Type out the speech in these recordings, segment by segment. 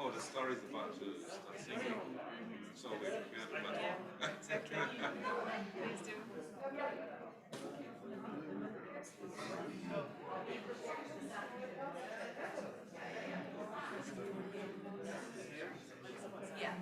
Oh, the story is about to start singing, so we have Please do. Yeah.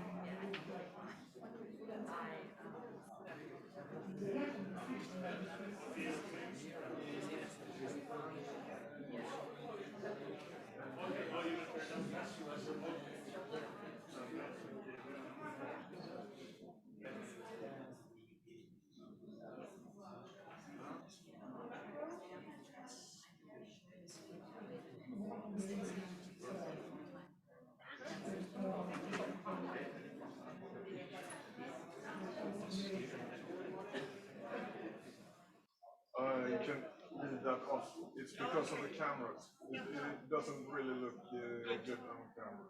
You can leave that off. It's because of the cameras. It doesn't really look good on camera.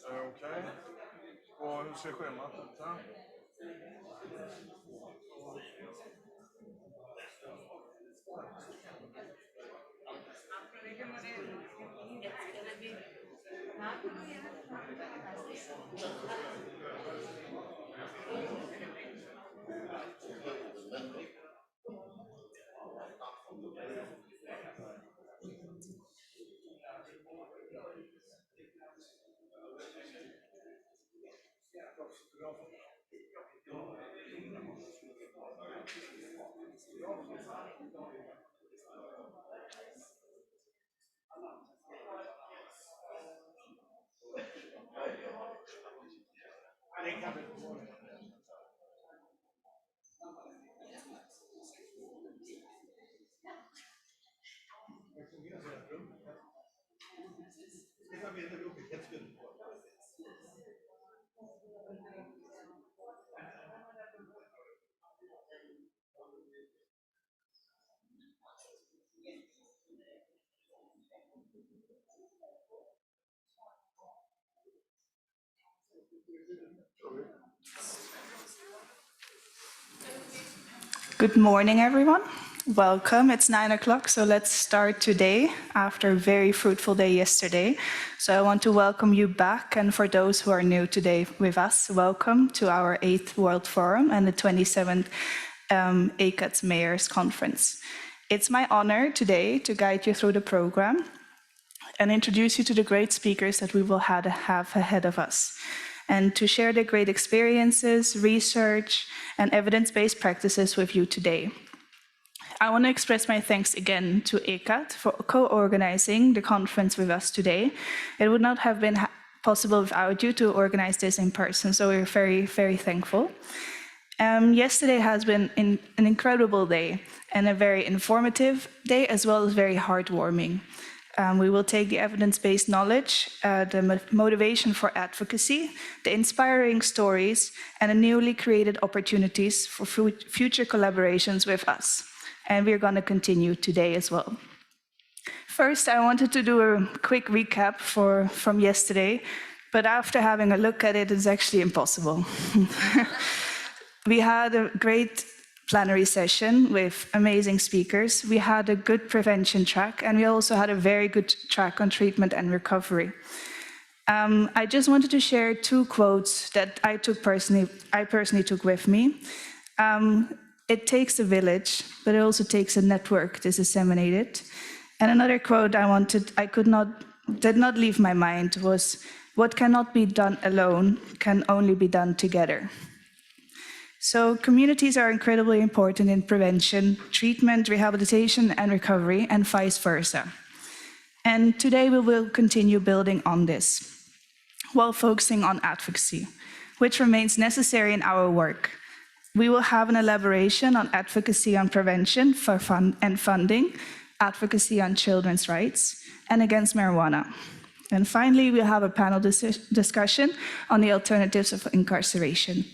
Okej. Och hur ser schemat ut här? Good morning, everyone. Welcome. It's 9 o'clock, so let's start today after a very fruitful day yesterday. So I want to welcome you back, and for those who are new today with us, welcome to our 8th World Forum and the 27th ECAD Mayors Conference. It's my honor today to guide you through the program and introduce you to the great speakers that we will have ahead of us, and to share their great experiences, research, and evidence-based practices with you today. I want to express my thanks again to ECAD for co-organizing the conference with us today. It would not have been possible without you to organize this in person, so we're very, very thankful. Yesterday has been an incredible day and a very informative day, as well as very heartwarming. We will take the evidence-based knowledge, the motivation for advocacy, the inspiring stories, and the newly created opportunities for future collaborations with us. And we're going to continue today as well. First, I wanted to do a quick recap from yesterday, but after having a look at it, it's actually impossible. We had a great plenary session with amazing speakers. We had a good prevention track, and we also had a very good track on treatment and recovery. I just wanted to share two quotes that I personally took with me. It takes a village, but it also takes a network to disseminate it. And another quote did not leave my mind was, "What cannot be done alone can only be done together." So communities are incredibly important in prevention, treatment, rehabilitation, and recovery, and vice versa. And today we will continue building on this, while focusing on advocacy, which remains necessary in our work. We will have an elaboration on advocacy on prevention for funding, advocacy on children's rights, and against marijuana. And finally, we'll have a panel discussion on the alternatives of incarceration.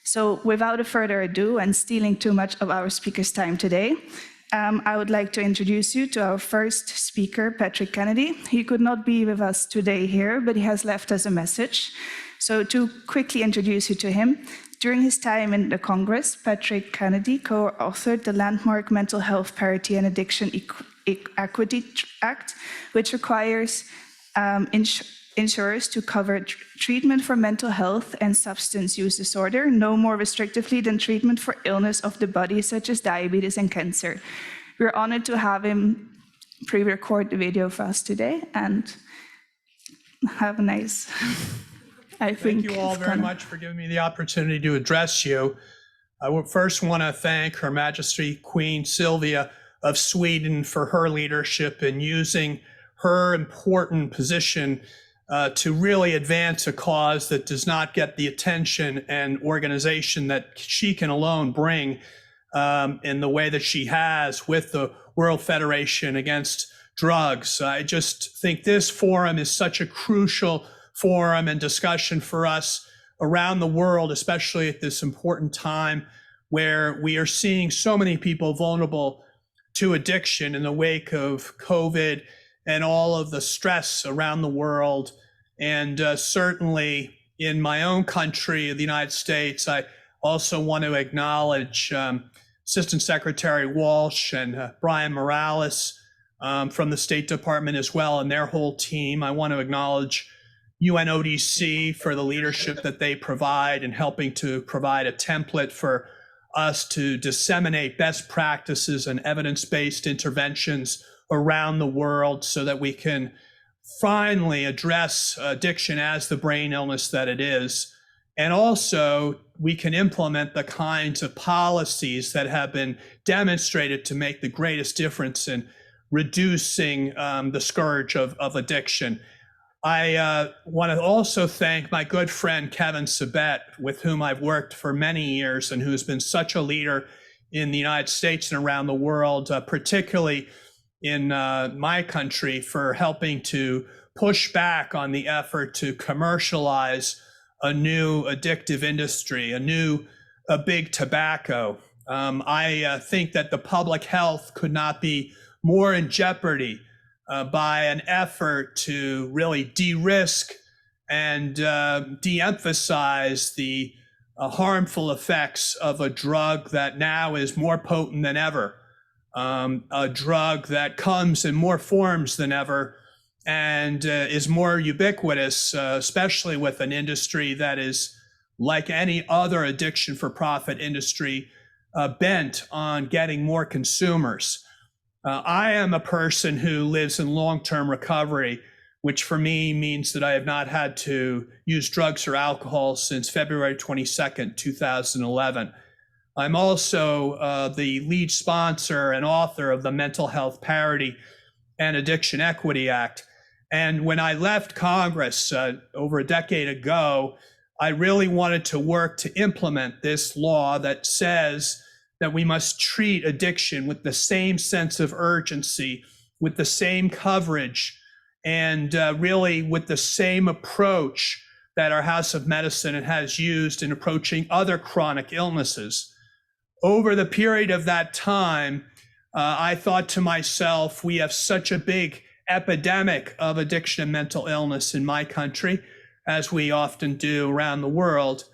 So without further ado, and stealing too much of our speakers' time today, I would like to introduce you to our first speaker, Patrick Kennedy. He could not be with us today here, but he has left us a message. So to quickly introduce you to him, during his time in the Congress, Patrick Kennedy co-authored the landmark Mental Health Parity and Addiction Equity Act, which requires insurers to cover treatment for mental health and substance use disorder no more restrictively than treatment for illness of the body, such as diabetes and cancer. We're honored to have him pre-record the video for us today, and have a nice, Thank you all very much for giving me the opportunity to address you. I would first want to thank Her Majesty Queen Sylvia of Sweden for her leadership in using her important position to really advance a cause that does not get the attention and organization that she can alone bring in the way that she has with the World Federation Against Drugs. I just think this forum is such a crucial forum and discussion for us around the world, especially at this important time where we are seeing so many people vulnerable to addiction in the wake of COVID and all of the stress around the world. And certainly in my own country, the United States, I also want to acknowledge Assistant Secretary Walsh and Brian Morales from the State Department as well, and their whole team. I want to acknowledge UNODC for the leadership that they provide in helping to provide a template for us to disseminate best practices and evidence-based interventions around the world so that we can finally address addiction as the brain illness that it is. And also, we can implement the kinds of policies that have been demonstrated to make the greatest difference in reducing the scourge of addiction. I want to also thank my good friend Kevin Sabet, with whom I've worked for many years and who's been such a leader in the United States and around the world, particularly in my country, for helping to push back on the effort to commercialize a new addictive industry, a big tobacco. I think that the public health could not be more in jeopardy by an effort to really de-risk and de-emphasize the harmful effects of a drug that now is more potent than ever, a drug that comes in more forms than ever and is more ubiquitous, especially with an industry that is, like any other addiction for profit industry, bent on getting more consumers. I am a person who lives in long-term recovery, which for me means that I have not had to use drugs or alcohol since February 22nd, 2011. I'm also the lead sponsor and author of the Mental Health Parity and Addiction Equity Act. And when I left Congress over a decade ago, I really wanted to work to implement this law that says that we must treat addiction with the same sense of urgency, with the same coverage, and really with the same approach that our House of Medicine has used in approaching other chronic illnesses. Over the period of that time, I thought to myself, we have such a big epidemic of addiction and mental illness in my country, as we often do around the world.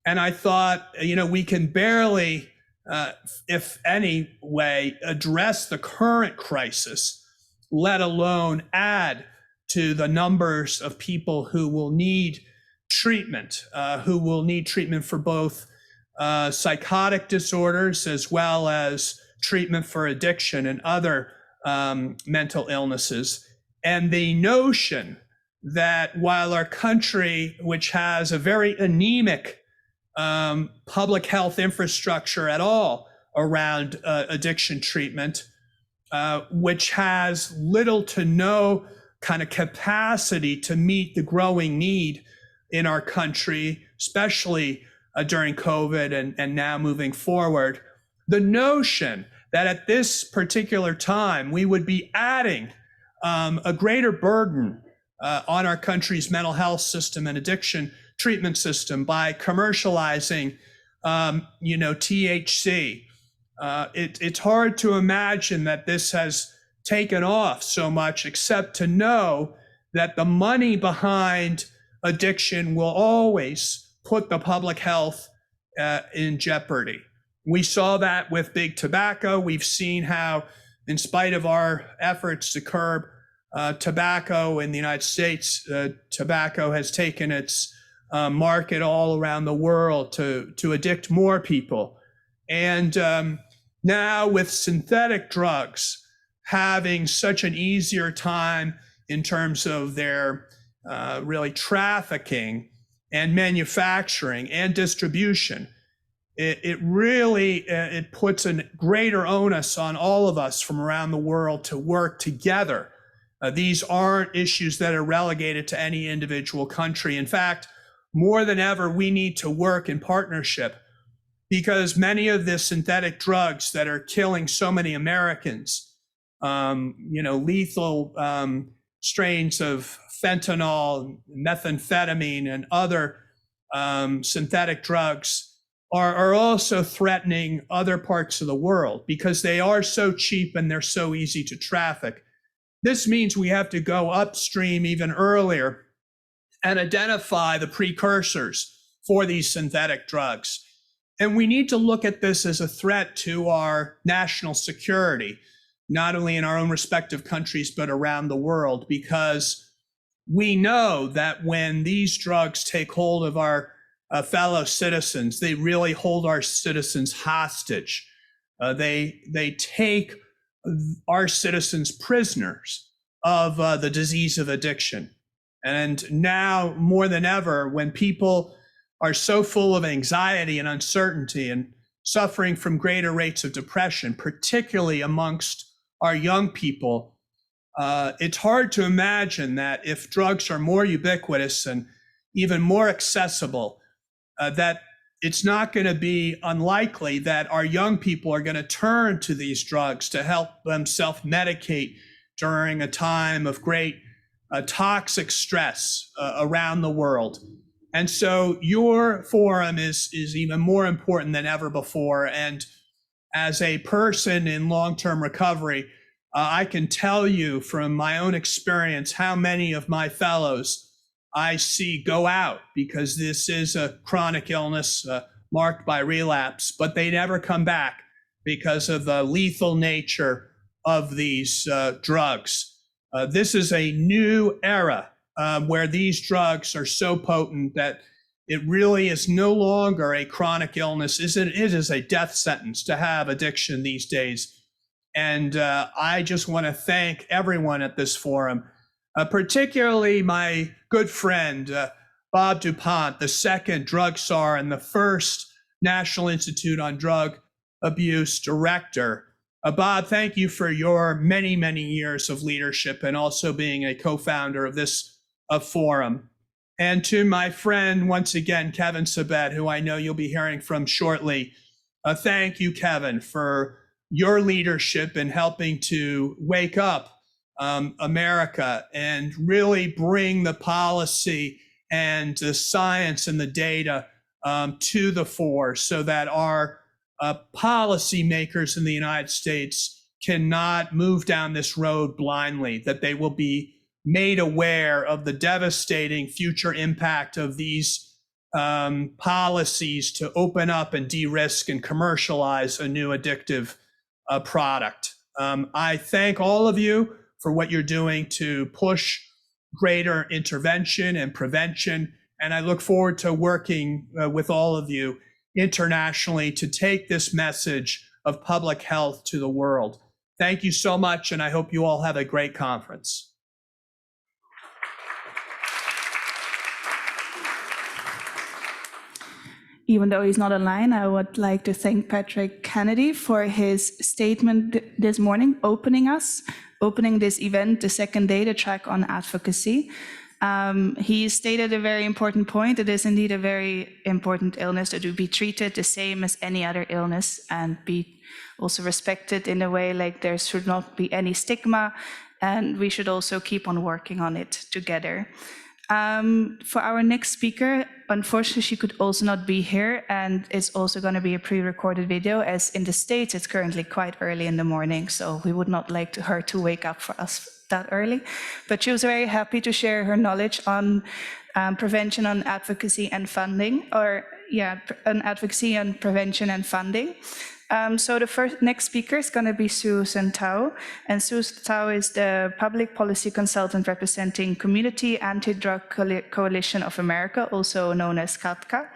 And I thought, we can barely, if any way, address the current crisis, let alone add to the numbers of people who will need treatment, for both psychotic disorders as well as treatment for addiction and other mental illnesses. And the notion that while our country, which has a very anemic public health infrastructure at all around addiction treatment, which has little to no kind of capacity to meet the growing need in our country, especially during COVID and now moving forward, the notion that at this particular time we would be adding a greater burden on our country's mental health system and addiction treatment system by commercializing, THC. It's hard to imagine that this has taken off so much, except to know that the money behind addiction will always put the public health in jeopardy. We saw that with big tobacco. We've seen how, in spite of our efforts to curb tobacco in the United States, tobacco has taken its market all around the world to addict more people. And now with synthetic drugs having such an easier time in terms of their really trafficking and manufacturing and distribution, it really puts a greater onus on all of us from around the world to work together. These aren't issues that are relegated to any individual country. In fact, more than ever, we need to work in partnership, because many of the synthetic drugs that are killing so many Americans, lethal strains of fentanyl, methamphetamine, and other synthetic drugs are also threatening other parts of the world because they are so cheap and they're so easy to traffic. This means we have to go upstream even earlier and identify the precursors for these synthetic drugs. And we need to look at this as a threat to our national security, not only in our own respective countries, but around the world, because we know that when these drugs take hold of our fellow citizens, they really hold our citizens hostage. They take our citizens prisoners of the disease of addiction. And now more than ever, when people are so full of anxiety and uncertainty and suffering from greater rates of depression, particularly amongst our young people, it's hard to imagine that if drugs are more ubiquitous and even more accessible, that it's not going to be unlikely that our young people are going to turn to these drugs to help them self-medicate during a time of great toxic stress around the world. And so your forum is even more important than ever before. And as a person in long-term recovery, I can tell you from my own experience how many of my fellows I see go out because this is a chronic illness marked by relapse, but they never come back because of the lethal nature of these drugs. This is a new era where these drugs are so potent that it really is no longer a chronic illness. It is a death sentence to have addiction these days. And I just want to thank everyone at this forum, particularly my good friend, Bob DuPont, the second drug czar and the first National Institute on Drug Abuse director. Bob, thank you for your many, many years of leadership and also being a co-founder of this forum. And to my friend, once again, Kevin Sabet, who I know you'll be hearing from shortly. Thank you, Kevin, for your leadership in helping to wake up America and really bring the policy and the science and the data to the fore so that our policymakers in the United States cannot move down this road blindly, that they will be made aware of the devastating future impact of these policies to open up and de-risk and commercialize a new addictive product. I thank all of you for what you're doing to push greater intervention and prevention. And I look forward to working with all of you internationally to take this message of public health to the world. Thank you so much, and I hope you all have a great conference. Even though he's not online, I would like to thank Patrick Kennedy for his statement this morning, opening this event, the second day, the track on advocacy. He stated a very important point. It is indeed a very important illness that would be treated the same as any other illness and be also respected in a way like there should not be any stigma, and we should also keep on working on it together. For our next speaker, unfortunately, she could also not be here, and it's also going to be a pre-recorded video, as in the States, it's currently quite early in the morning, so we would not like her to wake up for us that early. But she was very happy to share her knowledge on prevention, on advocacy and funding, on advocacy and prevention and funding. So the next speaker is going to be Susan Thau, and Susan Thau is the public policy consultant representing Community Anti-Drug Coalition of America, also known as CADCA,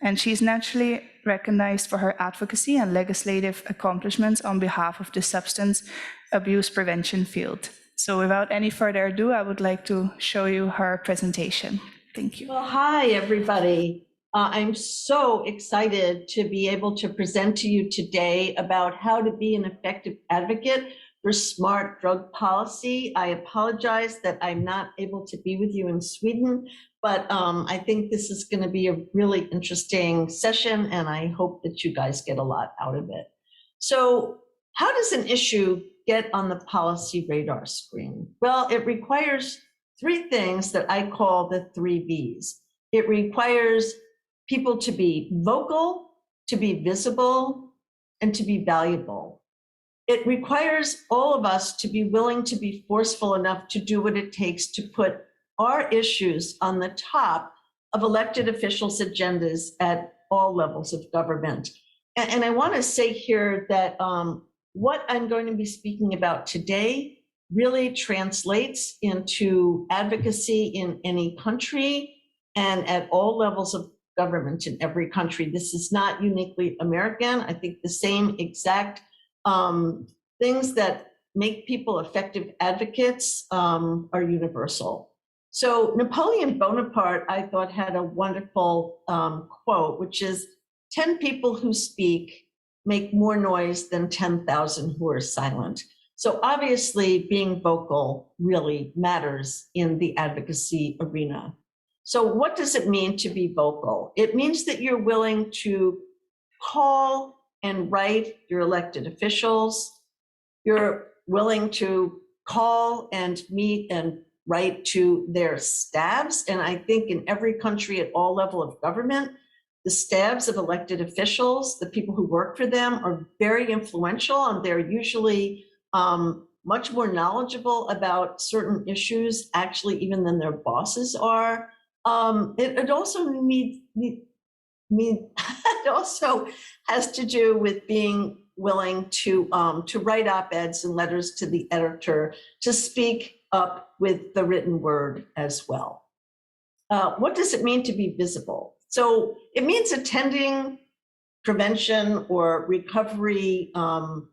and she's naturally recognized for her advocacy and legislative accomplishments on behalf of the substance abuse prevention field. So without any further ado, I would like to show you her presentation. Thank you. Well, hi, everybody. I'm so excited to be able to present to you today about how to be an effective advocate for smart drug policy. I apologize that I'm not able to be with you in Sweden, but I think this is going to be a really interesting session, and I hope that you guys get a lot out of it. So how does an issue get on the policy radar screen? Well, it requires three things that I call the 3 V's. It requires people to be vocal, to be visible, and to be valuable. It requires all of us to be willing to be forceful enough to do what it takes to put our issues on the top of elected officials' agendas at all levels of government. And I want to say here that what I'm going to be speaking about today really translates into advocacy in any country and at all levels of government in every country. This is not uniquely American. I think the same exact things that make people effective advocates are universal. So Napoleon Bonaparte, I thought, had a wonderful quote, which is, 10 people who speak make more noise than 10,000 who are silent. So obviously being vocal really matters in the advocacy arena. So what does it mean to be vocal? It means that you're willing to call and write your elected officials. You're willing to call and meet and write to their staffs. And I think in every country at all level of government, the staffs of elected officials, the people who work for them, are very influential, and they're usually much more knowledgeable about certain issues, actually, even than their bosses are. It also it also has to do with being willing to write op-eds and letters to the editor, to speak up with the written word as well. What does it mean to be visible? So it means attending prevention or recovery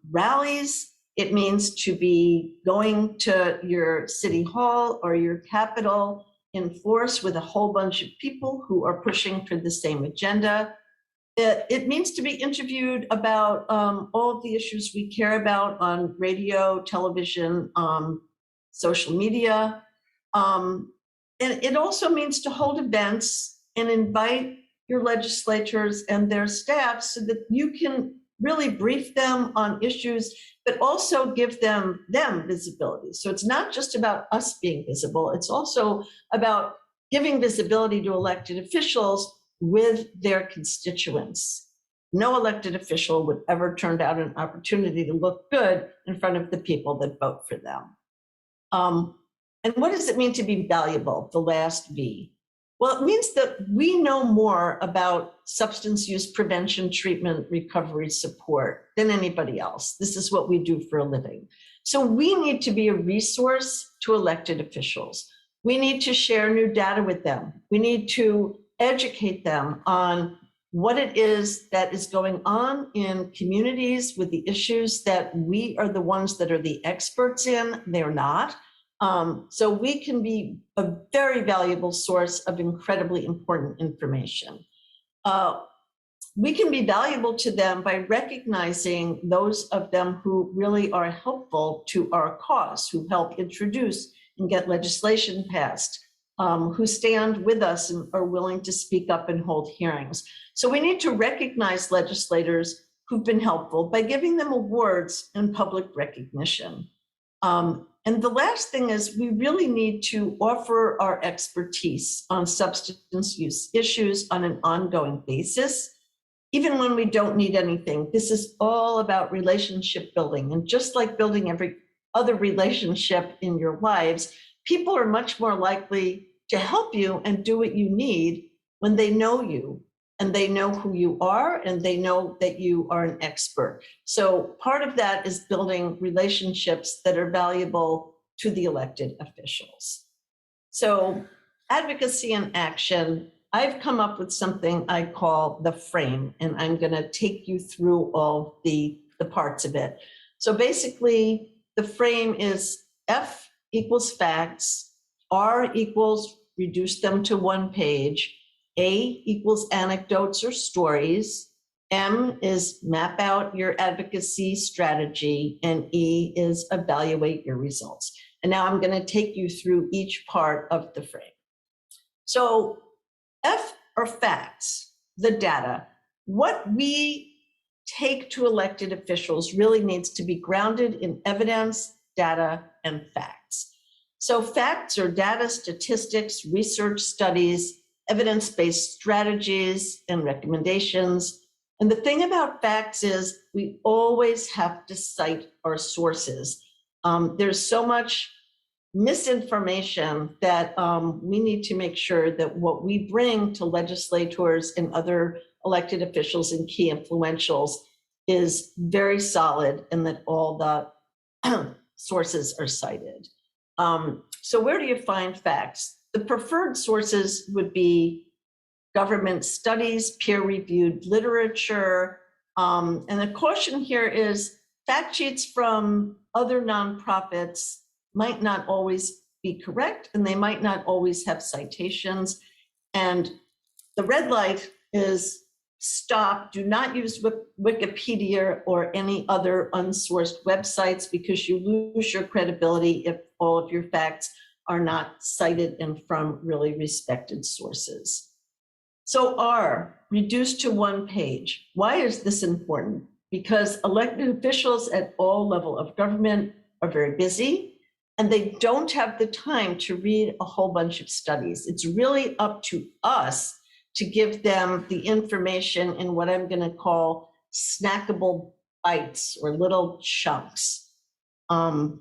rallies. It means to be going to your city hall or your capital in force with a whole bunch of people who are pushing for the same agenda. It means to be interviewed about all of the issues we care about on radio, television, social media. And it also means to hold events and invite your legislators and their staff so that you can really brief them on issues, but also give them visibility. So it's not just about us being visible, it's also about giving visibility to elected officials with their constituents. No elected official would ever turn down an opportunity to look good in front of the people that vote for them. And what does it mean to be valuable, the last V? Well, it means that we know more about substance use prevention, treatment, recovery, support than anybody else. This is what we do for a living. So we need to be a resource to elected officials. We need to share new data with them. We need to educate them on what it is that is going on in communities with the issues that we are the ones that are the experts in. They're not. So we can be a very valuable source of incredibly important information. We can be valuable to them by recognizing those of them who really are helpful to our cause, who help introduce and get legislation passed, who stand with us and are willing to speak up and hold hearings. So we need to recognize legislators who've been helpful by giving them awards and public recognition. And the last thing is we really need to offer our expertise on substance use issues on an ongoing basis, even when we don't need anything. This is all about relationship building. And just like building every other relationship in your lives, people are much more likely to help you and do what you need when they know you and they know who you are and they know that you are an expert. So part of that is building relationships that are valuable to the elected officials. So advocacy and action, I've come up with something I call the frame, and I'm gonna take you through all the parts of it. So basically, the frame is F equals facts, R equals reduce them to one page, A equals anecdotes or stories, M is map out your advocacy strategy, and E is evaluate your results. And now I'm going to take you through each part of the frame. So F are facts, the data. What we take to elected officials really needs to be grounded in evidence, data, and facts. So facts are data, statistics, research studies, evidence-based strategies and recommendations. And the thing about facts is we always have to cite our sources. There's so much misinformation that we need to make sure that what we bring to legislators and other elected officials and key influentials is very solid and that all the sources are cited. So where do you find facts? The preferred sources would be government studies, peer-reviewed literature, and the caution here is fact sheets from other nonprofits might not always be correct, and they might not always have citations. And the red light is stop, do not use Wikipedia or any other unsourced websites because you lose your credibility if all of your facts are not cited and from really respected sources. So R, reduced to one page. Why is this important? Because elected officials at all levels of government are very busy and they don't have the time to read a whole bunch of studies. It's really up to us to give them the information in what I'm going to call snackable bites or little chunks. So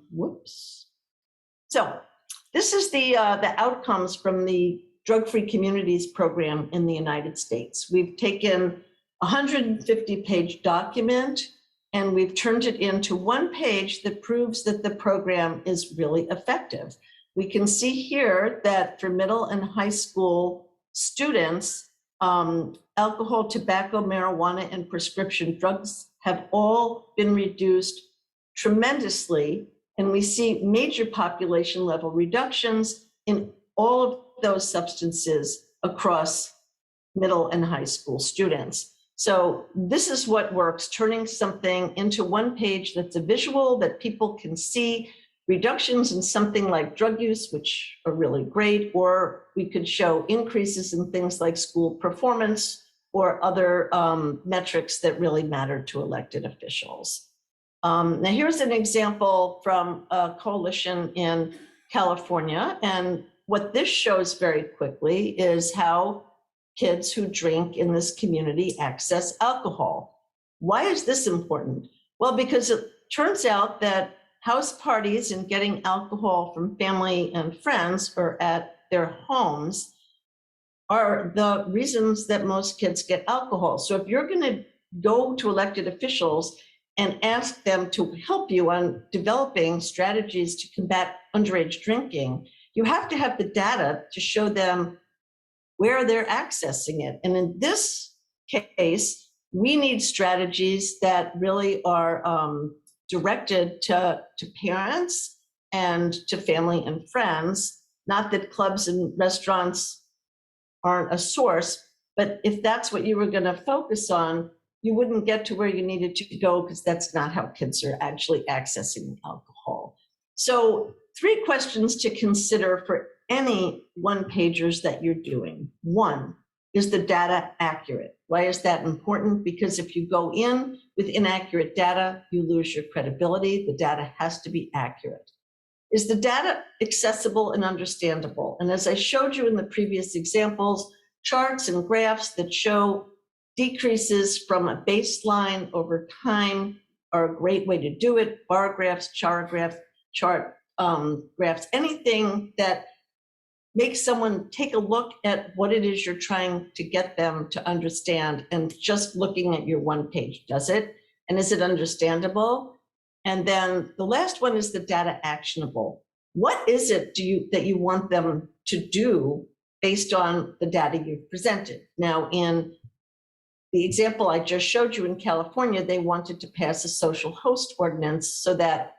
this is the outcomes from the Drug-Free Communities program in the United States. We've taken a 150-page document and we've turned it into one page that proves that the program is really effective. We can see here that for middle and high school students, alcohol, tobacco, marijuana, and prescription drugs have all been reduced tremendously. And we see major population level reductions in all of those substances across middle and high school students. So this is what works, turning something into one page that's a visual that people can see, reductions in something like drug use, which are really great, or we could show increases in things like school performance or other metrics that really matter to elected officials. Now here's an example from a coalition in California, and what this shows very quickly is how kids who drink in this community access alcohol. Why is this important? Well, because it turns out that house parties and getting alcohol from family and friends or at their homes are the reasons that most kids get alcohol. So if you're going to go to elected officials and ask them to help you on developing strategies to combat underage drinking, you have to have the data to show them where they're accessing it. And in this case, we need strategies that really are directed to parents and to family and friends. Not that clubs and restaurants aren't a source, but if that's what you were going to focus on, you wouldn't get to where you needed to go, because that's not how kids are actually accessing alcohol. So 3 questions to consider for any one-pagers that you're doing. 1, is the data accurate? Why is that important? Because if you go in with inaccurate data, you lose your credibility. The data has to be accurate. Is the data accessible and understandable? And as I showed you in the previous examples, charts and graphs that show decreases from a baseline over time are a great way to do it. Bar graphs, chart graphs, graphs, anything that makes someone take a look at what it is you're trying to get them to understand, and just looking at your one page, does it? And is it understandable? And then the last one is the data actionable. What is it that you want them to do based on the data you've presented? Now, in the example I just showed you in California, they wanted to pass a social host ordinance so that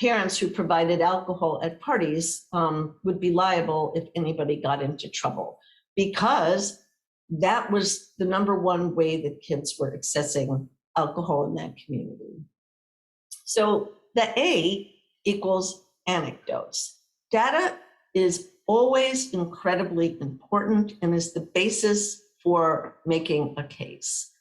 parents who provided alcohol at parties would be liable if anybody got into trouble, because that was the #1 way that kids were accessing alcohol in that community. So the A equals anecdotes. Data is always incredibly important and is the basis for making a case.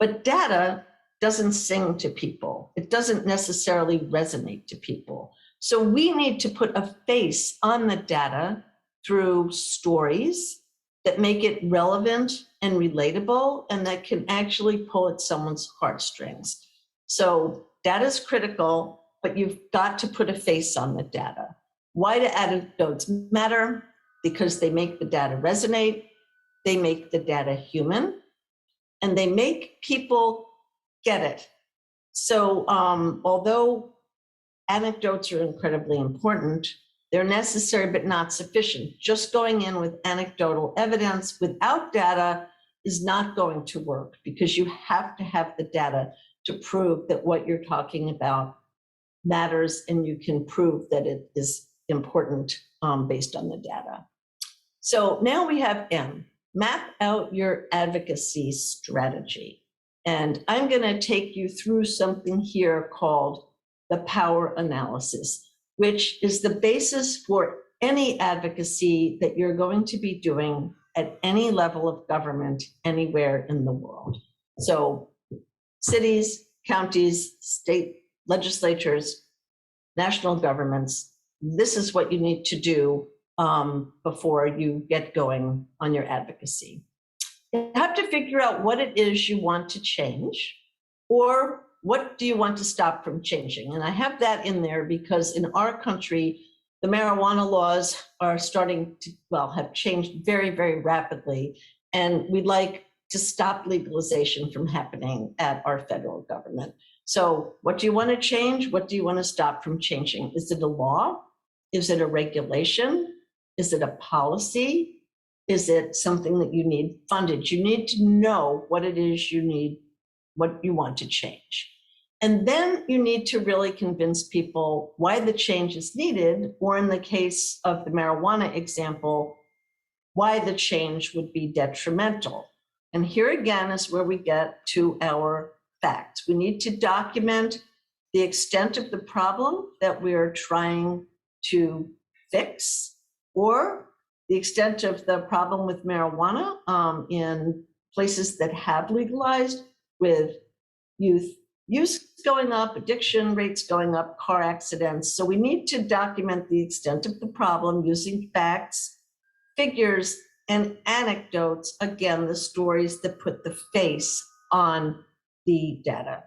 But data doesn't sing to people. It doesn't necessarily resonate to people. So we need to put a face on the data through stories that make it relevant and relatable, and that can actually pull at someone's heartstrings. So data is critical, but you've got to put a face on the data. Why do anecdotes matter? Because they make the data resonate, they make the data human, and they make people get it. So although anecdotes are incredibly important, they're necessary but not sufficient. Just going in with anecdotal evidence without data is not going to work, because you have to have the data to prove that what you're talking about matters, and you can prove that it is important based on the data. So now we have M, map out your advocacy strategy. And I'm going to take you through something here called the power analysis, which is the basis for any advocacy that you're going to be doing at any level of government anywhere in the world. So cities, counties, state legislatures, national governments, this is what you need to do before you get going on your advocacy. You have to figure out what it is you want to change, or what do you want to stop from changing? And I have that in there because in our country, the marijuana laws are starting to, well, have changed very, very rapidly. And we'd like to stop legalization from happening at our federal government. So what do you want to change? What do you want to stop from changing? Is it a law? Is it a regulation? Is it a policy? Is it something that you need funded? You need to know what it is you need, what you want to change. And then you need to really convince people why the change is needed, or in the case of the marijuana example, why the change would be detrimental. And here again is where we get to our facts. We need to document the extent of the problem that we're trying to fix, or the extent of the problem with marijuana in places that have legalized, with youth use going up, addiction rates going up, car accidents. So we need to document the extent of the problem using facts, figures, and anecdotes. Again, the stories that put the face on the data.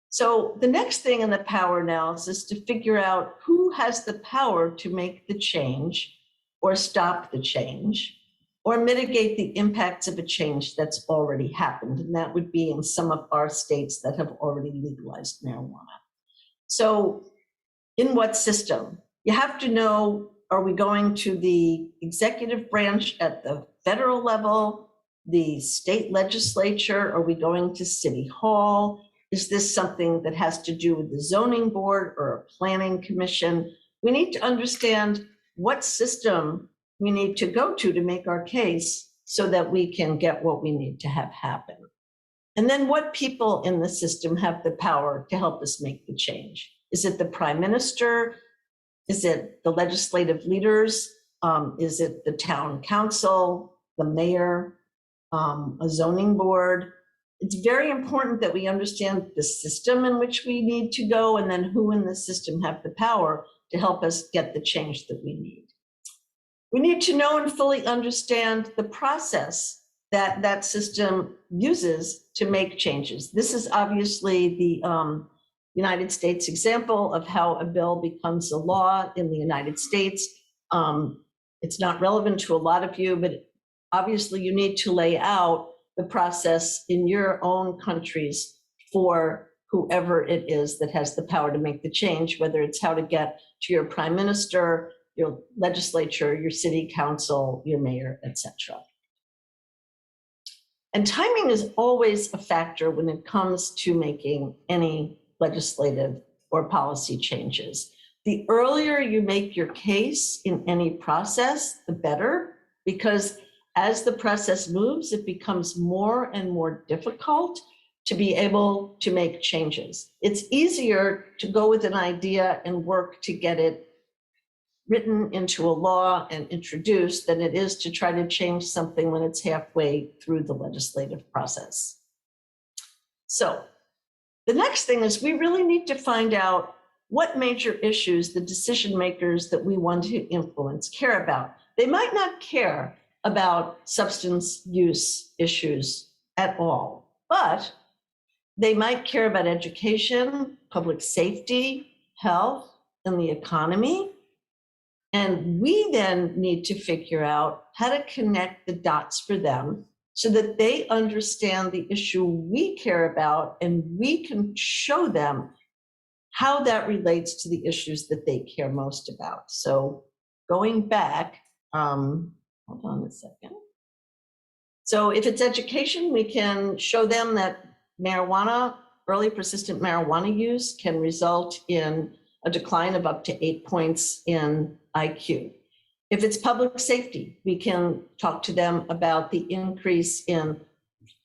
So the next thing in the power analysis is to figure out who has the power to make the change, or stop the change, or mitigate the impacts of a change that's already happened. And that would be in some of our states that have already legalized marijuana. So in what system? You have to know, Are we going to the executive branch at the federal level, the state legislature? Are we going to City Hall? Is this something that has to do with the zoning board or a planning commission? We need to understand what system we need to go to make our case so that we can get what we need to have happen. And then what people in the system have the power to help us make the change? Is it the prime minister? Is it the legislative leaders? Is it the town council, the mayor, a zoning board? It's very important that we understand the system in which we need to go and then who in the system have the power to help us get the change that we need. We need to know and fully understand the process that that system uses to make changes. This is obviously the United States example of how a bill becomes a law in the United States. It's not relevant to a lot of you, but obviously you need to lay out the process in your own countries for whoever it is that has the power to make the change, whether it's how to get to your prime minister, your legislature, your city council, your mayor, etc. And timing is always a factor when it comes to making any legislative or policy changes. The earlier you make your case in any process, the better, because as the process moves, it becomes more and more difficult to be able to make changes. It's easier to go with an idea and work to get it written into a law and introduced than it is to try to change something when it's halfway through the legislative process. So the next thing is we really need to find out what major issues the decision makers that we want to influence care about. They might not care about substance use issues at all, but they might care about education, public safety, health, and the economy. And we then need to figure out how to connect the dots for them so that they understand the issue we care about and we can show them how that relates to the issues that they care most about. So going back, hold on a second. So if it's education, we can show them that marijuana, early persistent marijuana use can result in a decline of up to 8 points in IQ. If it's public safety, we can talk to them about the increase in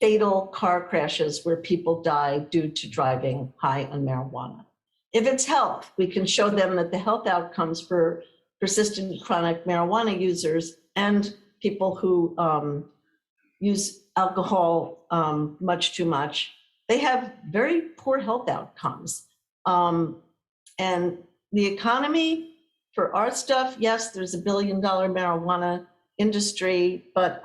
fatal car crashes where people die due to driving high on marijuana. If it's health, we can show them that the health outcomes for persistent chronic marijuana users and people who use alcohol much too much, they have very poor health outcomes. And the economy, for our stuff, yes, there's $1 billion marijuana industry, but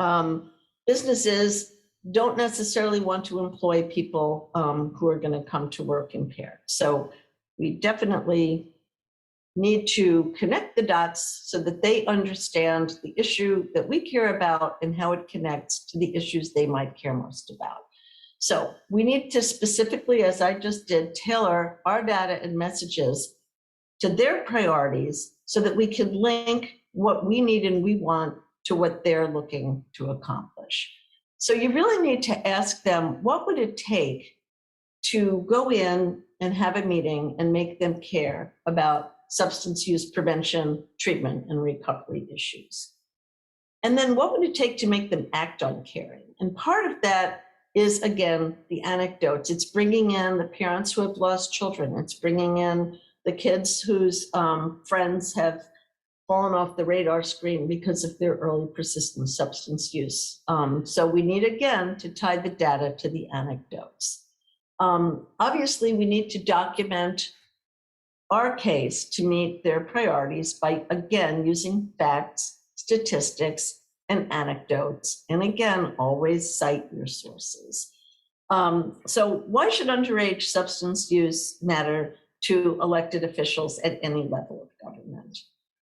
businesses don't necessarily want to employ people who are going to come to work impaired. So we definitely need to connect the dots so that they understand the issue that we care about and how it connects to the issues they might care most about. So we need to specifically, as I just did, tailor our data and messages to their priorities so that we can link what we need and we want to what they're looking to accomplish. So you really need to ask them, what would it take to go in and have a meeting and make them care about substance use prevention, treatment, and recovery issues? And then what would it take to make them act on caring? And part of that is, again, the anecdotes. It's bringing in the parents who have lost children. It's bringing in the kids whose friends have fallen off the radar screen because of their early persistent substance use. So we need, again, to tie the data to the anecdotes. Obviously, we need to document our case to meet their priorities by, again, using facts, statistics, and anecdotes. And again, always cite your sources. So why should underage substance use matter to elected officials at any level of government?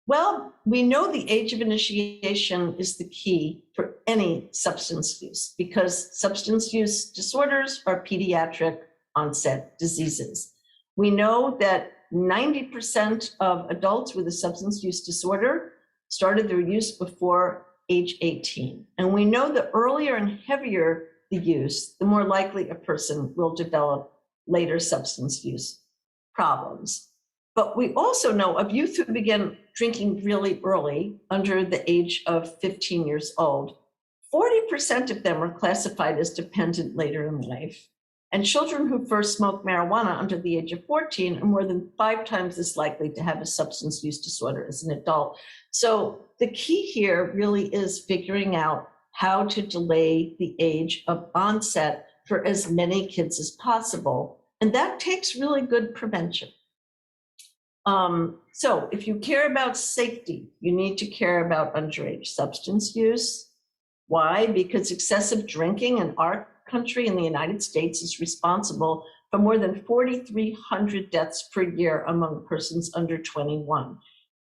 Well, we know the age of initiation is the key for any substance use because substance use disorders are pediatric onset diseases. We know that 90% of adults with a substance use disorder started their use before age 18. And we know the earlier and heavier the use, the more likely a person will develop later substance use problems. But we also know of youth who began drinking really early, under the age of 15 years old, 40% of them are classified as dependent later in life. And children who first smoke marijuana under the age of 14 are more than 5 times as likely to have a substance use disorder as an adult. So the key here really is figuring out how to delay the age of onset for as many kids as possible. And that takes really good prevention. So if you care about safety, you need to care about underage substance use. Why? Because excessive drinking in our country, in the United States, is responsible for more than 4,300 deaths per year among persons under 21.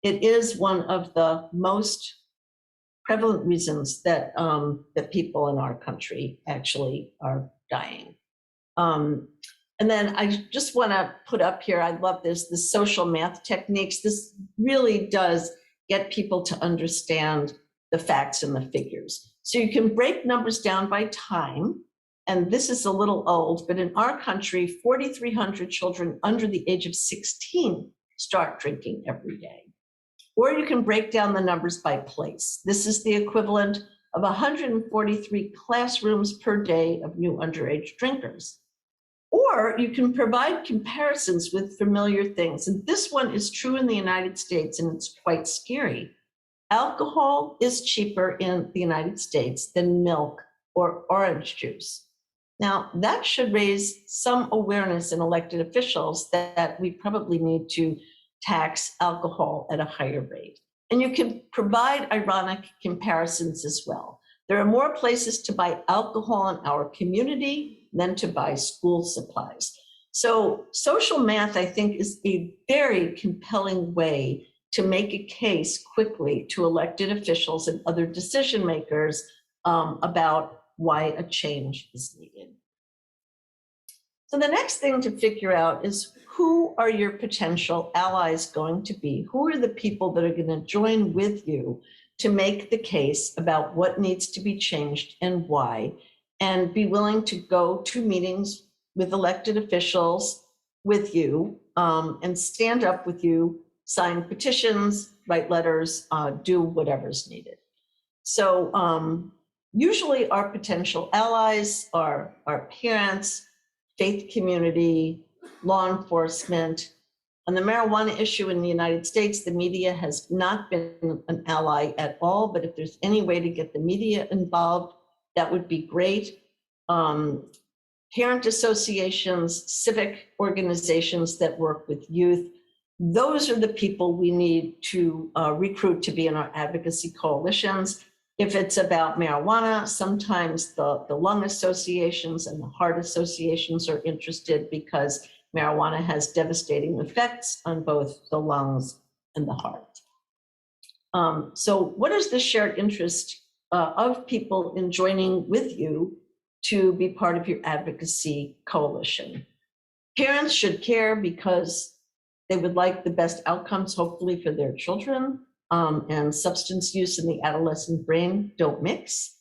It is one of the most prevalent reasons that, that people in our country actually are dying. And then I just want to put up here, I love this, the social math techniques. This really does get people to understand the facts and the figures. So you can break numbers down by time. And this is a little old, but in our country, 4,300 children under the age of 16 start drinking every day. Or you can break down the numbers by place. This is the equivalent of 143 classrooms per day of new underage drinkers. Or you can provide comparisons with familiar things. And this one is true in the United States, and it's quite scary. Alcohol is cheaper in the United States than milk or orange juice. Now, that should raise some awareness in elected officials that we probably need to tax alcohol at a higher rate. And you can provide ironic comparisons as well. There are more places to buy alcohol in our community than to buy school supplies. So social math, I think, is a very compelling way to make a case quickly to elected officials and other decision makers about why a change is needed. So the next thing to figure out is, who are your potential allies going to be? Who are the people that are going to join with you to make the case about what needs to be changed and why, and be willing to go to meetings with elected officials with you and stand up with you, sign petitions, write letters, do whatever's needed. So usually our potential allies are our parents, faith community, law enforcement. On the marijuana issue in the United States, the media has not been an ally at all, but if there's any way to get the media involved, that would be great. Parent associations, civic organizations that work with youth, those are the people we need to recruit to be in our advocacy coalitions. If it's about marijuana, sometimes the lung associations and the heart associations are interested because marijuana has devastating effects on both the lungs and the heart. So what is the shared interest of people in joining with you to be part of your advocacy coalition? Parents should care because they would like the best outcomes, hopefully, for their children. And substance use and the adolescent brain don't mix.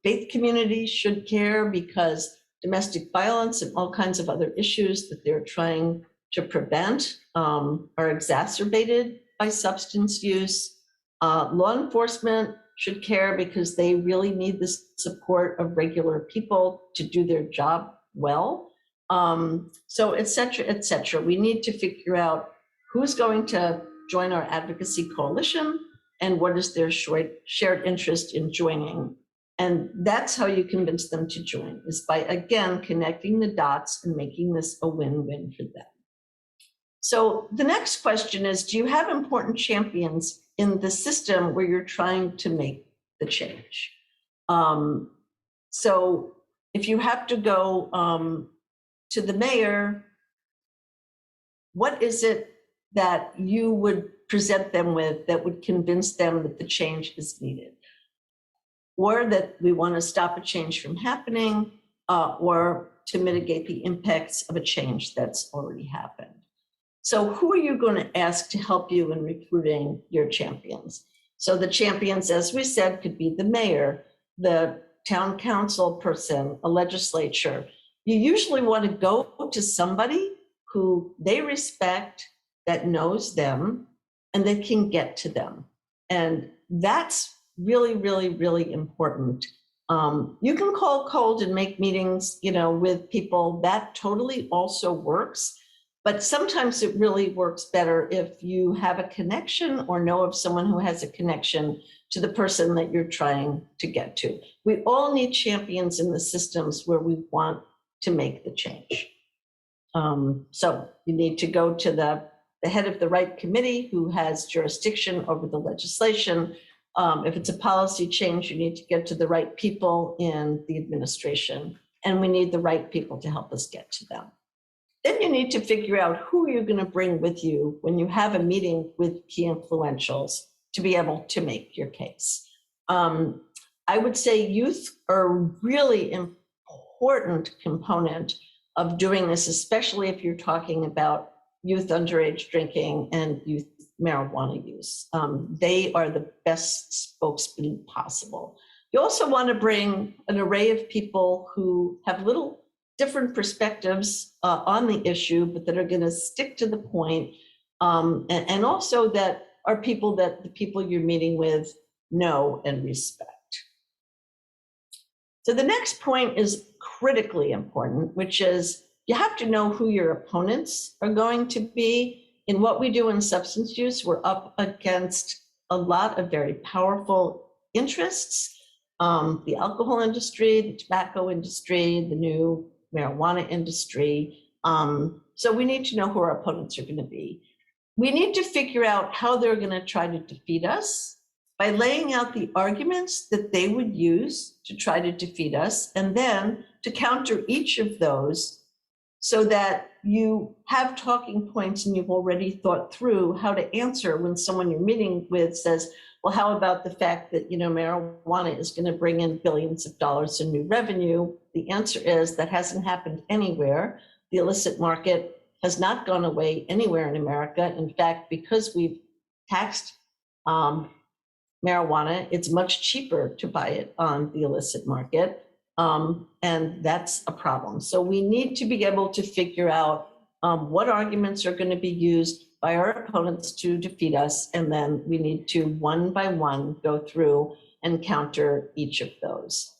Faith communities should care because domestic violence and all kinds of other issues that they're trying to prevent are exacerbated by substance use. Law enforcement should care because they really need the support of regular people to do their job well. So et cetera, et cetera. We need to figure out who's going to join our advocacy coalition and what is their shared interest in joining. And that's how you convince them to join, is by, again, connecting the dots and making this a win-win for them. So the next question is, do you have important champions in the system where you're trying to make the change? So if you have to go to the mayor, what is it that you would present them with that would convince them that the change is needed? Or that we want to stop a change from happening, or to mitigate the impacts of a change that's already happened. So who are you going to ask to help you in recruiting your champions? So the champions, as we said, could be the mayor, the town council person, a legislature. You usually want to go to somebody who they respect, that knows them, and that can get to them. And that's really, really, really important. You can call cold and make meetings, with people. That totally also works. But sometimes it really works better if you have a connection or know of someone who has a connection to the person that you're trying to get to. We all need champions in the systems where we want to make the change. So you need to go to the head of the right committee who has jurisdiction over the legislation. If it's a policy change, you need to get to the right people in the administration, and we need the right people to help us get to them. Then you need to figure out who you're going to bring with you when you have a meeting with key influentials to be able to make your case. I would say youth are a really important component of doing this, especially if you're talking about youth underage drinking and youth marijuana use. They are the best spokesman possible. You also want to bring an array of people who have little different perspectives on the issue, but that are going to stick to the point, and also that are people that the people you're meeting with know and respect. So the next point is critically important, which is you have to know who your opponents are going to be. In what we do in substance use, we're up against a lot of very powerful interests, the alcohol industry, the tobacco industry, the new marijuana industry. So we need to know who our opponents are going to be. We need to figure out how they're going to try to defeat us by laying out the arguments that they would use to try to defeat us, and then to counter each of those so that you have talking points and you've already thought through how to answer when someone you're meeting with says, well, how about the fact that, marijuana is going to bring in billions of dollars in new revenue? The answer is that hasn't happened anywhere. The illicit market has not gone away anywhere in America. In fact, because we've taxed marijuana, it's much cheaper to buy it on the illicit market. And that's a problem. So we need to be able to figure out what arguments are going to be used by our opponents to defeat us. And then we need to, one by one, go through and counter each of those.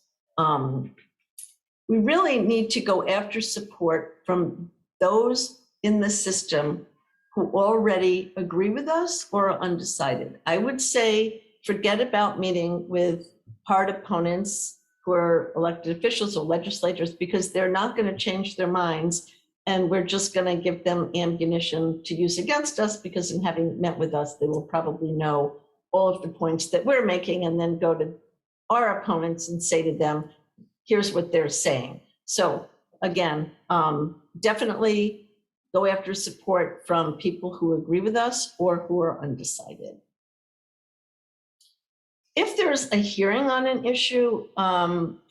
We really need to go after support from those in the system who already agree with us or are undecided. I would say forget about meeting with hard opponents who are elected officials or legislators, because they're not going to change their minds, and we're just going to give them ammunition to use against us, because in having met with us, they will probably know all of the points that we're making, and then go to our opponents and say to them, here's what they're saying. So again, definitely go after support from people who agree with us or who are undecided. If there's a hearing on an issue,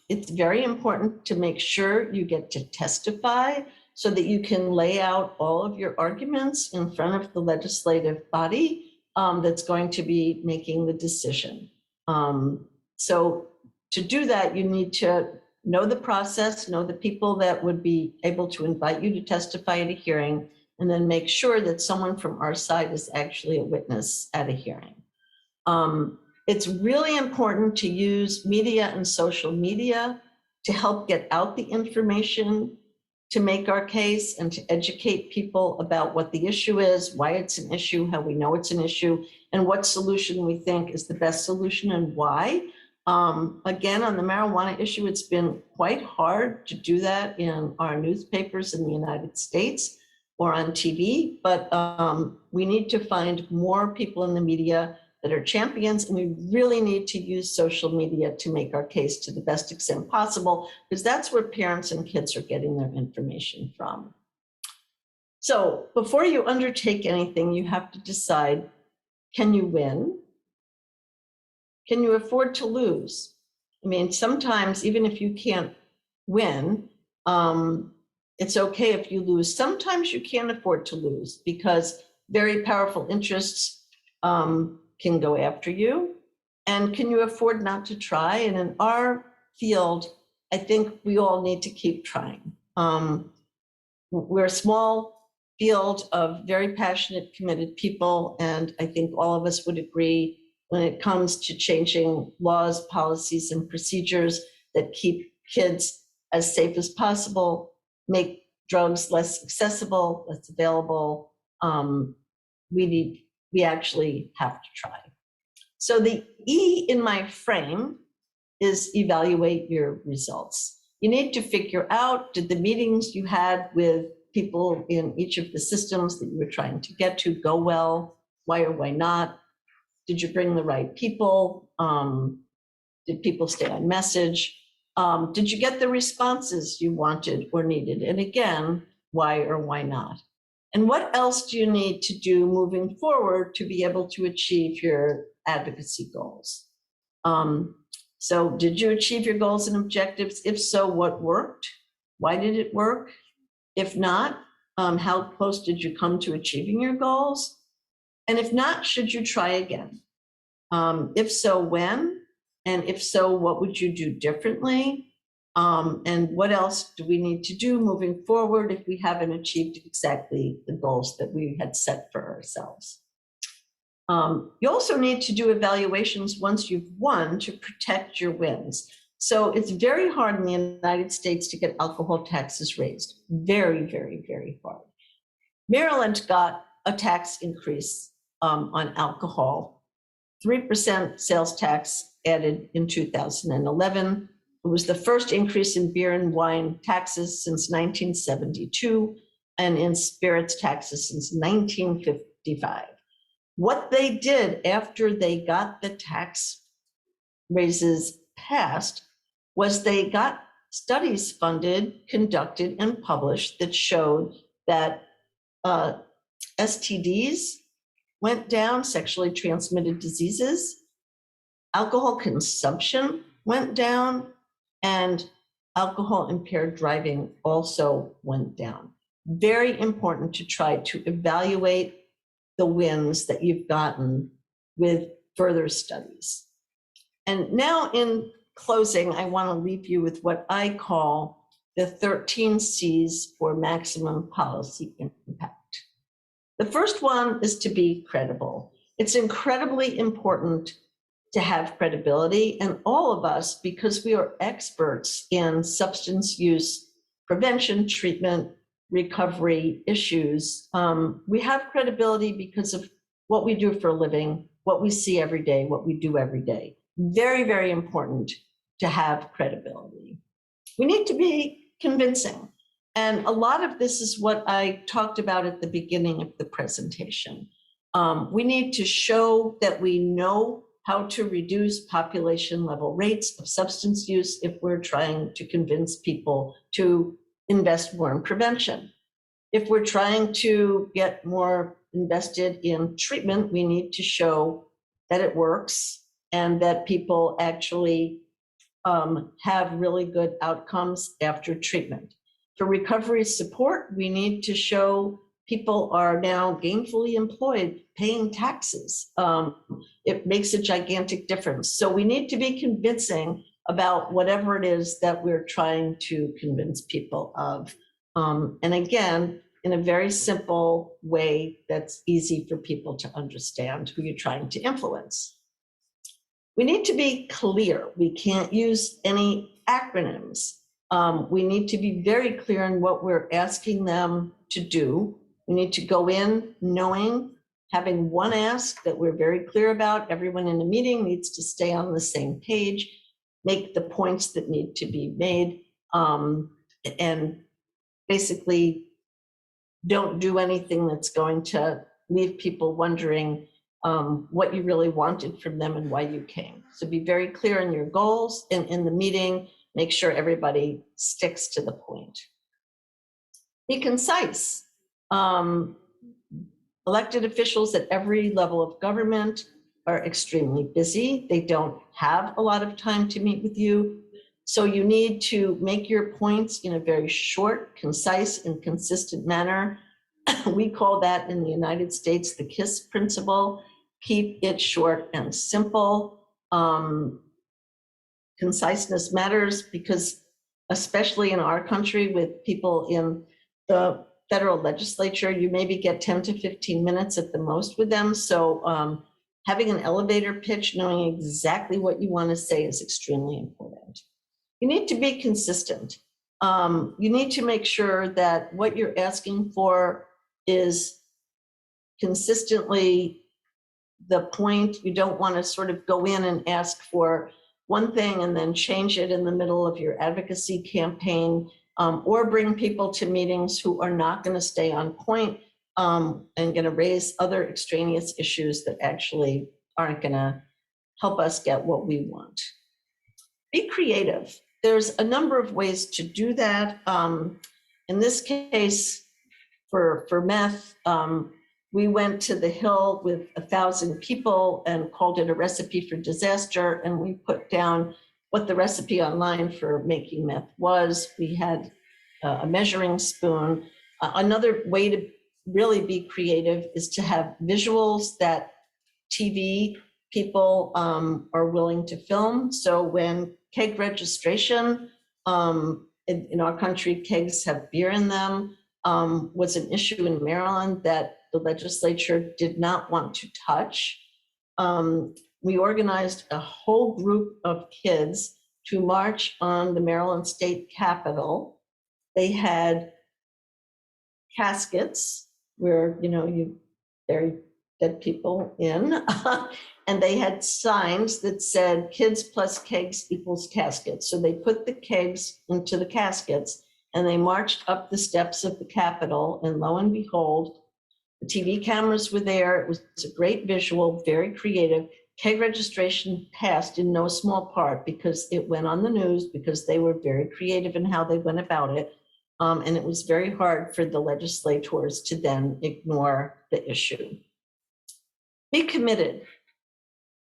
it's very important to make sure you get to testify so that you can lay out all of your arguments in front of the legislative body that's going to be making the decision. So to do that, you need to know the process, know the people that would be able to invite you to testify at a hearing, and then make sure that someone from our side is actually a witness at a hearing. It's really important to use media and social media to help get out the information, to make our case, and to educate people about what the issue is, why it's an issue, how we know it's an issue, and what solution we think is the best solution and why. Again, on the marijuana issue, it's been quite hard to do that in our newspapers in the United States or on TV, but we need to find more people in the media that are champions, and we really need to use social media to make our case to the best extent possible, because that's where parents and kids are getting their information from. So before you undertake anything, you have to decide, can you win? Can you afford to lose? I mean, sometimes even if you can't win, It's okay if you lose. Sometimes you can't afford to lose because very powerful interests can go after you. And can you afford not to try? And in our field, I think we all need to keep trying. We're a small field of very passionate, committed people. And I think all of us would agree when it comes to changing laws, policies, and procedures that keep kids as safe as possible, make drugs less accessible, less available. We actually have to try. So the E in my frame is evaluate your results. You need to figure out, did the meetings you had with people in each of the systems that you were trying to get to go well? Why or why not? Did you bring the right people? Did people stay on message? Did you get the responses you wanted or needed? And again, why or why not? And what else do you need to do moving forward to be able to achieve your advocacy goals? So did you achieve your goals and objectives? If so, what worked? Why did it work? If not, how close did you come to achieving your goals? And if not, should you try again? If so, when? And if so, what would you do differently? And what else do we need to do moving forward if we haven't achieved exactly the goals that we had set for ourselves? You also need to do evaluations once you've won to protect your wins. So it's very hard in the United States to get alcohol taxes raised. Very, very, very hard. Maryland got a tax increase on alcohol, 3% sales tax added in 2011. It was the first increase in beer and wine taxes since 1972 and in spirits taxes since 1955. What they did after they got the tax raises passed was they got studies funded, conducted, and published that showed that STDs went down, sexually transmitted diseases, alcohol consumption went down, and alcohol impaired driving also went down. Very important to try to evaluate the wins that you've gotten with further studies. And now in closing, I want to leave you with what I call the 13 C's for maximum policy impact. The first one is to be credible. It's incredibly important to have credibility, and all of us, because we are experts in substance use prevention, treatment, recovery issues, we have credibility because of what we do for a living, what we see every day, what we do every day. Very, very important to have credibility. We need to be convincing. And a lot of this is what I talked about at the beginning of the presentation. We need to show that we know how to reduce population level rates of substance use if we're trying to convince people to invest more in prevention. If we're trying to get more invested in treatment, we need to show that it works and that people actually have really good outcomes after treatment. For recovery support, we need to show people are now gainfully employed, paying taxes. It makes a gigantic difference. So we need to be convincing about whatever it is that we're trying to convince people of. And again, in a very simple way that's easy for people to understand who you're trying to influence. We need to be clear. We can't use any acronyms. We need to be very clear in what we're asking them to do. We need to go in knowing, having one ask that we're very clear about. Everyone in the meeting needs to stay on the same page, make the points that need to be made, and basically don't do anything that's going to leave people wondering what you really wanted from them and why you came. So be very clear in your goals, and in the meeting, make sure everybody sticks to the point. Be concise. Elected officials at every level of government are extremely busy. They don't have a lot of time to meet with you. So you need to make your points in a very short, concise, and consistent manner. We call that in the United States the KISS principle. Keep it short and simple. Conciseness matters because, especially in our country with people in the federal legislature, you maybe get 10 to 15 minutes at the most with them. So having an elevator pitch, knowing exactly what you want to say is extremely important. You need to be consistent. You need to make sure that what you're asking for is consistently the point. You don't want to sort of go in and ask for one thing and then change it in the middle of your advocacy campaign, or bring people to meetings who are not going to stay on point and going to raise other extraneous issues that actually aren't going to help us get what we want. Be creative. There's a number of ways to do that. In this case, for meth, we went to the Hill with 1,000 people and called it a recipe for disaster. And we put down what the recipe online for making meth was. We had a measuring spoon. Another way to really be creative is to have visuals that TV people are willing to film. So when keg registration, in our country, kegs have beer in them, was an issue in Maryland that the legislature did not want to touch. We organized a whole group of kids to march on the Maryland State Capitol. They had caskets where, you bury dead people in, and they had signs that said kids plus kegs equals caskets. So they put the kegs into the caskets and they marched up the steps of the Capitol, and lo and behold, the TV cameras were there. It was a great visual, very creative. Keg registration passed in no small part because it went on the news, because they were very creative in how they went about it. And it was very hard for the legislators to then ignore the issue. Be committed.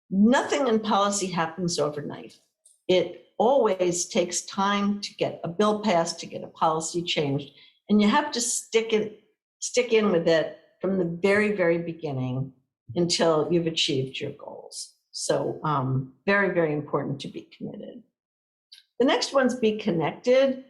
Nothing in policy happens overnight. It always takes time to get a bill passed, to get a policy changed. And you have to stick in with it from the very, very beginning until you've achieved your goals. So very, very important to be committed. The next one's be connected.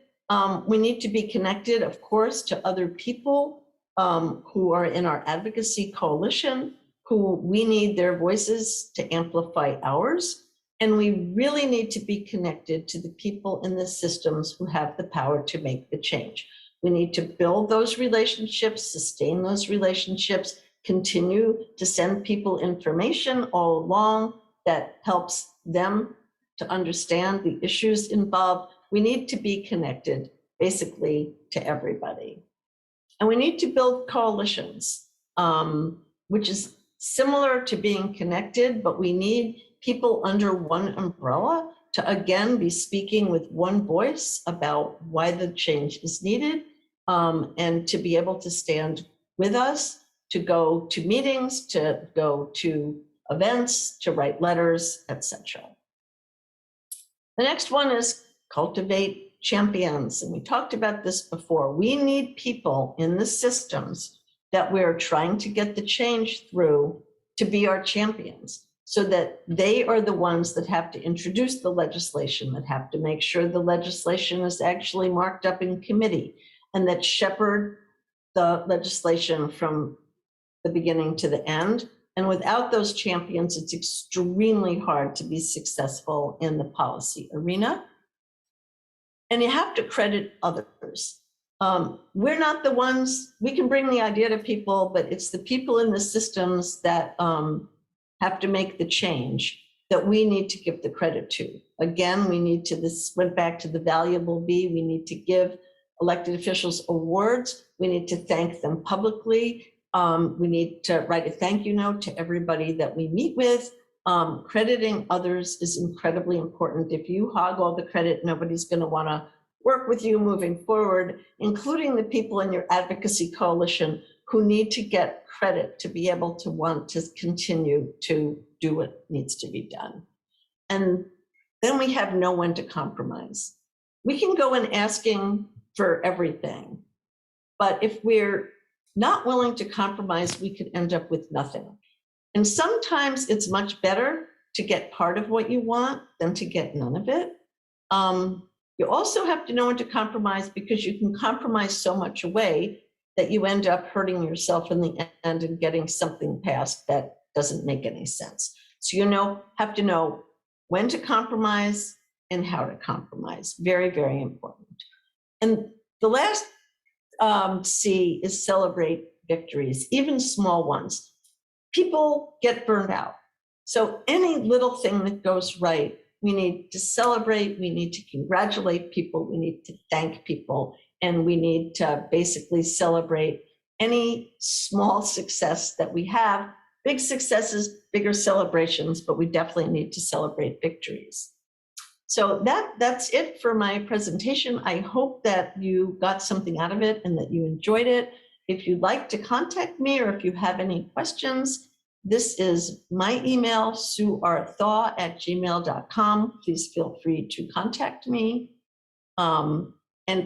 We need to be connected, of course, to other people who are in our advocacy coalition, who we need their voices to amplify ours. And we really need to be connected to the people in the systems who have the power to make the change. We need to build those relationships, sustain those relationships, continue to send people information all along that helps them to understand the issues involved. We need to be connected basically to everybody. And we need to build coalitions, which is similar to being connected, but we need people under one umbrella to again be speaking with one voice about why the change is needed, and to be able to stand with us, to go to meetings, to go to events, to write letters, etc. The next one is cultivate champions. And we talked about this before. We need people in the systems that we're trying to get the change through to be our champions, so that they are the ones that have to introduce the legislation, that have to make sure the legislation is actually marked up in committee, and that shepherd the legislation from the beginning to the end. And without those champions, it's extremely hard to be successful in the policy arena. And you have to credit others. We're not the ones, we can bring the idea to people, but it's the people in the systems that have to make the change that we need to give the credit to. Again, we need to, this went back to the valuable B, we need to give elected officials awards. We need to thank them publicly. We need to write a thank you note to everybody that we meet with. Crediting others is incredibly important. If you hog all the credit, nobody's going to want to work with you moving forward, including the people in your advocacy coalition who need to get credit to be able to want to continue to do what needs to be done. And then we have no one to compromise. We can go in asking for everything, but if we're not willing to compromise, we could end up with nothing. And sometimes it's much better to get part of what you want than to get none of it. You also have to know when to compromise, because you can compromise so much away that you end up hurting yourself in the end and getting something passed that doesn't make any sense. So you have to know when to compromise and how to compromise. Very, very important. And the last C is celebrate victories, even small ones. People get burned out. So any little thing that goes right, we need to celebrate, we need to congratulate people, we need to thank people, and we need to basically celebrate any small success that we have. Big successes, bigger celebrations, but we definitely need to celebrate victories. So that's it for my presentation. I hope that you got something out of it and that you enjoyed it. If you'd like to contact me or if you have any questions, this is my email, suearthaw@gmail.com. Please feel free to contact me. And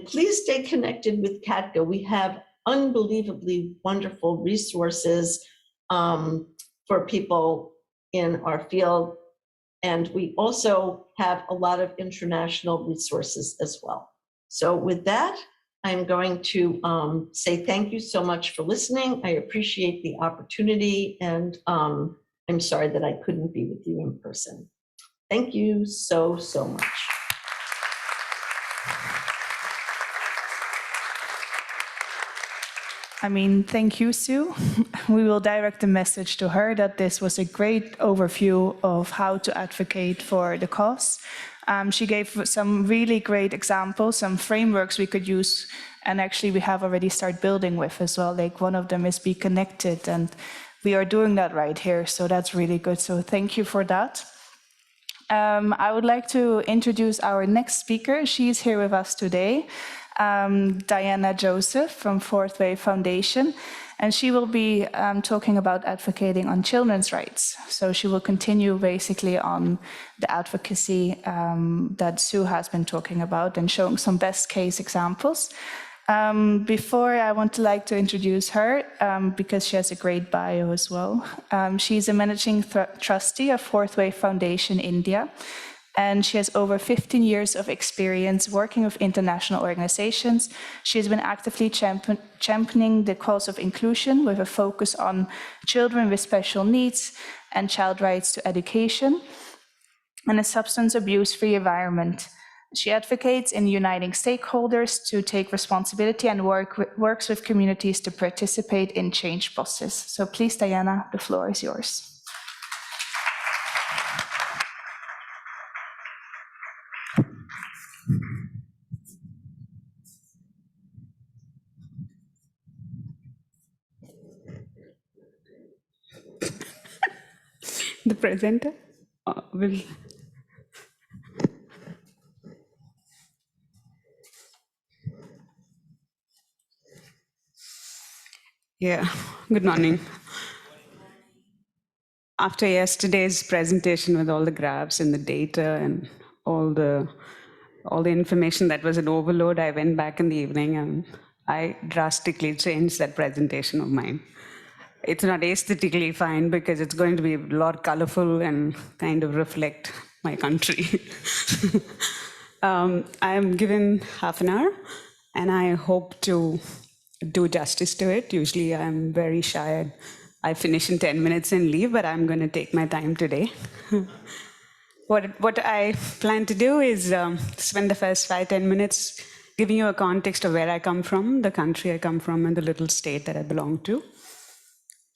please stay connected with CADCA. We have unbelievably wonderful resources for people in our field. And we also have a lot of international resources as well. So with that, I'm going to say thank you so much for listening. I appreciate the opportunity, and I'm sorry that I couldn't be with you in person. Thank you so, so much. Thank you, Sue. We will direct a message to her that this was a great overview of how to advocate for the cause. She gave some really great examples, some frameworks we could use, and actually we have already started building with as well. Like one of them is Be Connected, and we are doing that right here, so that's really good. So thank you for that. I would like to introduce our next speaker. She's here with us today, Diana Joseph from Fourth Way Foundation, and she will be talking about advocating on children's rights. So she will continue basically on the advocacy that Sue has been talking about and showing some best case examples. Before I want to introduce her, because she has a great bio as well. She's a managing trustee of Fourth Way Foundation India, and she has over 15 years of experience working with international organizations. She has been actively championing the cause of inclusion with a focus on children with special needs and child rights to education and a substance abuse-free environment. She advocates in uniting stakeholders to take responsibility and works with communities to participate in change process. So please, Diana, the floor is yours. The presenter will. Yeah, good morning. After yesterday's presentation with all the graphs and the data and all the information that was an overload, I went back in the evening and I drastically changed that presentation of mine. It's not aesthetically fine because it's going to be a lot colorful and kind of reflect my country. I am given half an hour and I hope to do justice to it. Usually I'm very shy. I finish in 10 minutes and leave, but I'm going to take my time today. What I plan to do is spend the first 5-10 minutes giving you a context of where I come from, the country I come from, and the little state that I belong to.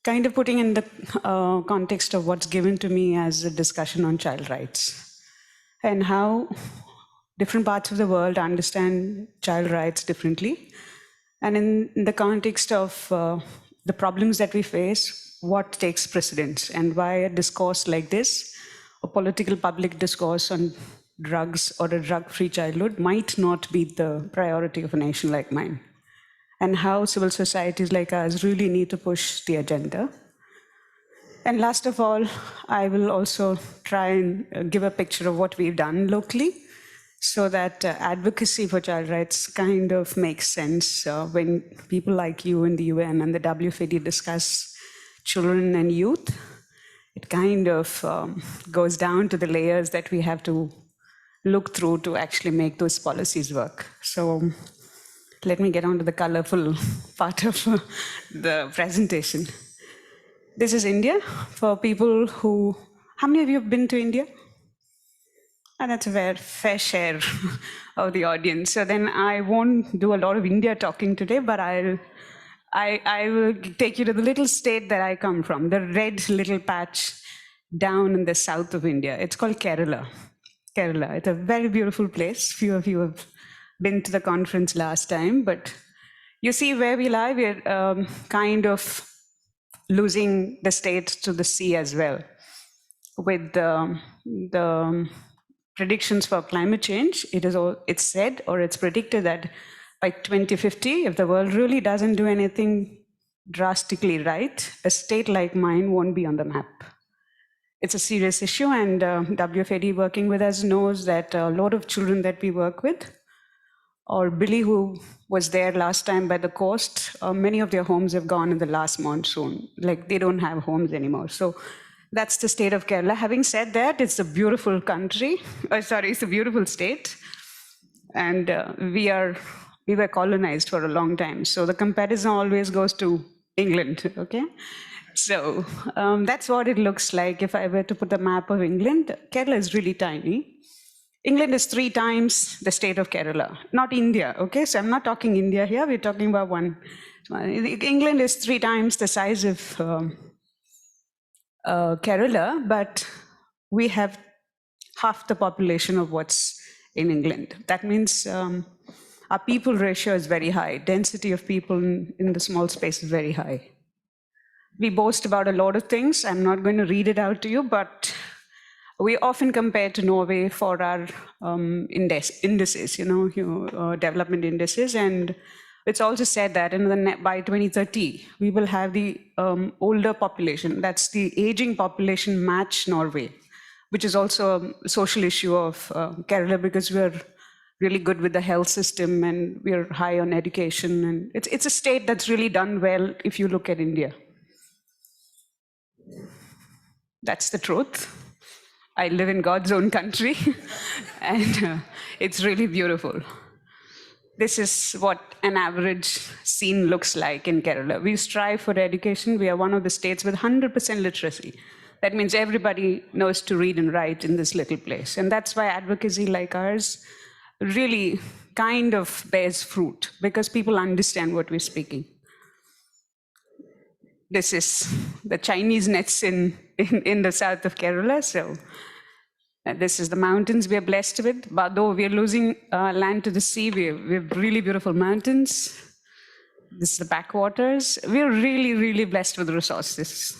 Kind of putting in the context of what's given to me as a discussion on child rights and how different parts of the world understand child rights differently. And in the context of the problems that we face, what takes precedence and why a discourse like this, a political public discourse on drugs or a drug-free childhood might not be the priority of a nation like mine, and how civil societies like us really need to push the agenda. And last of all, I will also try and give a picture of what we've done locally, so that advocacy for child rights kind of makes sense when people like you in the UN and the WFAD discuss children and youth. It kind of goes down to the layers that we have to look through to actually make those policies work. So let me get on to the colorful part of the presentation. This is India. For people who, how many of you have been to India? And that's a fair share of the audience. So then I won't do a lot of India talking today, but I will take you to the little state that I come from, the red little patch down in the south of India. It's called Kerala. Kerala. It's a very beautiful place. Few of you have been to the conference last time, but you see where we lie, we're kind of losing the state to the sea as well. With the predictions for climate change, it's said or it's predicted that by 2050, if the world really doesn't do anything drastically right, a state like mine won't be on the map. It's a serious issue, and WFAD working with us knows that a lot of children that we work with, or Billy, who was there last time by the coast, many of their homes have gone in the last monsoon. Like, they don't have homes anymore. So that's the state of Kerala. Having said that, it's a beautiful country. It's a beautiful state. And we were colonized for a long time. So the comparison always goes to England, okay? So that's what it looks like if I were to put a map of England. Kerala is really tiny. England is 3 times the state of Kerala, not India, okay? So I'm not talking India here, we're talking about one. England is 3 times the size of Kerala, but we have half the population of what's in England. That means our people ratio is very high. Density of people in the small space is very high. We boast about a lot of things. I'm not going to read it out to you, but we often compare to Norway for our indices, development indices. And it's also said that by 2030, we will have the older population, that's the aging population, match Norway, which is also a social issue of Kerala, because we're really good with the health system and we're high on education. And it's a state that's really done well if you look at India. That's the truth. I live in God's own country, and it's really beautiful. This is what an average scene looks like in Kerala. We strive for education. We are one of the states with 100% literacy. That means everybody knows to read and write in this little place. And that's why advocacy like ours really kind of bears fruit, because people understand what we're speaking. This is the Chinese nets in the south of Kerala. So this is the mountains we are blessed with. But though we are losing land to the sea, we have really beautiful mountains. This is the backwaters. We are really, really blessed with resources.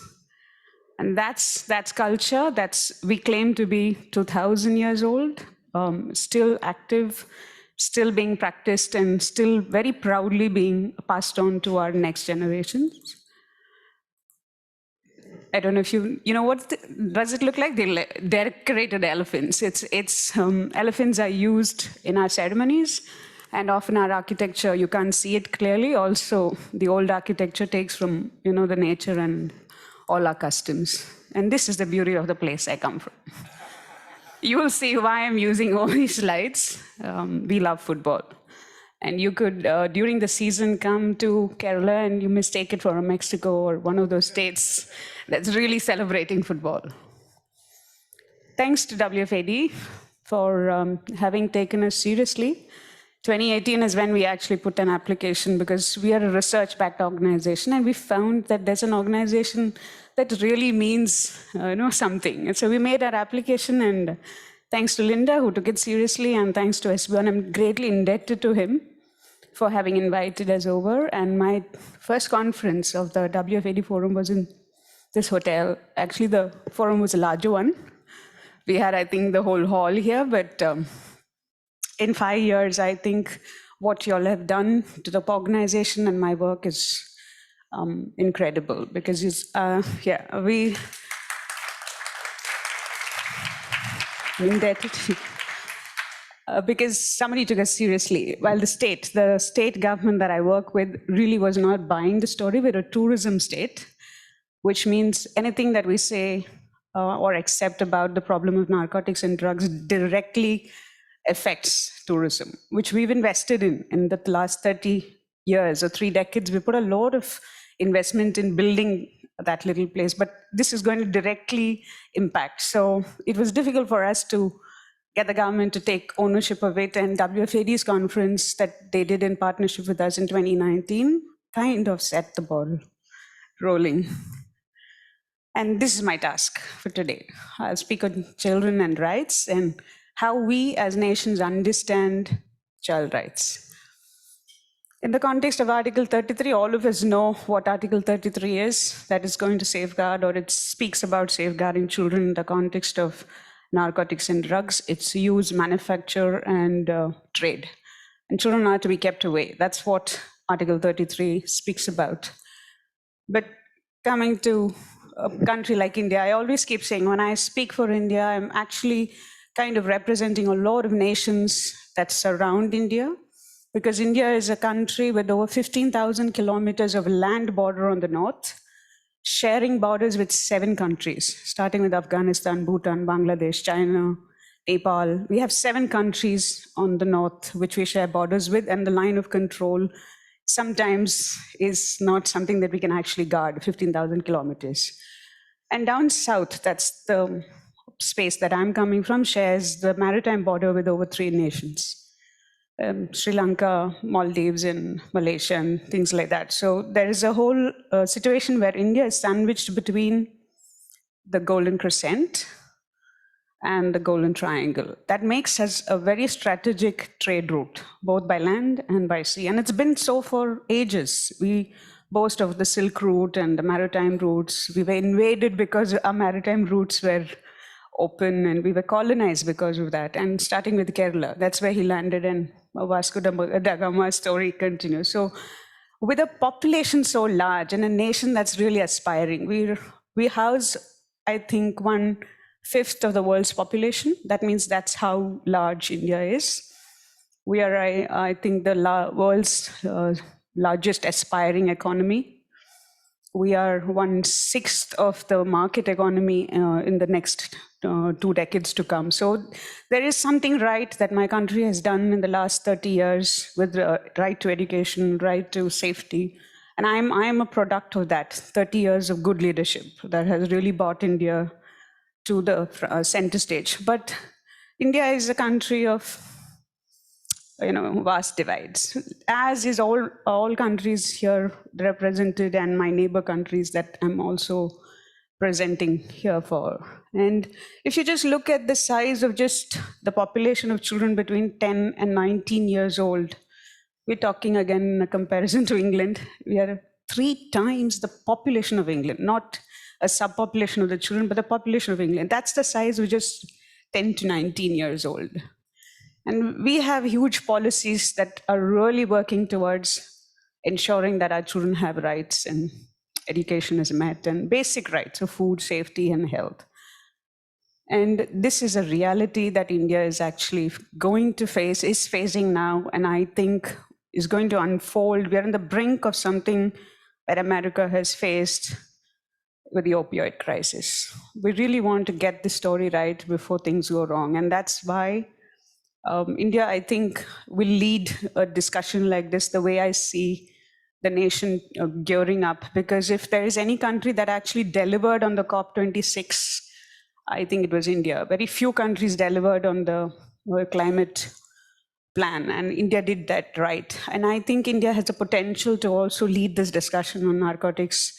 And that's culture. We claim to be 2,000 years old, still active, still being practiced, and still very proudly being passed on to our next generations. I don't know if you know what does it look like? They decorated elephants. Elephants are used in our ceremonies, and often our architecture, you can't see it clearly. Also, the old architecture takes from the nature and all our customs. And this is the beauty of the place I come from. You will see why I'm using all these slides. We love football. And you could, during the season, come to Kerala and you mistake it for Mexico or one of those states that's really celebrating football. Thanks to WFAD for having taken us seriously. 2018 is when we actually put an application, because we are a research-backed organization, and we found that there's an organization that really means something. And so we made our application, and thanks to Linda, who took it seriously, and thanks to Sven, I'm greatly indebted to him for having invited us over. And my first conference of the WFAD forum was in this hotel. Actually, the forum was a larger one. We had, I think, the whole hall here, but in 5 years, I think what you all have done to the organization and my work is incredible, because we indebted. Because somebody took us seriously. While the state government that I work with really was not buying the story. We're a tourism state, which means anything that we say or accept about the problem of narcotics and drugs directly affects tourism, which we've invested in the last 30 years or 3 decades. We put a lot of investment in building that little place, but this is going to directly impact. So it was difficult for us to get the government to take ownership of it, and WFAD's conference that they did in partnership with us in 2019 kind of set the ball rolling. And this is my task for today. I'll speak on children and rights and how we as nations understand child rights. In the context of Article 33, all of us know what Article 33 is, that is going to safeguard, or it speaks about safeguarding children in the context of narcotics and drugs, its use, manufacture, and trade. And children are to be kept away. That's what Article 33 speaks about. But coming to a country like India, I always keep saying when I speak for India, I'm actually kind of representing a lot of nations that surround India, because India is a country with over 15,000 kilometers of land border on the north, sharing borders with 7 countries, starting with Afghanistan, Bhutan, Bangladesh, China, Nepal. We have 7 countries on the north which we share borders with, and the line of control sometimes is not something that we can actually guard, 15,000 kilometers. And down south, that's the space that I'm coming from, shares the maritime border with over 3 nations. Sri Lanka, Maldives, and Malaysia, and things like that. So there is a whole situation where India is sandwiched between the Golden Crescent and the Golden Triangle. That makes us a very strategic trade route, both by land and by sea. And it's been so for ages. We boast of the Silk Route and the maritime routes. We were invaded because our maritime routes were open, and we were colonized because of that. And starting with Kerala, that's where he landed, and Vasco da Gama's story continues. So with a population so large and a nation that's really aspiring, we house, I think, 1/5 of the world's population. That means that's how large India is. We are, I think, the world's largest aspiring economy. We are 1/6 of the market economy in the next 2 decades to come. So there is something right that my country has done in the last 30 years with the right to education, right to safety. And I'm a product of that, 30 years of good leadership that has really brought India to the center stage. But India is a country of vast divides, as is all countries here represented, and my neighbor countries that I'm also presenting here for. And if you just look at the size of just the population of children between 10 and 19 years old, we're talking again in a comparison to England, we are 3 times the population of England, not a subpopulation of the children, but the population of England. That's the size of just 10 to 19 years old. And we have huge policies that are really working towards ensuring that our children have rights and education is met and basic rights of food, safety, and health. And this is a reality that India is actually going to face, is facing now, and I think is going to unfold. We are on the brink of something that America has faced with the opioid crisis. We really want to get the story right before things go wrong. And that's why India, I think, will lead a discussion like this, the way I see the nation gearing up. Because if there is any country that actually delivered on the COP26, I think it was India. Very few countries delivered on the climate plan, and India did that right. And I think India has the potential to also lead this discussion on narcotics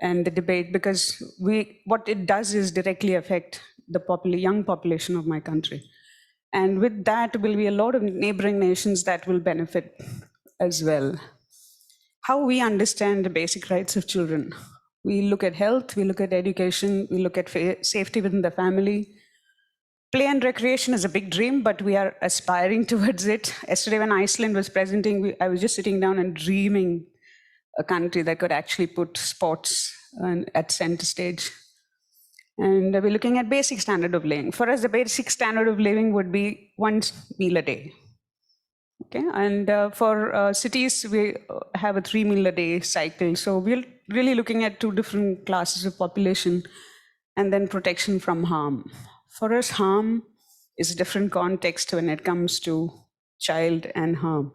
and the debate, because what it does is directly affect the young population of my country. And with that will be a lot of neighboring nations that will benefit as well. How we understand the basic rights of children. We look at health, we look at education, we look at safety within the family. Play and recreation is a big dream, but we are aspiring towards it. Yesterday when Iceland was presenting, I was just sitting down and dreaming a country that could actually put sports at center stage. And we're looking at basic standard of living. For us, the basic standard of living would be 1 meal a day. Okay, and for cities, we have a 3 meal a day cycle. So we're really looking at 2 different classes of population, and then protection from harm. For us, harm is a different context when it comes to child and harm.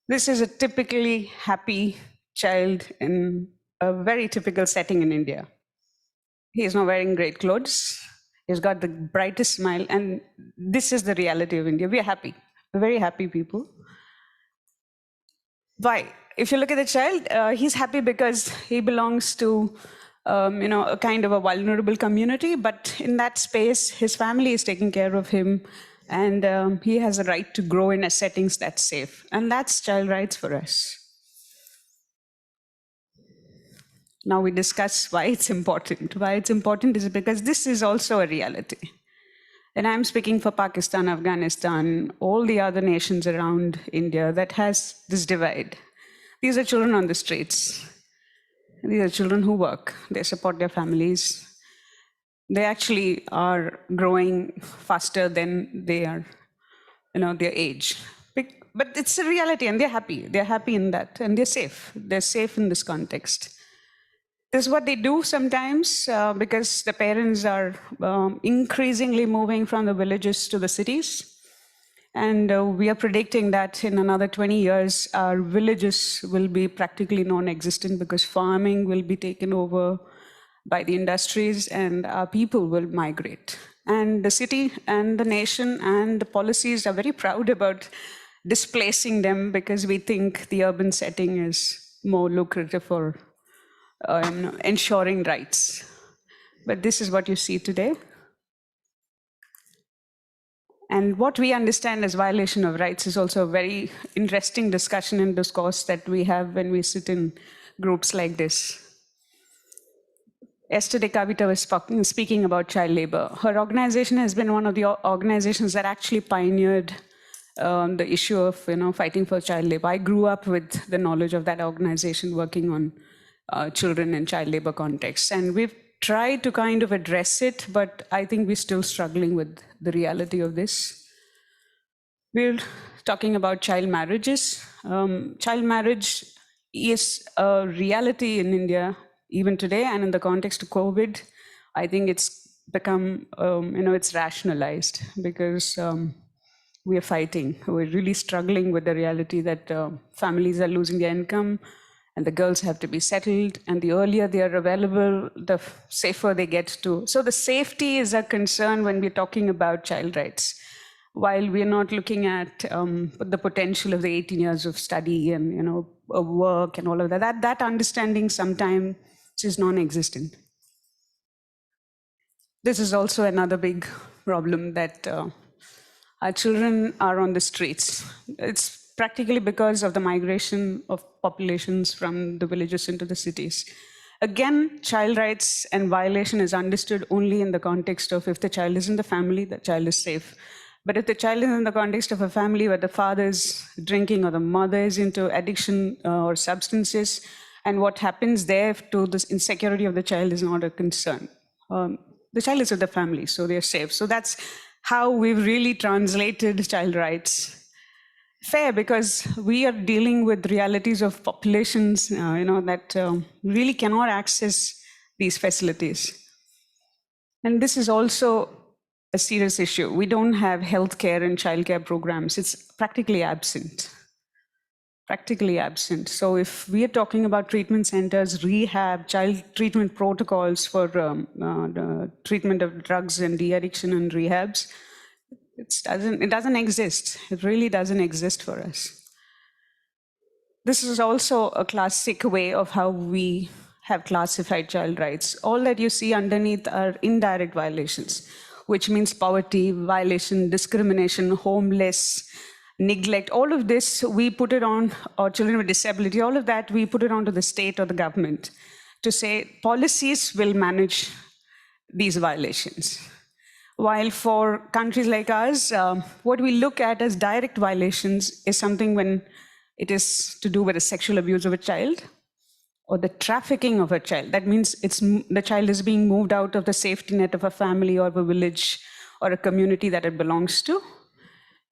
This is a typically happy child in a very typical setting in India. He's not wearing great clothes. He's got the brightest smile. And this is the reality of India. We are happy. We're very happy people. Why? If you look at the child, he's happy because he belongs to a kind of a vulnerable community. But in that space, his family is taking care of him. And he has a right to grow in a settings that's safe. And that's child rights for us. Now we discuss why it's important. Why it's important is because this is also a reality. And I'm speaking for Pakistan, Afghanistan, all the other nations around India that has this divide. These are children on the streets. These are children who work. They support their families. They actually are growing faster than they are, their age. But it's a reality, and they're happy. They're happy in that, and they're safe. They're safe in this context. This is what they do sometimes because the parents are increasingly moving from the villages to the cities. And we are predicting that in another 20 years, our villages will be practically non-existent because farming will be taken over by the industries and our people will migrate. And the city and the nation and the policies are very proud about displacing them because we think the urban setting is more lucrative for ensuring rights. But this is what you see today. And what we understand as violation of rights is also a very interesting discussion and discourse that we have when we sit in groups like this. Yesterday, Kavita was speaking about child labor. Her organization has been one of the organizations that actually pioneered the issue of fighting for child labor. I grew up with the knowledge of that organization working on children in child labor contexts. And we've tried to kind of address it, but I think we're still struggling with the reality of this. We're talking about child marriages. Child marriage is a reality in India even today, and in the context of COVID, I think it's become, it's rationalized because we are fighting. We're really struggling with the reality that families are losing their income and the girls have to be settled, and the earlier they are available, the safer they get to. So the safety is a concern when we're talking about child rights, while we're not looking at the potential of the 18 years of study and of work and all of that. That understanding sometimes is non-existent. This is also another big problem that our children are on the streets. It's practically because of the migration of populations from the villages into the cities. Again, child rights and violation is understood only in the context of if the child is in the family, the child is safe. But if the child is in the context of a family where the father is drinking or the mother is into addiction or substances, and what happens there to the insecurity of the child is not a concern. The child is with the family, so they're safe. So that's how we've really translated child rights. Fair, because we are dealing with realities of populations, that really cannot access these facilities. And this is also a serious issue. We don't have healthcare and childcare programs. It's practically absent. Practically absent. So if we are talking about treatment centers, rehab, child treatment protocols for the treatment of drugs and de-addiction and rehabs, it doesn't exist. It really doesn't exist for us. This is also a classic way of how we have classified child rights. All that you see underneath are indirect violations, which means poverty, violation, discrimination, homeless, neglect. All of this, we put it on, or children with disability, all of that, we put it onto the state or the government to say policies will manage these violations. While for countries like ours, what we look at as direct violations is something when it is to do with the sexual abuse of a child or the trafficking of a child. That means the child is being moved out of the safety net of a family or of a village or a community that it belongs to.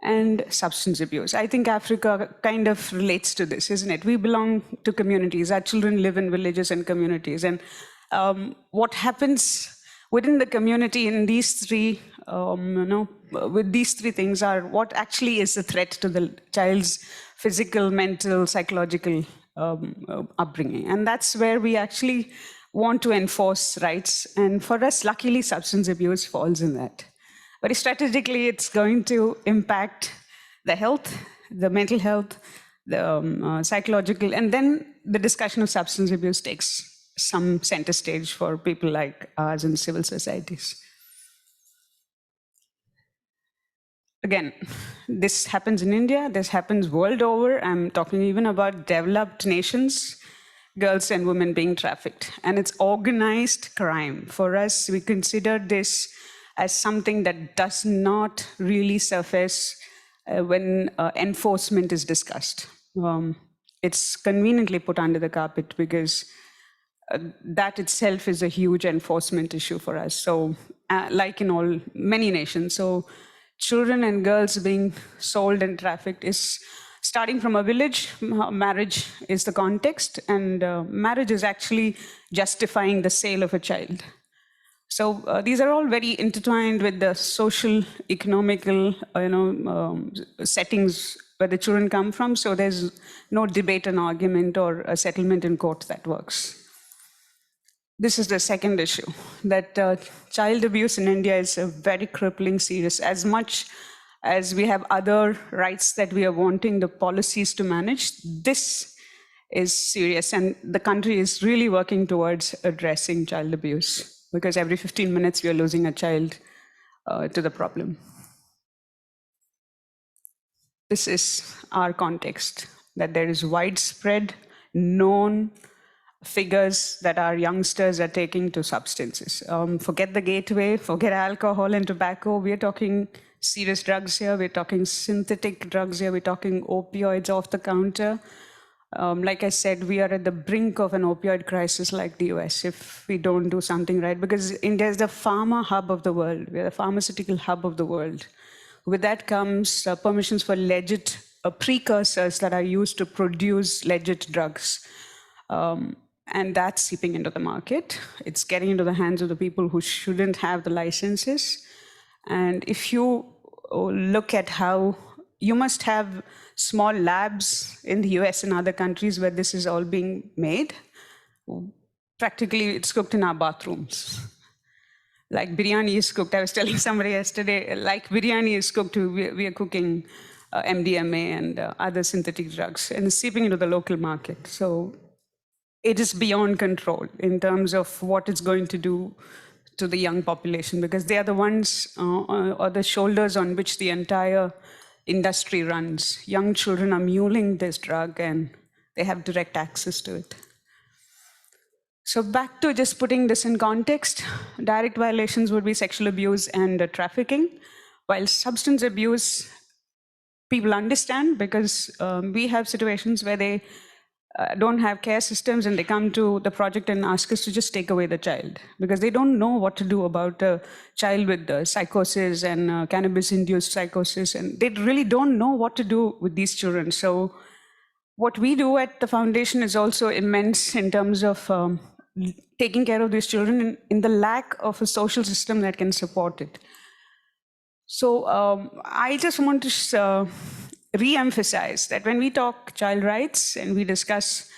And substance abuse. I think Africa kind of relates to this, isn't it? We belong to communities. Our children live in villages and communities. And what happens within the community in these three, with these three things are what actually is a threat to the child's physical, mental, psychological upbringing. And that's where we actually want to enforce rights. And for us, luckily, substance abuse falls in that. Very strategically, it's going to impact the health, the mental health, the psychological, and then the discussion of substance abuse takes some center stage for people like us and civil societies. Again, this happens in India, this happens world over. I'm talking even about developed nations, girls and women being trafficked. And it's organized crime. For us, we consider this as something that does not really surface when enforcement is discussed. It's conveniently put under the carpet because that itself is a huge enforcement issue for us. So like in many nations, so children and girls being sold and trafficked is starting from a village. Marriage is the context, and marriage is actually justifying the sale of a child. So these are all very intertwined with the social, economical, settings where the children come from. So there's no debate and argument or a settlement in court that works. This is the second issue, that child abuse in India is a very crippling, serious. As much as we have other rights that we are wanting the policies to manage, this is serious. And the country is really working towards addressing child abuse, because every 15 minutes we are losing a child to the problem. This is our context, that there is widespread known figures that our youngsters are taking to substances. Forget the gateway, forget alcohol and tobacco. We're talking serious drugs here. We're talking synthetic drugs here. We're talking opioids off the counter. Like I said, we are at the brink of an opioid crisis like the US if we don't do something right, because India is the pharma hub of the world. We are the pharmaceutical hub of the world. With that comes permissions for legit precursors that are used to produce legit drugs. And that's seeping into the market. It's getting into the hands of the people who shouldn't have the licenses. And if you look at how you must have small labs in the US and other countries where this is all being made. Practically, it's cooked in our bathrooms. Like biryani is cooked. I was telling somebody yesterday, like biryani is cooked, we are cooking MDMA and other synthetic drugs, and it's seeping into the local market. So it is beyond control in terms of what it's going to do to the young population, because they are the ones or the shoulders on which the entire industry runs. Young children are muling this drug and they have direct access to it. So back to just putting this in context, direct violations would be sexual abuse and trafficking, while substance abuse, people understand because we have situations where they don't have care systems and they come to the project and ask us to just take away the child because they don't know what to do about a child with psychosis and cannabis-induced psychosis, and they really don't know what to do with these children. So what we do at the foundation is also immense in terms of taking care of these children in the lack of a social system that can support it. So I just want to re-emphasize that when we talk child rights and we discuss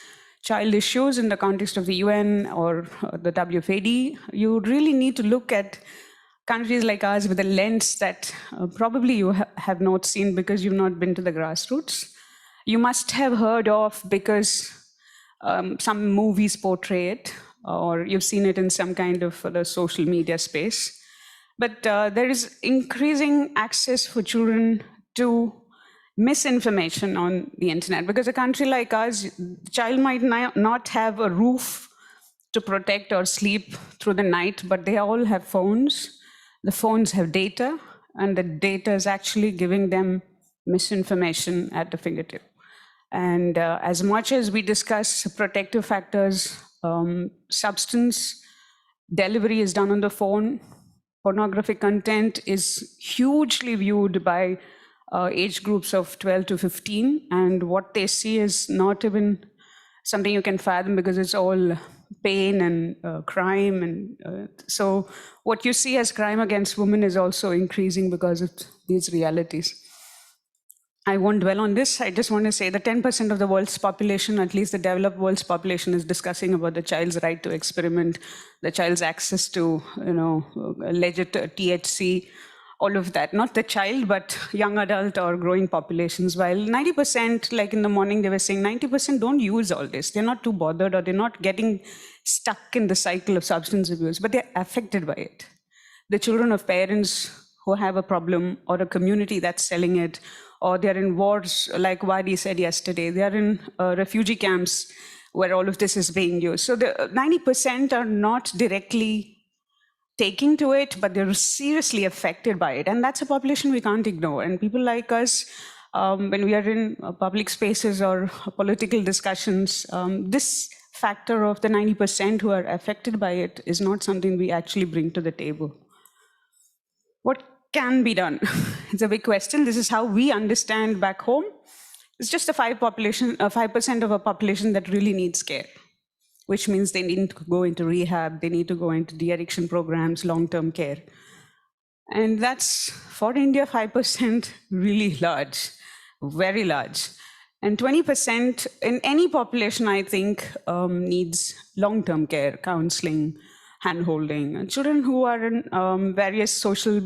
child issues in the context of the UN or the WFAD, you really need to look at countries like ours with a lens that probably you have not seen because you've not been to the grassroots. You must have heard of because some movies portray it, or you've seen it in some kind of the social media space. But there is increasing access for children to misinformation on the internet, because a country like ours, the child might not have a roof to protect or sleep through the night, but they all have phones. The phones have data, and the data is actually giving them misinformation at the fingertip. And as much as we discuss protective factors, substance delivery is done on the phone. Pornographic content is hugely viewed by age groups of 12 to 15. And what they see is not even something you can fathom because it's all pain and crime. And so what you see as crime against women is also increasing because of these realities. I won't dwell on this. I just want to say that 10% of the world's population, at least the developed world's population, is discussing about the child's right to experiment, the child's access to, alleged THC, all of that. Not the child, but young adult or growing populations. While 90%, like in the morning, they were saying 90% don't use all this. They're not too bothered or they're not getting stuck in the cycle of substance abuse, but they're affected by it. The children of parents who have a problem or a community that's selling it, or they're in wars, like Wadi said yesterday, they're in refugee camps where all of this is being used. So the 90% are not directly taking to it, but they're seriously affected by it. And that's a population we can't ignore. And people like us, when we are in public spaces or political discussions, this factor of the 90% who are affected by it is not something we actually bring to the table. What can be done? It's a big question. This is how we understand back home. It's just a 5% of a population that really needs care, which means they need to go into rehab, they need to go into de-addiction programs, long-term care. And that's, for India, 5% really large, very large. And 20% in any population, I think, needs long-term care, counseling, hand-holding. And children who are in various social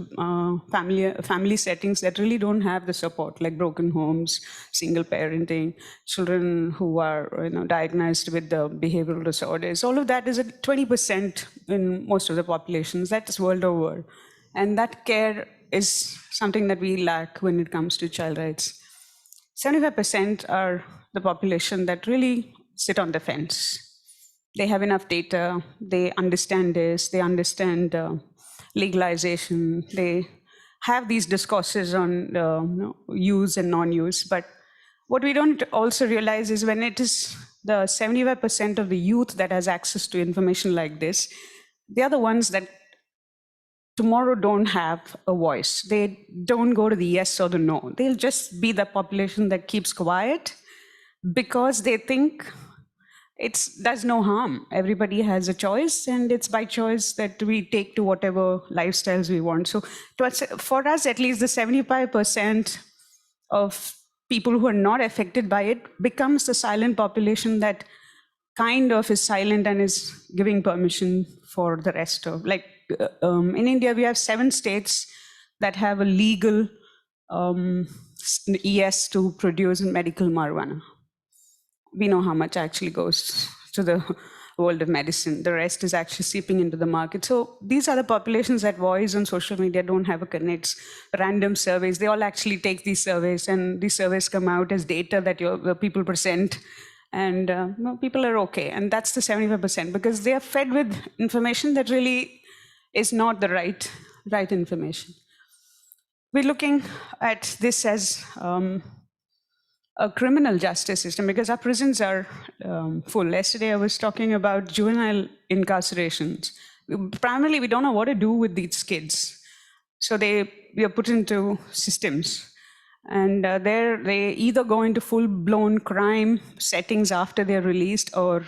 family settings that really don't have the support, like broken homes, single parenting, children who are diagnosed with the behavioral disorders, all of that is at 20% in most of the populations. That's world over. And that care is something that we lack when it comes to child rights. 75% are the population that really sit on the fence. They have enough data, they understand this, they understand legalization, they have these discourses on use and non-use. But what we don't also realize is when it is the 75% of the youth that has access to information like this, they are the ones that tomorrow don't have a voice. They don't go to the yes or the no. They'll just be the population that keeps quiet because they think it does no harm. Everybody has a choice, and it's by choice that we take to whatever lifestyles we want. So for us, at least the 75% of people who are not affected by it becomes the silent population that kind of is silent and is giving permission for the rest of, like in India, we have 7 states that have a legal ES to produce medical marijuana. We know how much actually goes to the world of medicine. The rest is actually seeping into the market. So these are the populations that voice on social media don't have a connect. Random surveys, they all actually take these surveys, and these surveys come out as data that your people present, and people are okay. And that's the 75%, because they are fed with information that really is not the right information. We're looking at this as a criminal justice system, because our prisons are full. Yesterday, I was talking about juvenile incarcerations. Primarily, we don't know what to do with these kids. So we are put into systems. And they either go into full-blown crime settings after they're released, or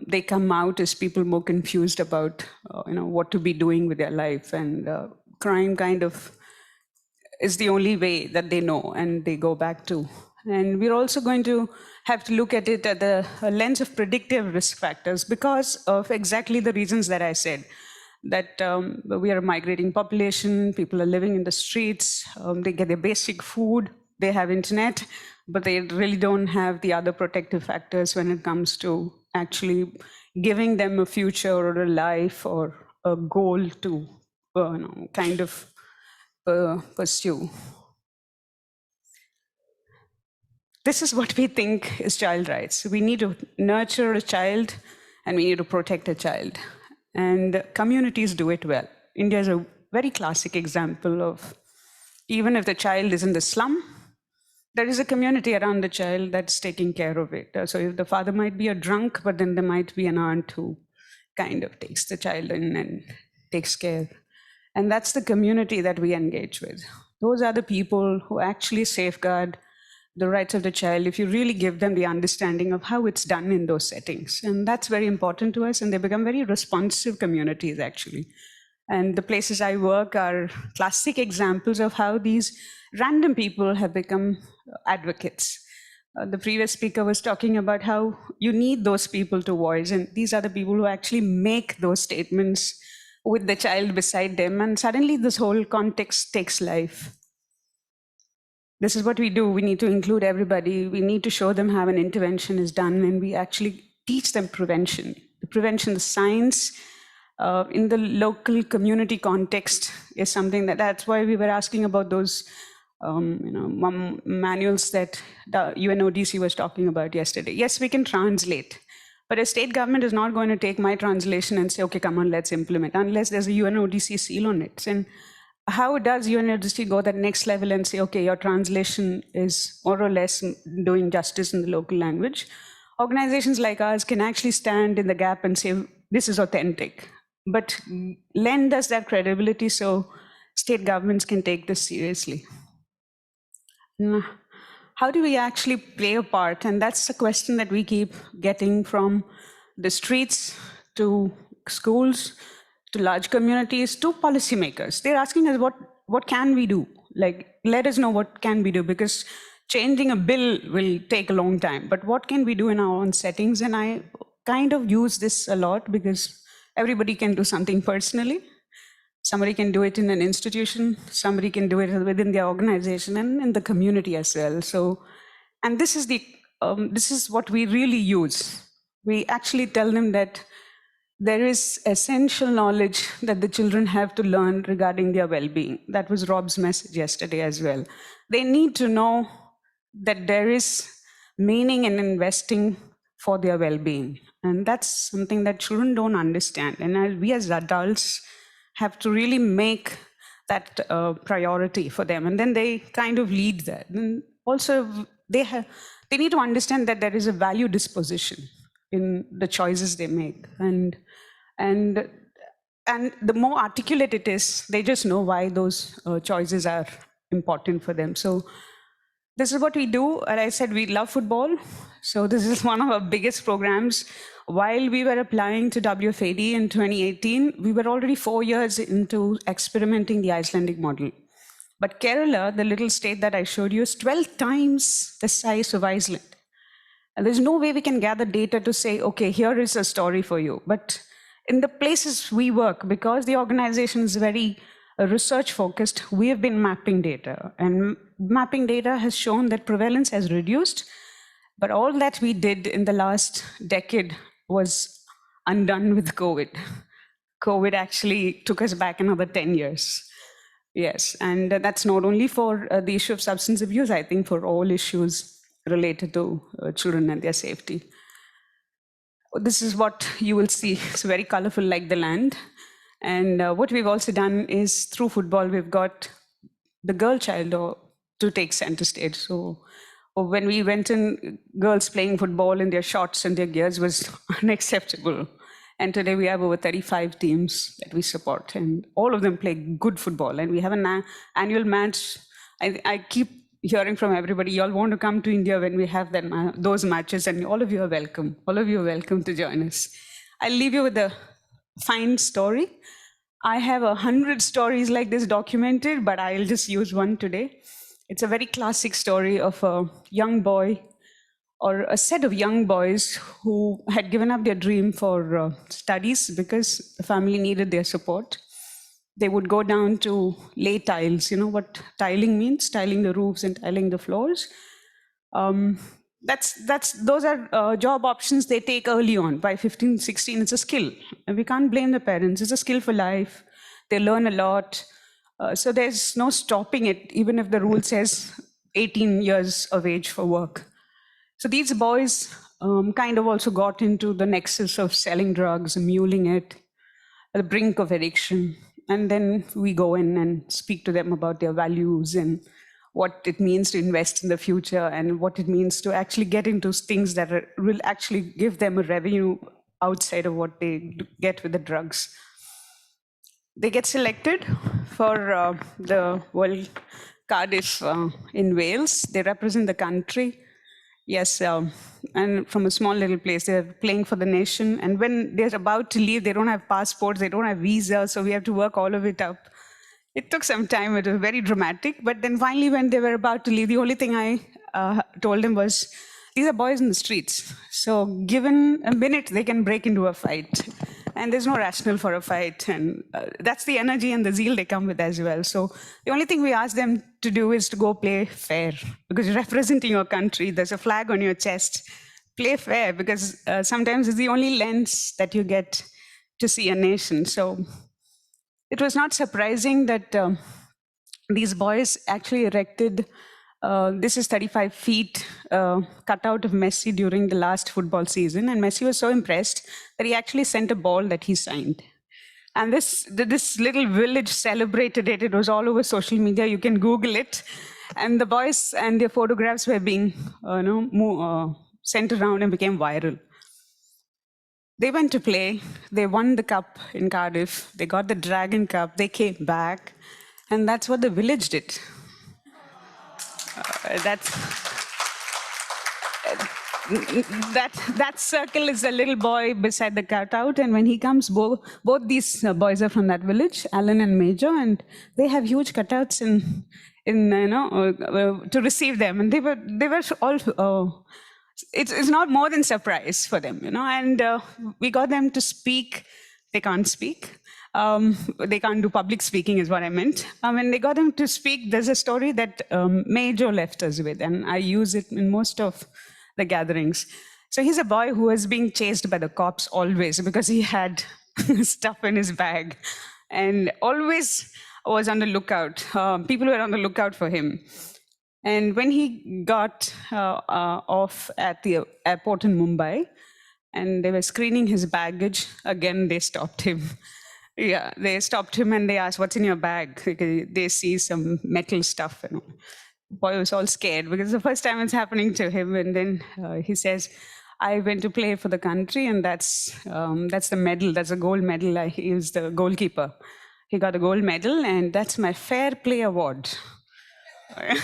they come out as people more confused about what to be doing with their life. And crime kind of is the only way that they know, and they go back to. And we're also going to have to look at it at the lens of predictive risk factors, because of exactly the reasons that I said, that we are a migrating population, people are living in the streets, they get their basic food, they have internet, but they really don't have the other protective factors when it comes to actually giving them a future or a life or a goal to kind of pursue. This is what we think is child rights. We need to nurture a child, and we need to protect a child. And communities do it well. India is a very classic example of, even if the child is in the slum, there is a community around the child that's taking care of it. So if the father might be a drunk, but then there might be an aunt who kind of takes the child in and takes care. And that's the community that we engage with. Those are the people who actually safeguard the rights of the child if you really give them the understanding of how it's done in those settings. And that's very important to us, and they become very responsive communities, actually. And the places I work are classic examples of how these random people have become advocates. The previous speaker was talking about how you need those people to voice, and these are the people who actually make those statements with the child beside them, and suddenly this whole context takes life. This is what we do. We need to include everybody. We need to show them how an intervention is done, and we actually teach them prevention. The prevention, the science, in the local community context is something that's why we were asking about those manuals that the UNODC was talking about yesterday. Yes, we can translate, but a state government is not going to take my translation and say, okay, come on, let's implement, unless there's a UNODC seal on it. And how does UNODC go that next level and say, okay, your translation is more or less doing justice in the local language? Organizations like ours can actually stand in the gap and say, this is authentic, but lend us that credibility so state governments can take this seriously. How do we actually play a part? And that's the question that we keep getting from the streets to schools, to large communities, to policymakers. They're asking us, what can we do? Like, let us know what can we do, because changing a bill will take a long time, but what can we do in our own settings? And I kind of use this a lot because everybody can do something personally. Somebody can do it in an institution, somebody can do it within their organization and in the community as well. So, and this is what we really use. We actually tell them that there is essential knowledge that the children have to learn regarding their well-being. That was Rob's message yesterday as well. They need to know that there is meaning in investing for their well-being. And that's something that children don't understand. And we as adults have to really make that priority for them. And then they kind of lead that. And also, they need to understand that there is a value disposition in the choices they make. And the more articulate it is, they just know why those choices are important for them. So this is what we do. And I said we love football. So this is one of our biggest programs. While we were applying to WFAD in 2018, we were already 4 years into experimenting the Icelandic model. But Kerala, the little state that I showed you, is 12 times the size of Iceland. And there's no way we can gather data to say, okay, here is a story for you. But in the places we work, because the organization is very research focused, we have been mapping data. And mapping data has shown that prevalence has reduced. But all that we did in the last decade was undone with COVID. COVID actually took us back another 10 years. Yes, and that's not only for the issue of substance abuse, I think for all issues related to children and their safety. This is what you will see. It's very colorful like the land. And what we've also done is through football, we've got the girl child to take center stage. So when we went in, girls playing football in their shorts and their gears was unacceptable. And today we have over 35 teams that we support, and all of them play good football. And we have an annual match. I keep hearing from everybody, you all want to come to India when we have those matches, and all of you are welcome. All of you are welcome to join us. I'll leave you with a fine story. I have 100 stories like this documented, but I'll just use one today. It's a very classic story of a young boy or a set of young boys who had given up their dream for studies because the family needed their support. They would go down to lay tiles. You know what tiling means? Tiling the roofs and tiling the floors. Those are job options they take early on. By 15, 16, it's a skill. And we can't blame the parents. It's a skill for life. They learn a lot. So there's no stopping it, even if the rule says 18 years of age for work. So these boys kind of also got into the nexus of selling drugs, muling it, at the brink of addiction. And then we go in and speak to them about their values and what it means to invest in the future and what it means to actually get into things that will actually give them a revenue outside of what they get with the drugs. They get selected for the World Cardiff in Wales. They represent the country. Yes, and from a small little place, they're playing for the nation. And when they're about to leave, they don't have passports, they don't have visas, so we have to work all of it up. It took some time, it was very dramatic. But then finally, when they were about to leave, the only thing I told them was, these are boys in the streets. So given a minute, they can break into a fight. And there's no rationale for a fight. And that's the energy and the zeal they come with as well. So the only thing we ask them to do is to go play fair. Because you're representing your country, there's a flag on your chest. Play fair, because sometimes it's the only lens that you get to see a nation. So it was not surprising that these boys actually erected, this is 35 feet cutout of Messi during the last football season. And Messi was so impressed that he actually sent a ball that he signed. And this little village celebrated it. It was all over social media. You can Google it. And the boys and their photographs were being sent around and became viral. They went to play. They won the cup in Cardiff. They got the Dragon Cup. They came back. And that's what the village did. That circle is a little boy beside the cutout, and when he comes, both these boys are from that village, Alan and Major, and they have huge cutouts to receive them, and they were all. It's not more than surprise for them, and we got them to speak. They can't speak. They can't do public speaking is what I meant. When they got them to speak, there's a story that Major left us with, and I use it in most of the gatherings. So he's a boy who was being chased by the cops always because he had stuff in his bag and always was on the lookout. People were on the lookout for him. And when he got off at the airport in Mumbai and they were screening his baggage, again, they stopped him. Yeah, they stopped him and they asked, what's in your bag? They see some metal stuff. The boy was all scared because it's the first time it's happening to him. And then he says, I went to play for the country, and that's the medal. That's a gold medal. He was the goalkeeper. He got a gold medal, and that's my Fair Play Award. I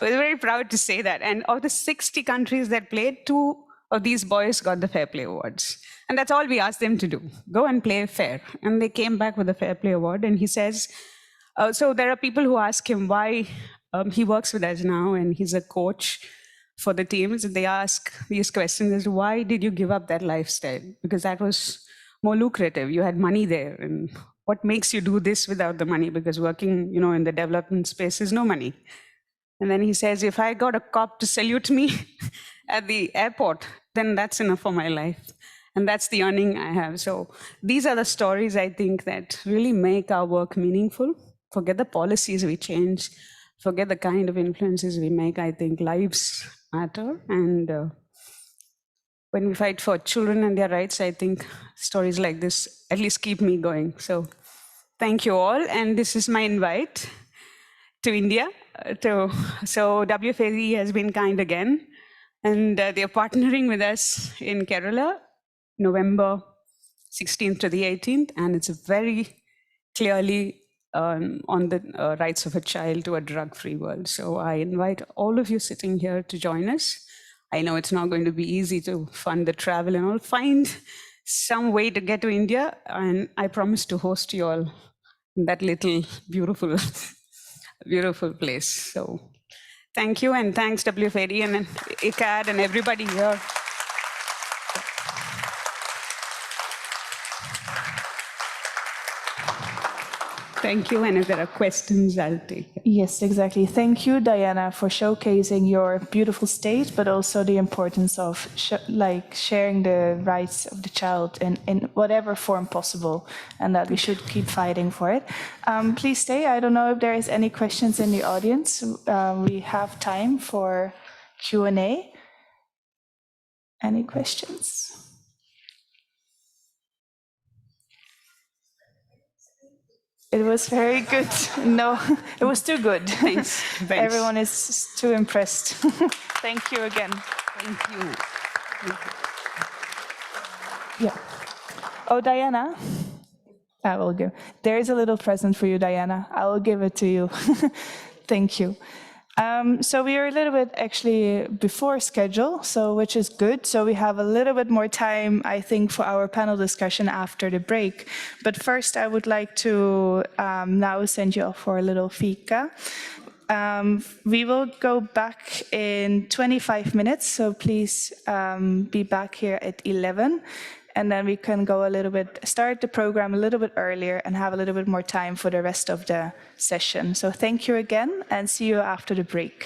was very proud to say that. And of the 60 countries that played, 2 of these boys got the Fair Play Awards. And that's all we asked them to do. Go and play fair. And they came back with a Fair Play Award. And he says, so there are people who ask him why he works with us now, and he's a coach for the teams. And they ask these questions as, why did you give up that lifestyle? Because that was more lucrative. You had money there. And what makes you do this without the money? Because working, in the development space is no money. And then he says, if I got a cop to salute me at the airport, then that's enough for my life. And that's the earning I have. So these are the stories, I think, that really make our work meaningful. Forget the policies we change. Forget the kind of influences we make. I think lives matter. And when we fight for children and their rights, I think stories like this at least keep me going. So thank you all. And this is my invite to India. So WFAD has been kind again. And they're partnering with us in Kerala, November 16th to the 18th. And it's very clearly on the rights of a child to a drug-free world. So I invite all of you sitting here to join us. I know it's not going to be easy to fund the travel and all. Find some way to get to India. And I promise to host you all in that little beautiful, beautiful place. So thank you, and thanks WFAD and ECAD and everybody here. Thank you, and if there are questions, I'll take it. Yes, exactly. Thank you, Diana, for showcasing your beautiful state, but also the importance of sharing the rights of the child in whatever form possible, and that we should keep fighting for it. Please stay. I don't know if there is any questions in the audience. We have time for Q&A. Any questions? It was very good. No, it was too good. Thanks. Everyone is too impressed. Thank you again. Thank you. Yeah. Oh, Diana. I will give. There is a little present for you, Diana. I will give it to you. Thank you. So we are a little bit actually before schedule, so which is good. So we have a little bit more time, I think, for our panel discussion after the break. But first, I would like to now send you off for a little fika. We will go back in 25 minutes, so please be back here at 11. And then we can go a little bit, start the program a little bit earlier and have a little bit more time for the rest of the session. So thank you again and see you after the break.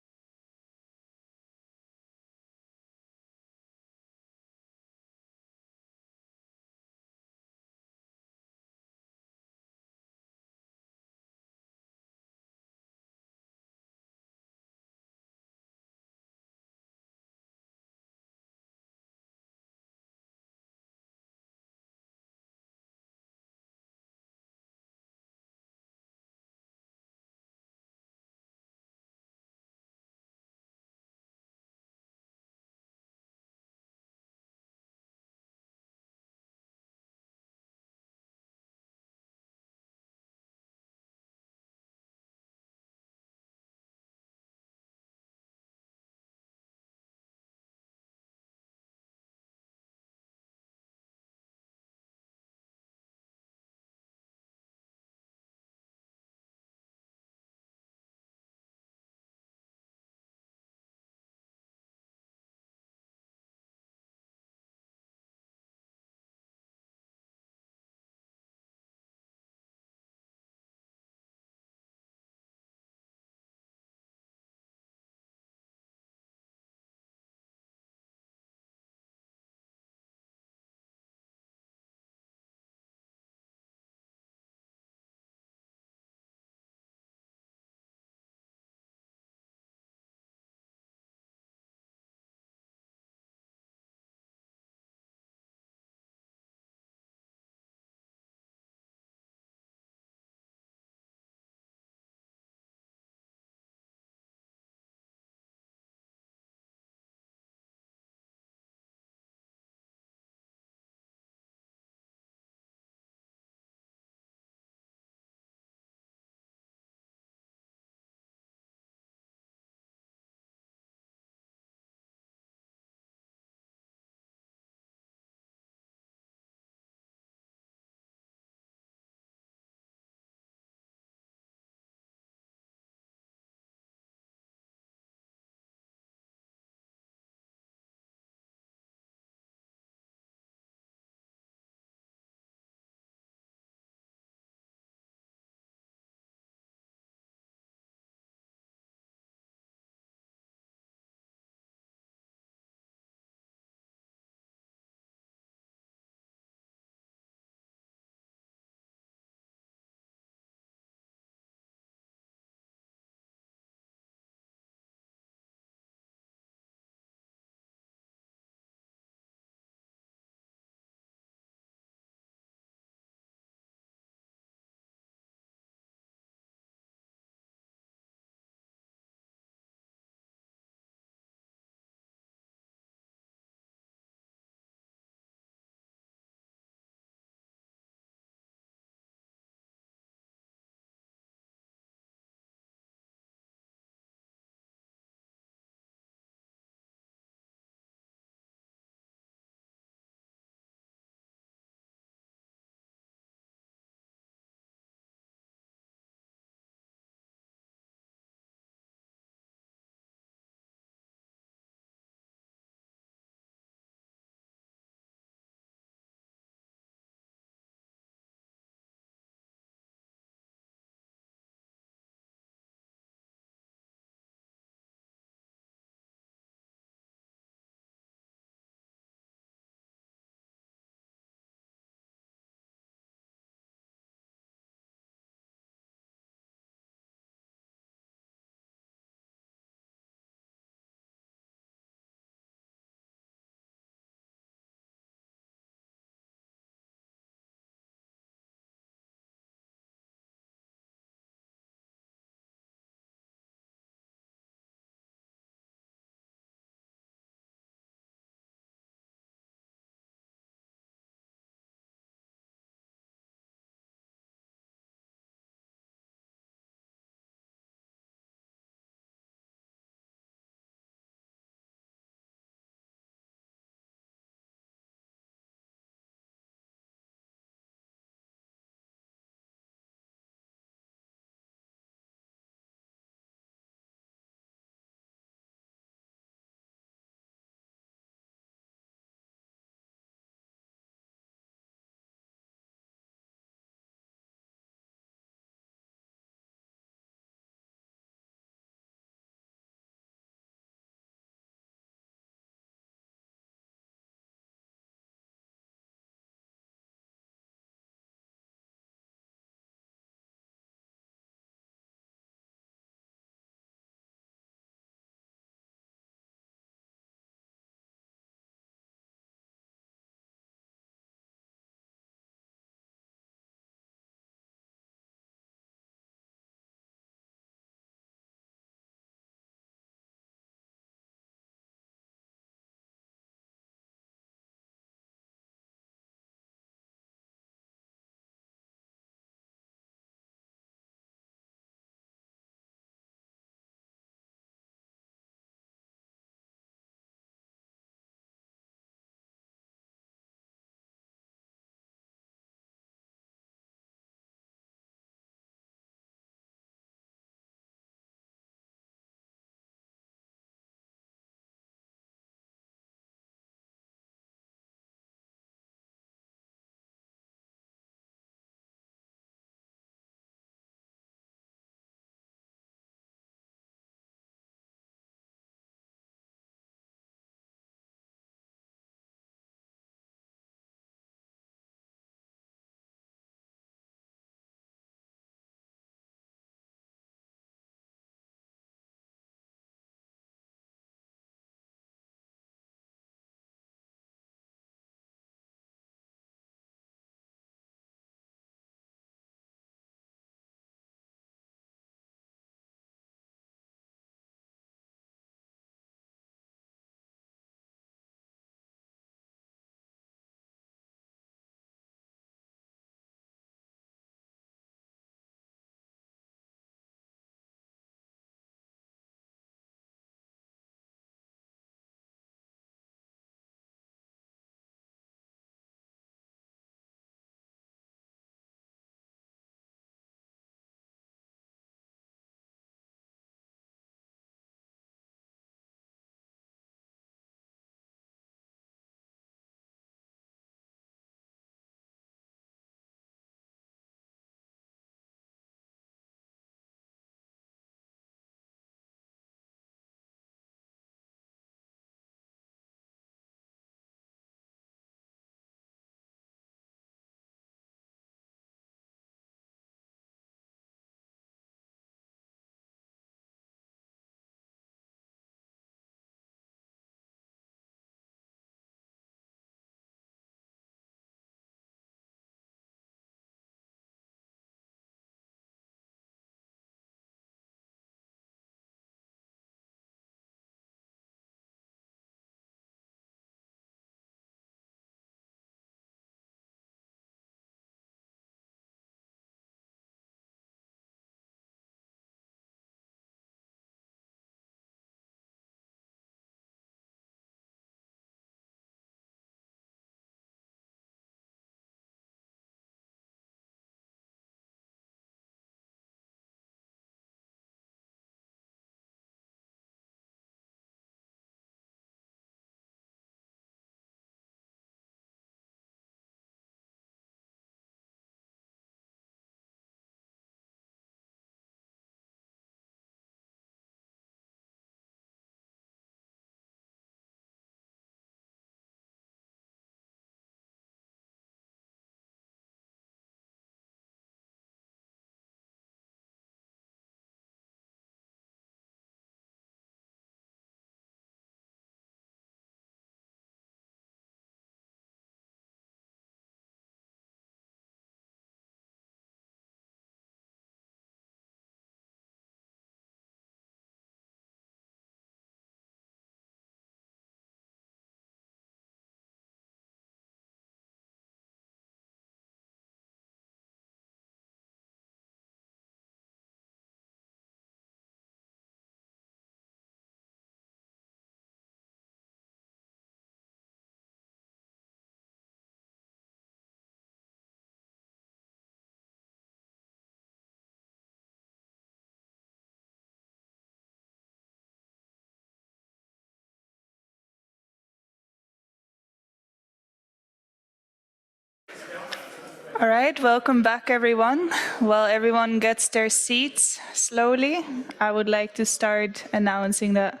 All right, welcome back, everyone. While everyone gets their seats slowly, I would like to start announcing that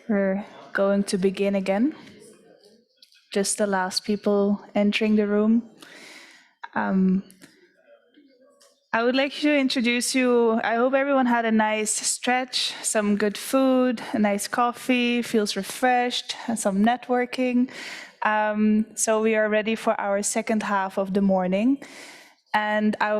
we're going to begin again. Just the last people entering the room. I would like to introduce you. I hope everyone had a nice stretch, some good food, a nice coffee, feels refreshed, and some networking. So we are ready for our second half of the morning. And I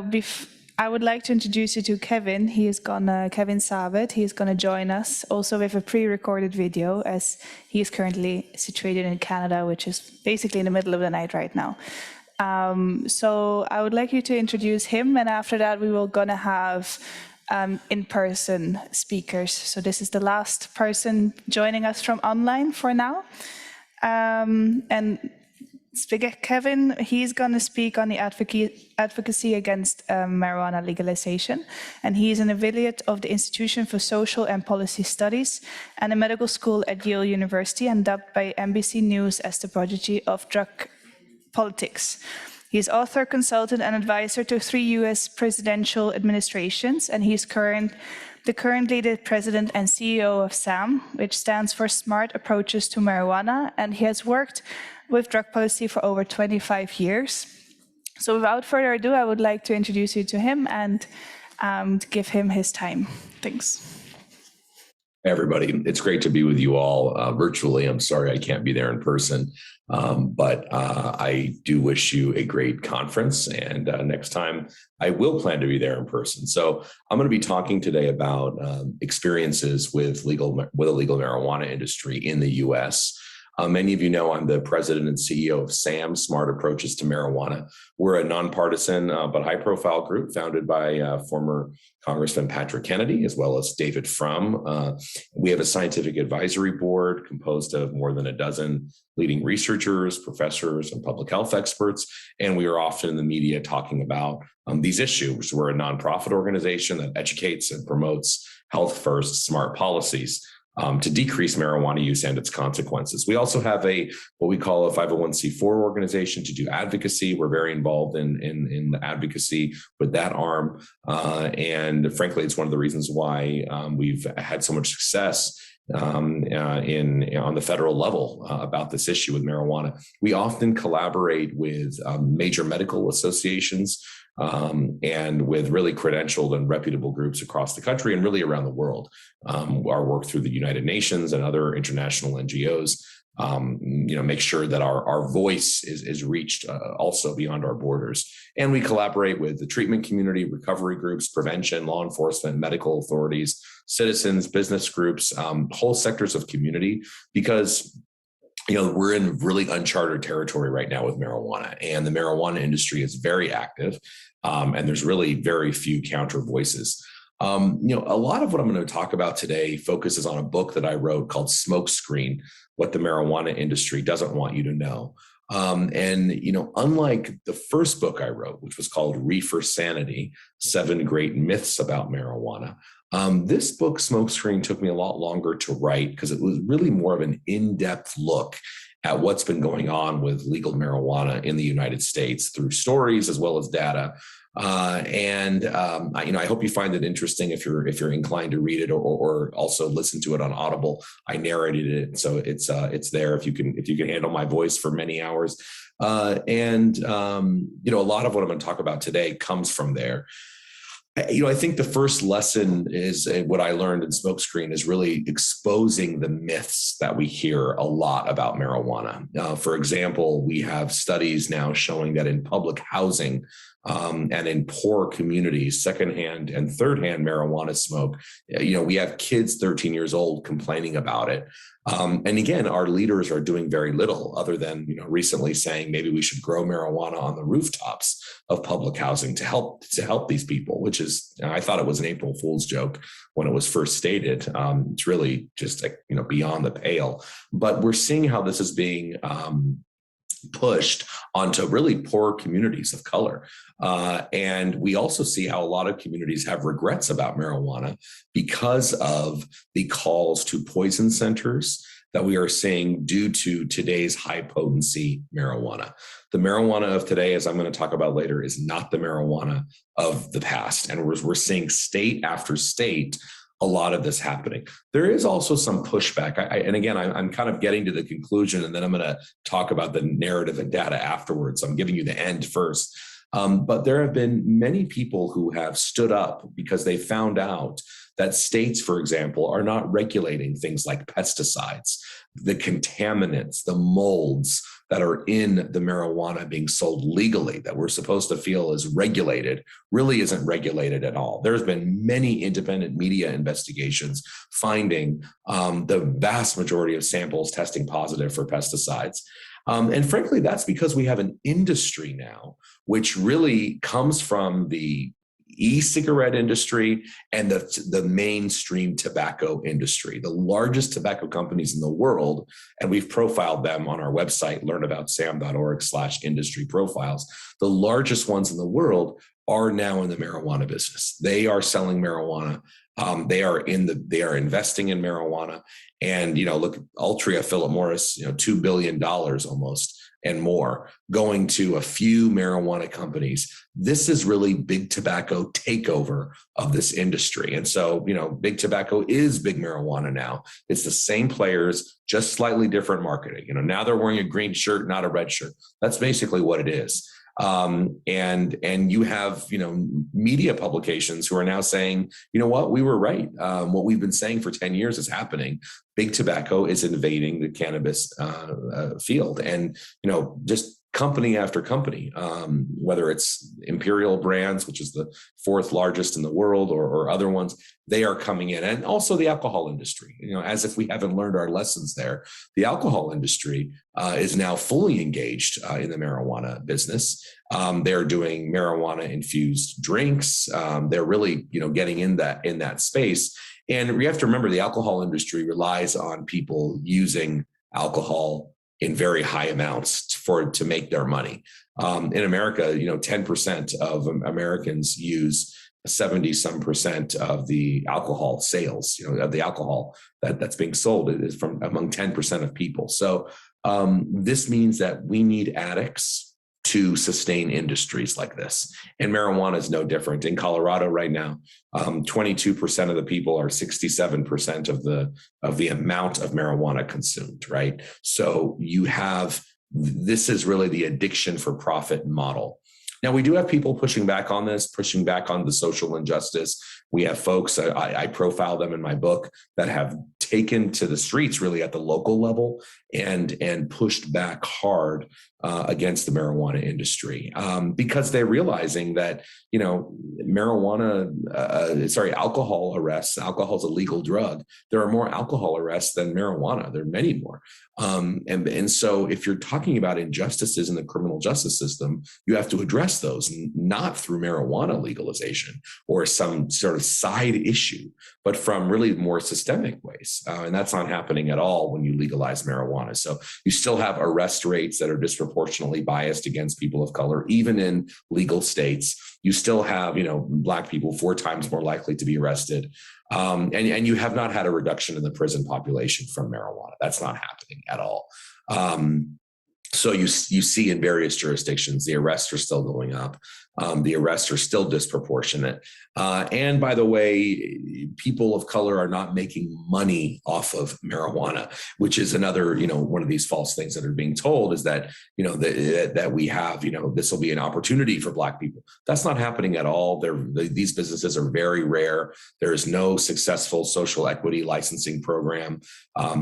would like to introduce you to Kevin. Kevin Sabet. He is gonna join us also with a pre-recorded video, as he is currently situated in Canada, which is basically in the middle of the night right now. So I would like you to introduce him, and after that we will gonna have in-person speakers. So this is the last person joining us from online for now. And Kevin, he's going to speak on the advocacy against marijuana legalization, and he's an affiliate of the Institution for Social and Policy Studies and a medical school at Yale University, and dubbed by NBC News as the prodigy of drug politics. He is author, consultant, and advisor to 3 U.S. presidential administrations, and he's currently the president and CEO of SAM, which stands for Smart Approaches to Marijuana, and he has worked with drug policy for over 25 years. So without further ado, I would like to introduce you to him and give him his time. Thanks. Hey everybody, it's great to be with you all virtually. I'm sorry I can't be there in person, but I do wish you a great conference, and next time I will plan to be there in person. So I'm going to be talking today about experiences with the legal marijuana industry in the U.S. Many of you know I'm the president and CEO of SAM, Smart Approaches to Marijuana. We're a nonpartisan but high-profile group founded by former Congressman Patrick Kennedy, as well as David Frum. We have a scientific advisory board composed of more than a dozen leading researchers, professors, and public health experts, and we are often in the media talking about these issues. We're a nonprofit organization that educates and promotes health-first smart policies to decrease marijuana use and its consequences. We also have what we call a 501c4 organization to do advocacy. We're very involved in the advocacy with that arm. And frankly, it's one of the reasons why we've had so much success on the federal level about this issue with marijuana. We often collaborate with major medical associations and with really credentialed and reputable groups across the country and really around the world. Our work through the United Nations and other international NGOs, make sure that our voice is reached also beyond our borders. And we collaborate with the treatment community, recovery groups, prevention, law enforcement, medical authorities, citizens, business groups, whole sectors of community, because we're in really uncharted territory right now with marijuana, and the marijuana industry is very active, and there's really very few counter voices. A lot of what I'm going to talk about today focuses on a book that I wrote called Smokescreen: What the Marijuana Industry Doesn't Want You to Know. Unlike the first book I wrote, which was called Reefer Sanity: 7 Great Myths About Marijuana, this book, Smokescreen, took me a lot longer to write because it was really more of an in-depth look at what's been going on with legal marijuana in the United States through stories as well as data. I hope you find it interesting if you're inclined to read it or also listen to it on Audible. I narrated it, so it's there if you can handle my voice for many hours. A lot of what I'm going to talk about today comes from there. I think the first lesson is what I learned in Smokescreen is really exposing the myths that we hear a lot about marijuana. For example, we have studies now showing that in public housing and in poor communities, secondhand and thirdhand marijuana smoke, we have kids 13 years old complaining about it. And again, our leaders are doing very little other than, recently saying maybe we should grow marijuana on the rooftops of public housing to help these people, which is, I thought it was an April Fool's joke when it was first stated. It's really just beyond the pale. But we're seeing how this is being pushed onto really poor communities of color. And we also see how a lot of communities have regrets about marijuana because of the calls to poison centers that we are seeing due to today's high potency marijuana. The marijuana of today, as I'm going to talk about later, is not the marijuana of the past. And we're seeing state after state a lot of this happening. There is also some pushback. And again, I'm kind of getting to the conclusion, and then I'm going to talk about the narrative and data afterwards. So I'm giving you the end first. But there have been many people who have stood up because they found out that states, for example, are not regulating things like pesticides, the contaminants, the molds that are in the marijuana being sold legally that we're supposed to feel is regulated really isn't regulated at all. There's been many independent media investigations finding the vast majority of samples testing positive for pesticides. And frankly, that's because we have an industry now, which really comes from the e-cigarette industry and the mainstream tobacco industry, the largest tobacco companies in the world. And we've profiled them on our website, learnaboutsam.org/industry profiles. The largest ones in the world are now in the marijuana business. They are selling marijuana. They are investing in marijuana. And, look, Altria, Philip Morris, $2 billion almost and more going to a few marijuana companies. This is really big tobacco takeover of this industry. And so, big tobacco is big marijuana now. It's the same players, just slightly different marketing. Now they're wearing a green shirt, not a red shirt. That's basically what it is. And you have, media publications who are now saying, what, we were right. What we've been saying for 10 years is happening. Big tobacco is invading the cannabis field. And, just company after company, whether it's Imperial Brands, which is the fourth largest in the world, or other ones, they are coming in. And also the alcohol industry, as if we haven't learned our lessons there. The alcohol industry is now fully engaged in the marijuana business. They're doing marijuana infused drinks. They're really, getting in that space. And we have to remember the alcohol industry relies on people using alcohol in very high amounts to make their money. In America, 10% of Americans use 70% of the alcohol sales, of the alcohol that's being sold is from among 10% of people. So this means that we need addicts to sustain industries like this. And marijuana is no different. In Colorado right now, 22% of the people are 67% of the amount of marijuana consumed, right? So this is really the addiction for profit model. Now, we do have people pushing back on this, pushing back on the social injustice. We have folks, I profile them in my book, that have taken to the streets really at the local level and pushed back hard against the marijuana industry because they're realizing that, alcohol arrests, alcohol is a legal drug. There are more alcohol arrests than marijuana. There are many more. And so if you're talking about injustices in the criminal justice system, you have to address those, not through marijuana legalization or some sort of side issue, but from really more systemic ways. And that's not happening at all when you legalize marijuana. So you still have arrest rates that are disproportionately biased against people of color, even in legal states. You still have, Black people 4 times more likely to be arrested. And you have not had a reduction in the prison population from marijuana. That's not happening at all. So you see in various jurisdictions, the arrests are still going up. The arrests are still disproportionate. And by the way, people of color are not making money off of marijuana, which is another, one of these false things that are being told is that, that we have, this will be an opportunity for Black people. That's not happening at all. These businesses are very rare. There is no successful social equity licensing program. A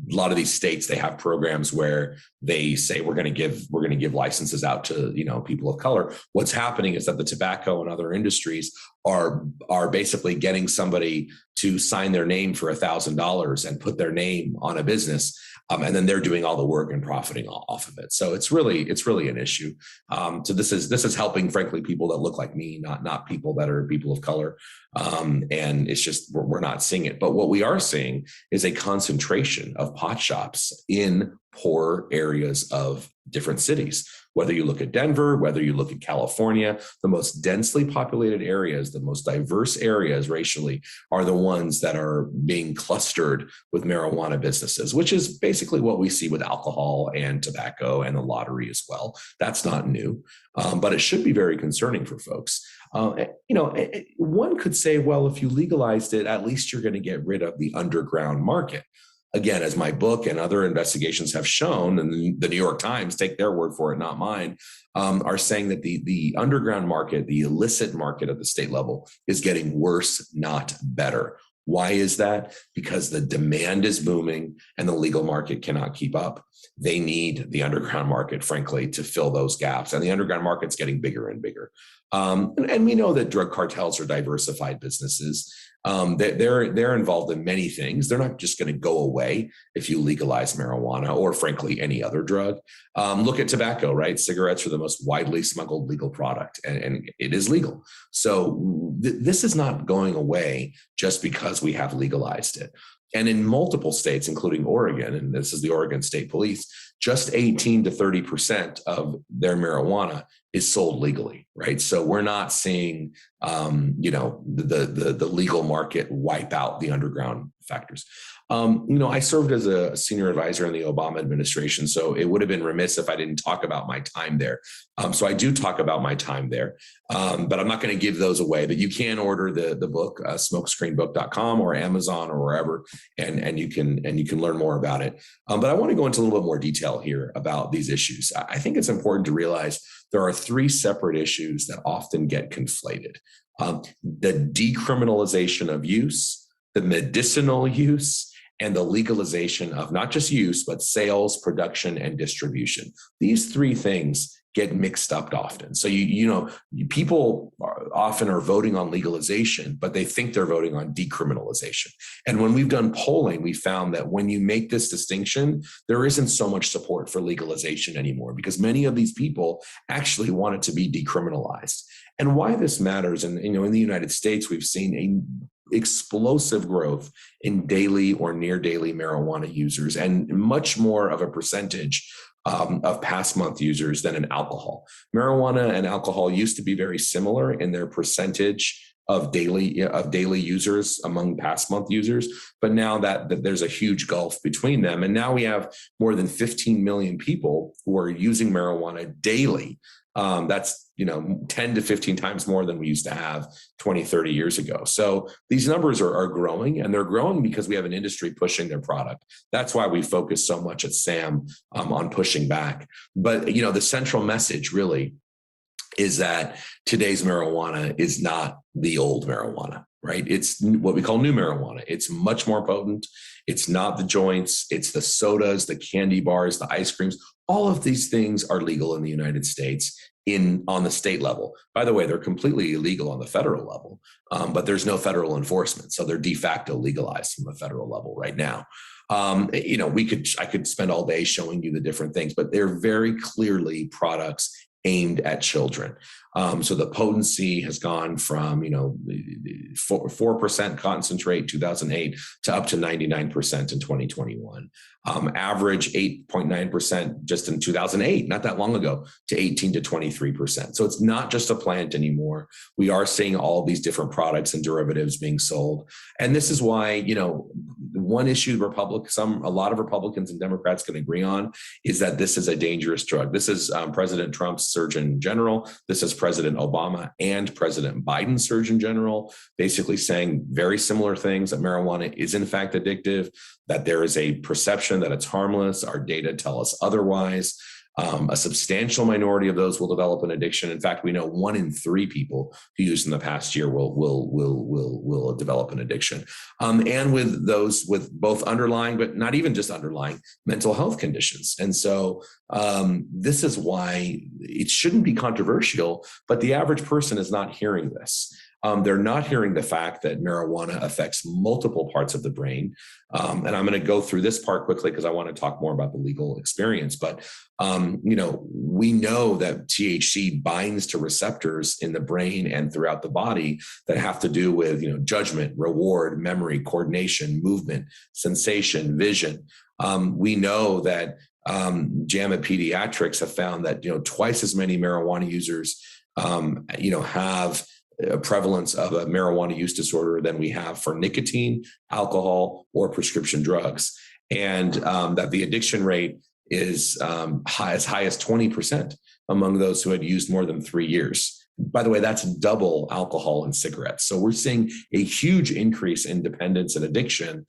lot of these states, they have programs where they say we're going to give licenses out to, people of color. What's happening is that the tobacco and other industries are basically getting somebody to sign their name for $1,000 and put their name on a business. And then they're doing all the work and profiting off of it. So it's really an issue. So this is helping, frankly, people that look like me, not people that are people of color. And it's just, we're not seeing it. But what we are seeing is a concentration of pot shops in poor areas of different cities. Whether you look at Denver, whether you look at California, the most densely populated areas, the most diverse areas racially are the ones that are being clustered with marijuana businesses, which is basically what we see with alcohol and tobacco and the lottery as well. That's not new, but it should be very concerning for folks. One could say, well, if you legalized it, at least you're going to get rid of the underground market. Again, as my book and other investigations have shown, and the New York Times, take their word for it, not mine, are saying that the underground market, the illicit market at the state level, is getting worse, not better. Why is that? Because the demand is booming and the legal market cannot keep up. They need the underground market, frankly, to fill those gaps. And the underground market's getting bigger and bigger. And we know that drug cartels are diversified businesses. They're involved in many things. They're not just going to go away if you legalize marijuana or, frankly, any other drug. Look at tobacco, right? Cigarettes are the most widely smuggled legal product, and it is legal. So this is not going away just because we have legalized it. And in multiple states, including Oregon, and this is the Oregon State Police, just 18 to 30% of their marijuana is sold legally, right? So we're not seeing, the legal market wipe out the underground factors. I served as a senior advisor in the Obama administration, so it would have been remiss if I didn't talk about my time there. So I do talk about my time there, but I'm not going to give those away. But you can order the book, smokescreenbook.com or Amazon or wherever, and you can learn more about it. But I want to go into a little bit more detail here about these issues. I think it's important to realize there are three separate issues that often get conflated: the decriminalization of use, the medicinal use, and the legalization of not just use, but sales, production, and distribution. These three things get mixed up often. So, people often are voting on legalization, but they think they're voting on decriminalization. And when we've done polling, we found that when you make this distinction, there isn't so much support for legalization anymore, because many of these people actually want it to be decriminalized. And why this matters, and in the United States, we've seen a explosive growth in daily or near daily marijuana users, and much more of a percentage of past month users than in alcohol. Marijuana and alcohol used to be very similar in their percentage of daily users among past month users, but now that there's a huge gulf between them, and now we have more than 15 million people who are using marijuana daily. That's 10 to 15 times more than we used to have 20, 30 years ago. So these numbers are growing, and they're growing because we have an industry pushing their product. That's why we focus so much at SAM on pushing back. But, the central message really is that today's marijuana is not the old marijuana, right? It's what we call new marijuana. It's much more potent. It's not the joints. It's the sodas, the candy bars, the ice creams. All of these things are legal in the United States on the state level. By the way, they're completely illegal on the federal level, but there's no federal enforcement. So they're de facto legalized from the federal level right now. I could spend all day showing you the different things, but they're very clearly products aimed at children. So the potency has gone from 4% concentrate 2008 to up to 99% in 2021. Average 8.9% just in 2008, not that long ago, to 18 to 23%. So it's not just a plant anymore. We are seeing all these different products and derivatives being sold. And this is why, one issue a lot of Republicans and Democrats can agree on is that this is a dangerous drug. This is President Trump's Surgeon General. This is President Obama and President Biden's Surgeon General, basically saying very similar things, that marijuana is in fact addictive, that there is a perception that it's harmless. Our data tell us otherwise. A substantial minority of those will develop an addiction. In fact, we know 1 in 3 people who used in the past year will develop an addiction. And with those with both underlying, but not even just underlying, mental health conditions. And so this is why it shouldn't be controversial, but the average person is not hearing this. They're not hearing the fact that marijuana affects multiple parts of the brain. And I'm going to go through this part quickly because I want to talk more about the legal experience. But, we know that THC binds to receptors in the brain and throughout the body that have to do with, judgment, reward, memory, coordination, movement, sensation, vision. We know that JAMA Pediatrics have found that, twice as many marijuana users, have a prevalence of a marijuana use disorder than we have for nicotine, alcohol, or prescription drugs. And that the addiction rate is as high as 20% among those who had used more than 3 years. By the way, that's double alcohol and cigarettes. So we're seeing a huge increase in dependence and addiction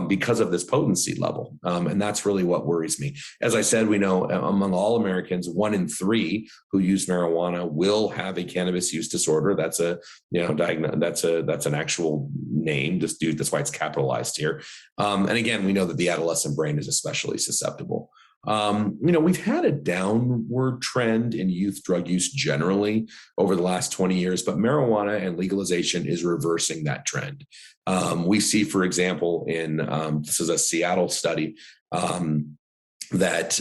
because of this potency level. And that's really what worries me. As I said, we know among all Americans, 1 in 3 who use marijuana will have a cannabis use disorder. That's that's an actual name. That's why it's capitalized here. And again, we know that the adolescent brain is especially susceptible. We've had a downward trend in youth drug use generally over the last 20 years, but marijuana and legalization is reversing that trend. We see, for example, in this is a Seattle study, that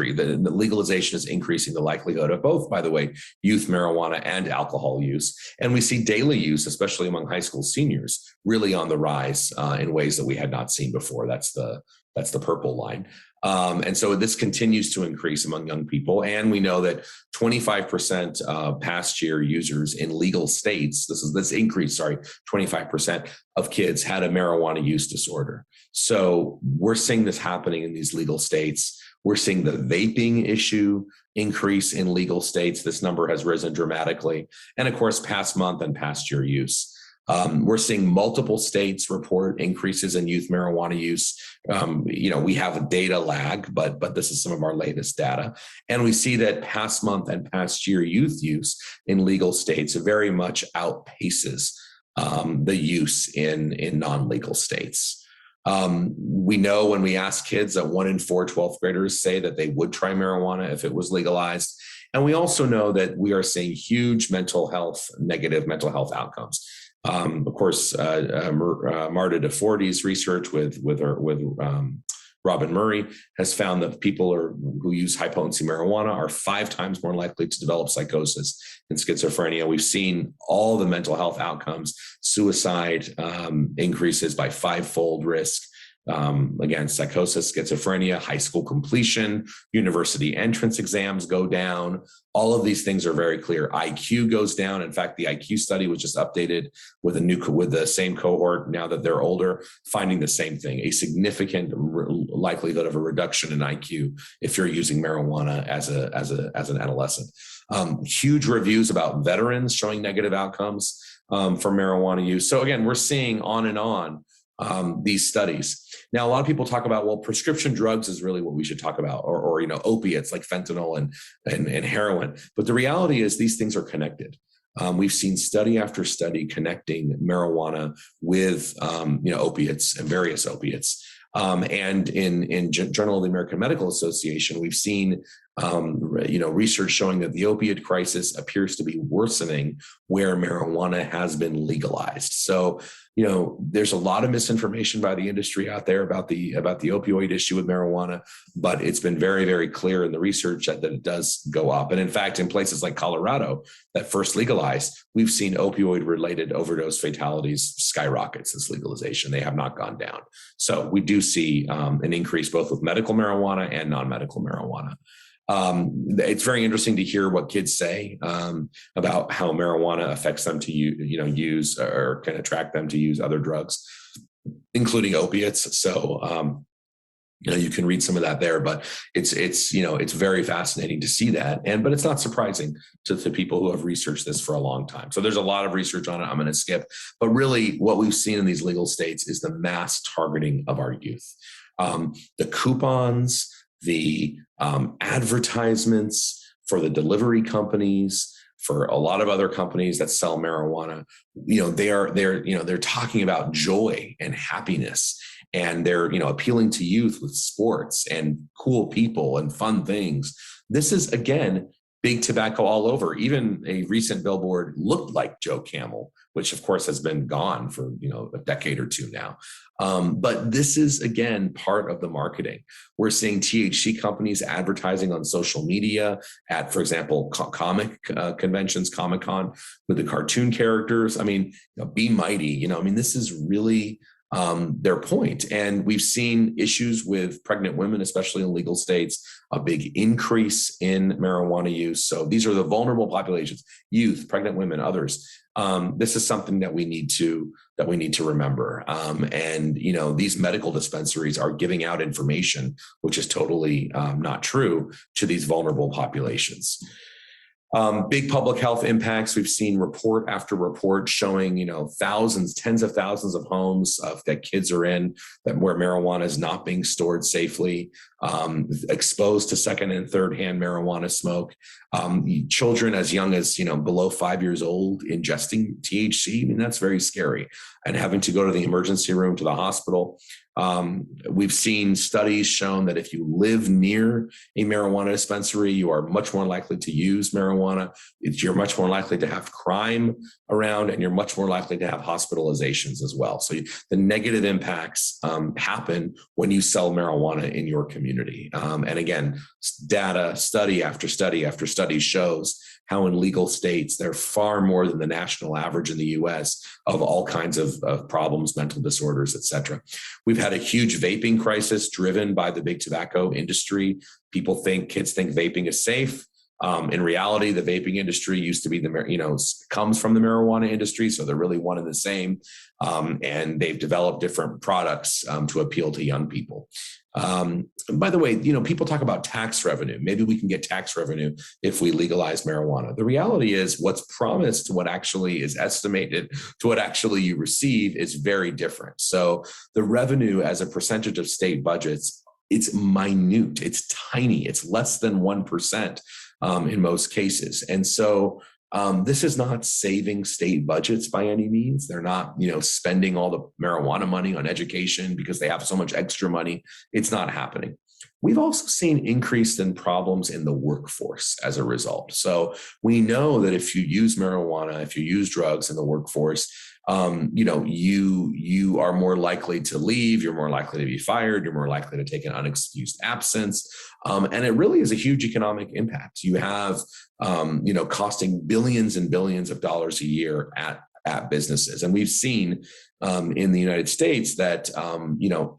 the legalization is increasing the likelihood of both, by the way, youth marijuana and alcohol use. And we see daily use, especially among high school seniors, really on the rise in ways that we had not seen before. That's the purple line. And so this continues to increase among young people. And we know that 25% past year users in legal states, this increase, 25% of kids had a marijuana use disorder. So we're seeing this happening in these legal states. We're seeing the vaping issue increase in legal states. This number has risen dramatically. And of course, past month and past year use. We're seeing multiple states report increases in youth marijuana use. We have a data lag, but this is some of our latest data. And we see that past month and past year youth use in legal states very much outpaces the use in non-legal states. We know when we ask kids that 1 in 4 12th graders say that they would try marijuana if it was legalized. And we also know that we are seeing huge negative mental health outcomes. Of course, Marta DeFordy's research with Robin Murray has found that people who use high-potency marijuana are 5 times more likely to develop psychosis and schizophrenia. We've seen all the mental health outcomes, suicide increases by 5-fold risk. Again, psychosis, schizophrenia, high school completion, university entrance exams go down. All of these things are very clear. IQ goes down. In fact, the IQ study was just updated with the same cohort now that they're older, finding the same thing, a significant likelihood of a reduction in IQ if you're using marijuana as an adolescent. Huge reviews about veterans showing negative outcomes for marijuana use. So again, we're seeing on and on these studies. Now, a lot of people talk about, well, prescription drugs is really what we should talk about, or opiates like fentanyl and heroin. But the reality is these things are connected. We've seen study after study connecting marijuana with opiates and various opiates. And in Journal of the American Medical Association, we've seen research showing that the opiate crisis appears to be worsening where marijuana has been legalized. So, there's a lot of misinformation by the industry out there about the opioid issue with marijuana, but it's been very, very clear in the research that it does go up. And in fact, in places like Colorado that first legalized, we've seen opioid-related overdose fatalities skyrocket since legalization. They have not gone down. So we do see an increase both with medical marijuana and non-medical marijuana. It's very interesting to hear what kids say about how marijuana affects them to use or can attract them to use other drugs, including opiates. So you can read some of that there, but it's very fascinating to see that. But it's not surprising to people who have researched this for a long time. So there's a lot of research on it. I'm going to skip, but really what we've seen in these legal states is the mass targeting of our youth. The coupons, the advertisements for the delivery companies, for a lot of other companies that sell marijuana, they're talking about joy and happiness, and they're appealing to youth with sports and cool people and fun things. This is again big tobacco all over. Even a recent billboard looked like Joe Camel, which of course has been gone for a decade or two now. But this is again part of the marketing. We're seeing THC companies advertising on social media at, for example, comic conventions, Comic-Con, with the cartoon characters. I mean, Be Mighty. This is really their point. And we've seen issues with pregnant women, especially in legal states, a big increase in marijuana use. So these are the vulnerable populations: youth, pregnant women, others. This is something that we need to remember. And these medical dispensaries are giving out information which is totally not true to these vulnerable populations. Big public health impacts. We've seen report after report showing, thousands, tens of thousands of homes that kids are in where marijuana is not being stored safely, exposed to second and third hand marijuana smoke. Children as young as, below 5 years old ingesting THC. I mean, that's very scary. And having to go to the emergency room, to the hospital. We've seen studies shown that if you live near a marijuana dispensary, you are much more likely to use marijuana. You're much more likely to have crime around, and you're much more likely to have hospitalizations as well. So the negative impacts happen when you sell marijuana in your community. And again, data, study after study after study shows how in legal states, they're far more than the national average in the US of all kinds of problems, mental disorders, et cetera. We've had a huge vaping crisis driven by the big tobacco industry. Kids think vaping is safe. In reality, the vaping industry used to be comes from the marijuana industry. So they're really one and the same. And they've developed different products to appeal to young people. By the way, people talk about tax revenue. Maybe we can get tax revenue if we legalize marijuana. The reality is what's promised to what actually is estimated to what actually you receive is very different. So the revenue as a percentage of state budgets, it's minute, it's tiny, it's less than 1% in most cases. And so this is not saving state budgets by any means. They're not, spending all the marijuana money on education because they have so much extra money. It's not happening. We've also seen increase in problems in the workforce as a result. So we know that if you use marijuana, if you use drugs in the workforce, you are more likely to leave, you're more likely to be fired, you're more likely to take an unexcused absence. And it really is a huge economic impact. You have, costing billions and billions of dollars a year at businesses. And we've seen in the United States that,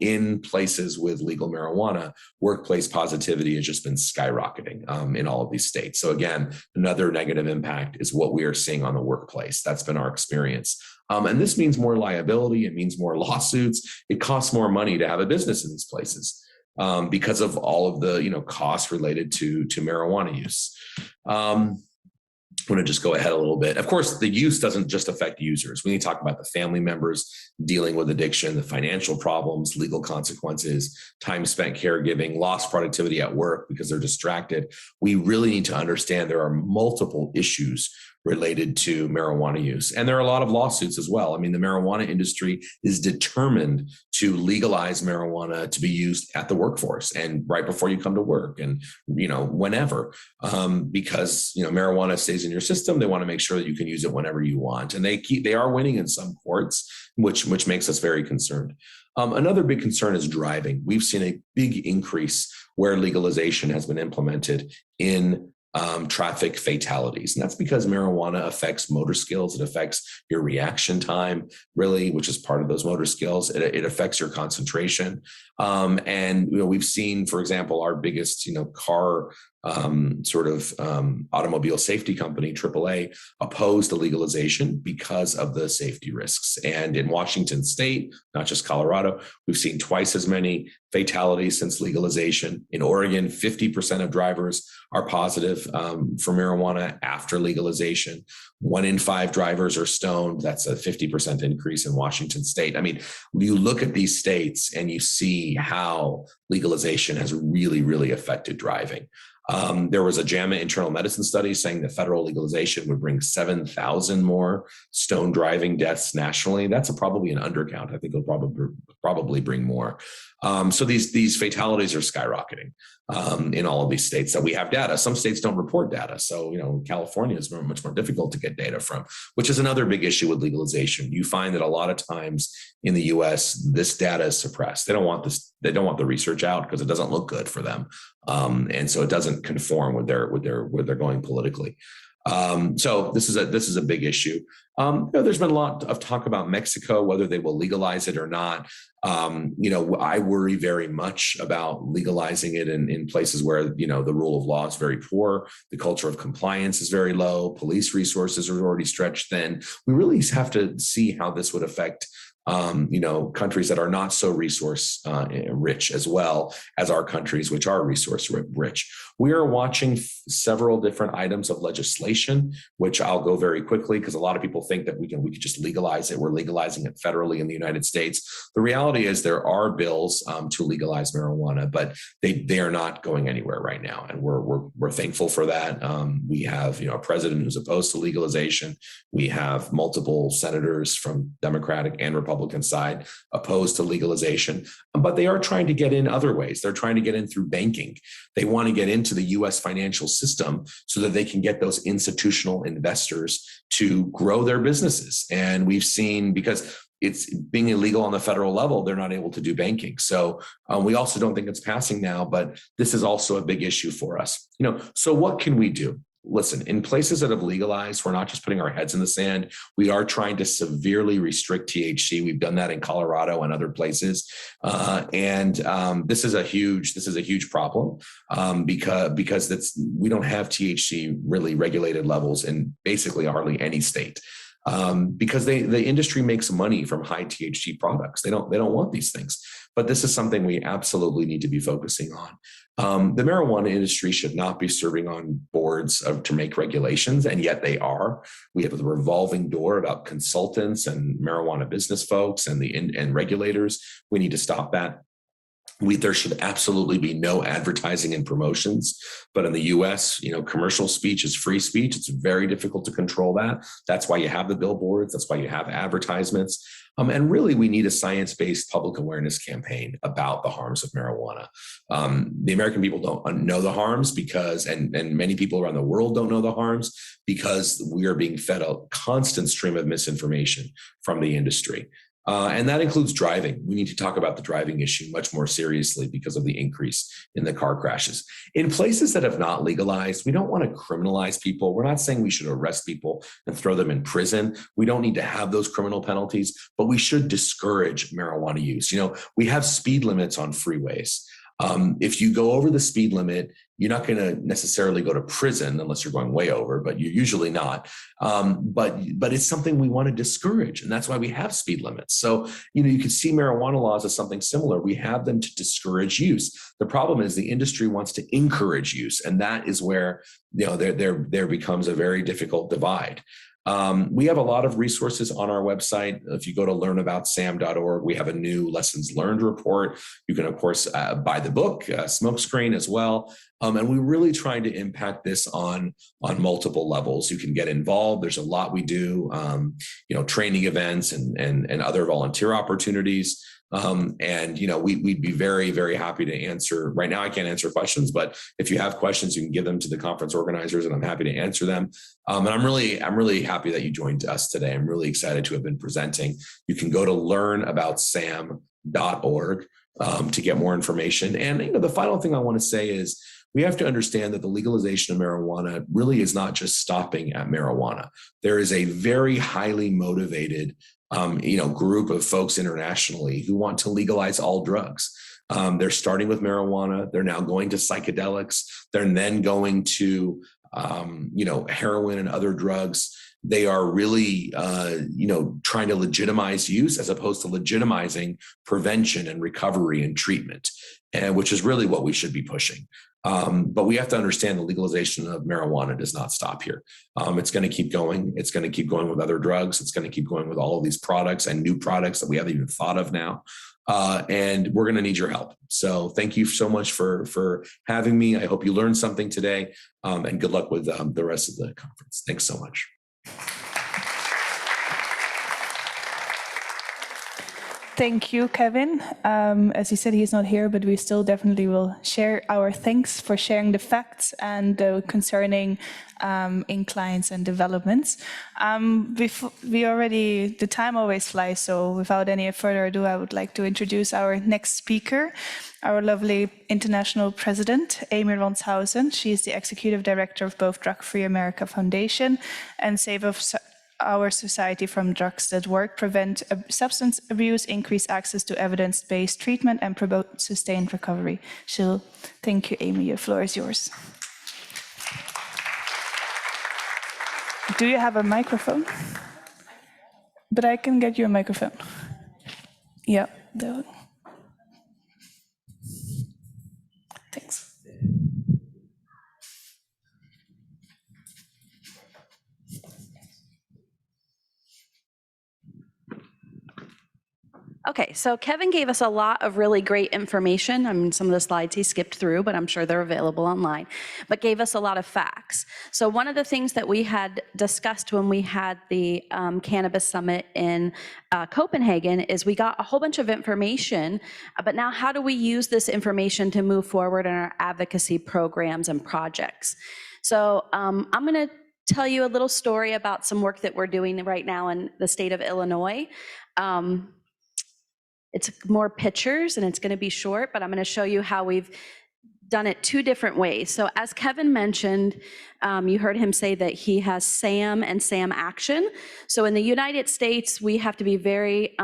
in places with legal marijuana, workplace positivity has just been skyrocketing in all of these states. So again, another negative impact is what we are seeing on the workplace. That's been our experience. And this means more liability. It means more lawsuits. It costs more money to have a business in these places because of all of the, costs related to marijuana use. I want to just go ahead a little bit. Of course, the use doesn't just affect users. We need to talk about the family members dealing with addiction, the financial problems, legal consequences, time spent caregiving, lost productivity at work because they're distracted. We really need to understand there are multiple issues related to marijuana use. And there are a lot of lawsuits as well. I mean, the marijuana industry is determined to legalize marijuana to be used at the workforce and right before you come to work and, whenever, because, marijuana stays in your system. They want to make sure that you can use it whenever you want. And they are winning in some courts, which makes us very concerned. Another big concern is driving. We've seen a big increase where legalization has been implemented in traffic fatalities. And that's because marijuana affects motor skills. It affects your reaction time, really, which is part of those motor skills. It affects your concentration. And, we've seen, for example, our biggest, car automobile safety company, AAA, opposed the legalization because of the safety risks. And in Washington state, not just Colorado, we've seen twice as many fatalities since legalization. In Oregon, 50% of drivers are positive for marijuana after legalization. 1 in 5 drivers are stoned. That's a 50% increase in Washington state. I mean, you look at these states and you see how legalization has really, really affected driving. There was a JAMA internal medicine study saying that federal legalization would bring 7,000 more stone driving deaths nationally. That's probably an undercount. I think it'll probably bring more. So these fatalities are skyrocketing in all of these states that we have data. Some states don't report data. So, California is much more difficult to get data from, which is another big issue with legalization. You find that a lot of times in the US, this data is suppressed. They don't want the research out because it doesn't look good for them. And so it doesn't conform with their going politically. So this is a big issue. There's been a lot of talk about Mexico, whether they will legalize it or not. I worry very much about legalizing it in places where, the rule of law is very poor. The culture of compliance is very low. Police resources are already stretched thin. We really have to see how this would affect countries that are not so resource rich as well as our countries, which are resource rich. We are watching several different items of legislation, which I'll go very quickly because a lot of people think that we could just legalize it. We're legalizing it federally in the United States. The reality is there are bills to legalize marijuana, but they are not going anywhere right now, and we're thankful for that. We have a president who's opposed to legalization. We have multiple senators from Democratic and Republican side opposed to legalization, but they are trying to get in other ways. They're trying to get in through banking. They want to get into the U.S. financial system so that they can get those institutional investors to grow their businesses. And we've seen, because it's being illegal on the federal level, they're not able to do banking. So we also don't think it's passing now, but this is also a big issue for us. So what can we do? Listen, in places that have legalized, we're not just putting our heads in the sand. We are trying to severely restrict THC. We've done that in Colorado and other places, and this is a huge problem because we don't have THC really regulated levels in basically hardly any state. Because the industry makes money from high THC products. They don't want these things, but this is something we absolutely need to be focusing on. The marijuana industry should not be serving on boards to make regulations, and yet they are. We have the revolving door about consultants and marijuana business folks and regulators. We need to stop that. There should absolutely be no advertising and promotions. But in the US, commercial speech is free speech. It's very difficult to control that. That's why you have the billboards. That's why you have advertisements. And really, we need a science-based public awareness campaign about the harms of marijuana. The American people don't know the harms and many people around the world don't know the harms because we are being fed a constant stream of misinformation from the industry. And that includes driving. We need to talk about the driving issue much more seriously because of the increase in the car crashes. In places that have not legalized, we don't want to criminalize people. We're not saying we should arrest people and throw them in prison. We don't need to have those criminal penalties, but we should discourage marijuana use. We have speed limits on freeways. If you go over the speed limit, you're not going to necessarily go to prison unless you're going way over, but you're usually not. But it's something we want to discourage, and that's why we have speed limits. So, you can see marijuana laws as something similar. We have them to discourage use. The problem is the industry wants to encourage use, and that is where there becomes a very difficult divide. We have a lot of resources on our website. If you go to learnaboutsam.org, we have a new lessons learned report. You can, of course, buy the book, Smokescreen as well. And we're really trying to impact this on multiple levels. You can get involved. There's a lot we do, training events and other volunteer opportunities. We'd be very, very happy to answer. Right now, I can't answer questions, but if you have questions, you can give them to the conference organizers, and I'm happy to answer them. And I'm really happy that you joined us today. I'm really excited to have been presenting. You can go to learnaboutsam.org to get more information. And the final thing I want to say is we have to understand that the legalization of marijuana really is not just stopping at marijuana. There is a very highly motivated group of folks internationally who want to legalize all drugs. They're starting with marijuana. They're now going to psychedelics. They're then going to, heroin and other drugs. They are really, trying to legitimize use as opposed to legitimizing prevention and recovery and treatment, and which is really what we should be pushing. But we have to understand the legalization of marijuana does not stop here. It's going to keep going. It's going to keep going with other drugs. It's going to keep going with all of these products and new products that we haven't even thought of now. And we're going to need your help. So thank you so much for having me. I hope you learned something today, and good luck with the rest of the conference. Thanks so much. Thank you, Kevin. As he said, he's not here, but we still definitely will share our thanks for sharing the facts and concerning inclines and developments. The time always flies, so without any further ado, I would like to introduce our next speaker, our lovely international president, Amy Ronshausen. She is the executive director of both Drug Free America Foundation and Save Our Society from Drugs that work, prevent substance abuse, increase access to evidence-based treatment, and promote sustained recovery. Thank you, Amy. The floor is yours. Do you have a microphone? But I can get you a microphone. Yeah. Thanks. Okay, so Kevin gave us a lot of really great information. I mean, some of the slides he skipped through, but I'm sure they're available online, but gave us a lot of facts. So one of the things that we had discussed when we had the Cannabis Summit in Copenhagen is we got a whole bunch of information, but now how do we use this information to move forward in our advocacy programs and projects? So I'm gonna tell you a little story about some work that we're doing right now in the state of Illinois. It's more pictures and it's going to be short, but I'm going to show you how we've done it two different ways. So as Kevin mentioned, you heard him say that he has SAM and SAM Action. So in the United States, we have to be very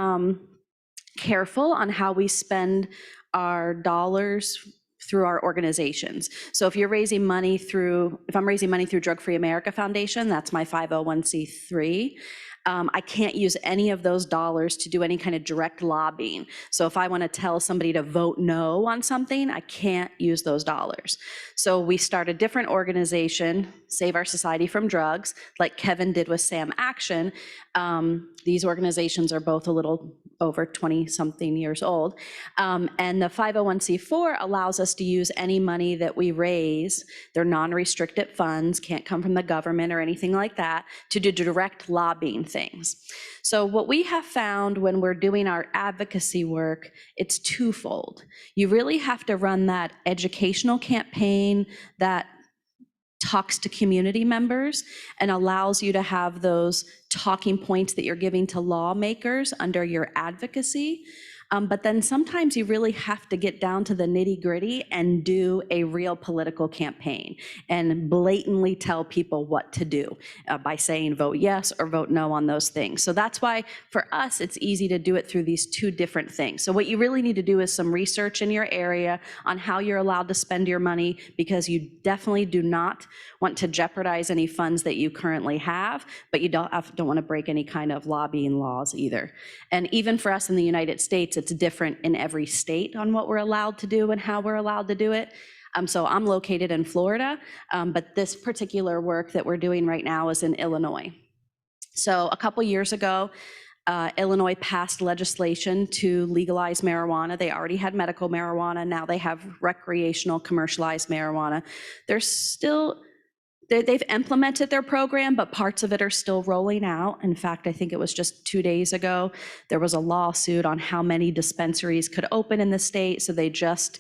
careful on how we spend our dollars through our organizations. So if I'm raising money through Drug Free America Foundation, that's my 501c3. I can't use any of those dollars to do any kind of direct lobbying. So if I want to tell somebody to vote no on something, I can't use those dollars. So we start a different organization, Save Our Society from Drugs, like Kevin did with SAM Action. These organizations are both a little over 20-something years old. And the 501c4 allows us to use any money that we raise. They're non-restricted funds, can't come from the government or anything like that, to do direct lobbying things. So what we have found when we're doing our advocacy work, it's twofold. You really have to run that educational campaign that talks to community members and allows you to have those talking points that you're giving to lawmakers under your advocacy. But then sometimes you really have to get down to the nitty-gritty and do a real political campaign and blatantly tell people what to do by saying vote yes or vote no on those things. So that's why for us, it's easy to do it through these two different things. So what you really need to do is some research in your area on how you're allowed to spend your money, because you definitely do not want to jeopardize any funds that you currently have, but you don't want to break any kind of lobbying laws either. And even for us in the United States, it's different in every state on what we're allowed to do and how we're allowed to do it. So I'm located in Florida, but this particular work that we're doing right now is in Illinois. So a couple years ago, Illinois passed legislation to legalize marijuana. They already had medical marijuana. Now they have recreational commercialized marijuana. They've implemented their program, but parts of it are still rolling out. In fact, I think it was just 2 days ago, there was a lawsuit on how many dispensaries could open in the state. So they just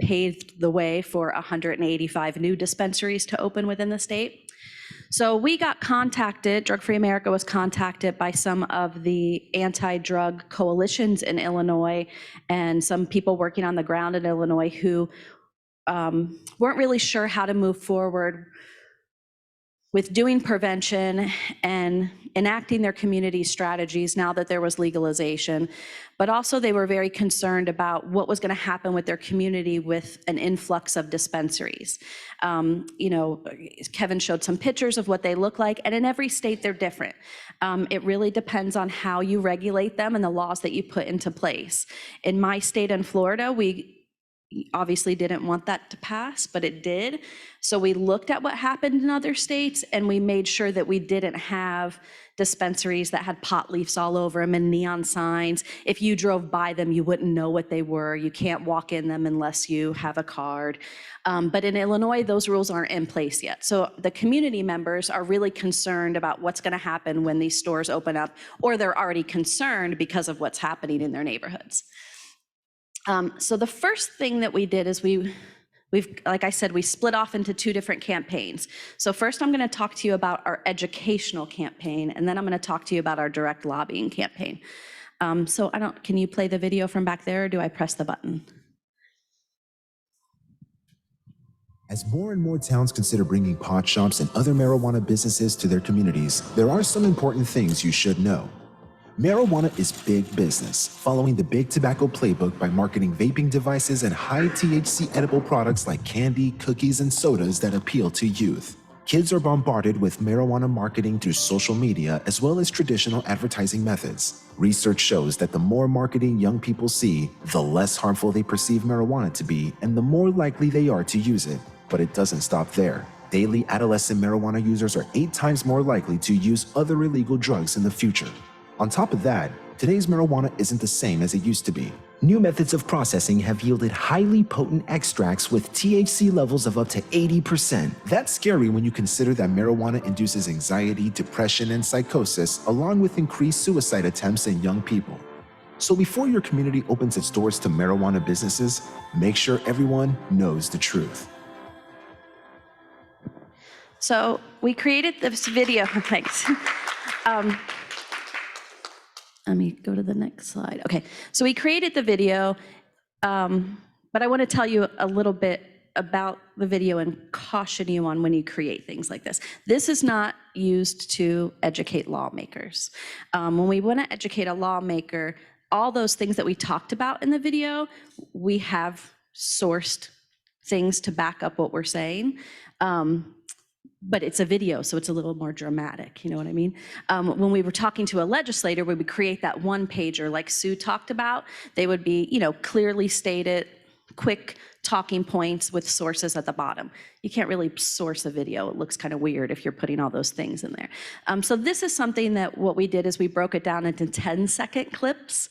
paved the way for 185 new dispensaries to open within the state. So we got contacted, Drug Free America was contacted by some of the anti-drug coalitions in Illinois and some people working on the ground in Illinois who weren't really sure how to move forward with doing prevention and enacting their community strategies now that there was legalization. But also they were very concerned about what was going to happen with their community with an influx of dispensaries. Kevin showed some pictures of what they look like, and in every state they're different. It really depends on how you regulate them and the laws that you put into place. In my state in Florida, obviously didn't want that to pass, but it did. So we looked at what happened in other states, and we made sure that we didn't have dispensaries that had pot leaves all over them and neon signs. If you drove by them, you wouldn't know what they were. You can't walk in them unless you have a card. But in Illinois, those rules aren't in place yet. So the community members are really concerned about what's going to happen when these stores open up, or they're already concerned because of what's happening in their neighborhoods. So the first thing that we did is we've, like I said, we split off into 2 different campaigns. So first I'm going to talk to you about our educational campaign, and then I'm going to talk to you about our direct lobbying campaign. So can you play the video from back there, or do I press the button? As more and more towns consider bringing pot shops and other marijuana businesses to their communities, there are some important things you should know. Marijuana is big business, following the big tobacco playbook by marketing vaping devices and high THC edible products like candy, cookies, and sodas that appeal to youth. Kids are bombarded with marijuana marketing through social media as well as traditional advertising methods. Research shows that the more marketing young people see, the less harmful they perceive marijuana to be, and the more likely they are to use it. But it doesn't stop there. Daily adolescent marijuana users are 8 times more likely to use other illegal drugs in the future. On top of that, today's marijuana isn't the same as it used to be. New methods of processing have yielded highly potent extracts with THC levels of up to 80%. That's scary when you consider that marijuana induces anxiety, depression, and psychosis, along with increased suicide attempts in young people. So before your community opens its doors to marijuana businesses, make sure everyone knows the truth. So we created this video, thanks. Let me go to the next slide. Okay, so we created the video, but I want to tell you a little bit about the video and caution you on when you create things like this. This is not used to educate lawmakers. When we want to educate a lawmaker, all those things that we talked about in the video, we have sourced things to back up what we're saying. But it's a video, so it's a little more dramatic, you know what I mean? When we were talking to a legislator, we would create that one-pager like Sue talked about. They would be, clearly stated, quick talking points with sources at the bottom. You can't really source a video. It looks kind of weird if you're putting all those things in there. So this is something that what we did is we broke it down into 10-second clips.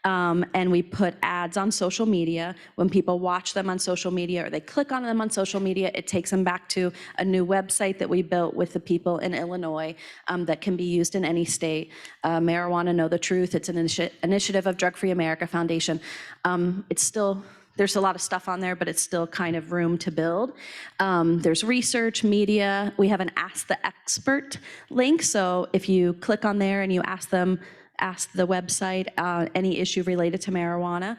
And we put ads on social media. When people watch them on social media or they click on them on social media, it takes them back to a new website that we built with the people in Illinois that can be used in any state. Marijuana Know the Truth. It's an initiative of Drug Free America Foundation. There's a lot of stuff on there, but it's still kind of room to build. There's research, media. We have an Ask the Expert link. So if you click on there and you ask the website any issue related to marijuana,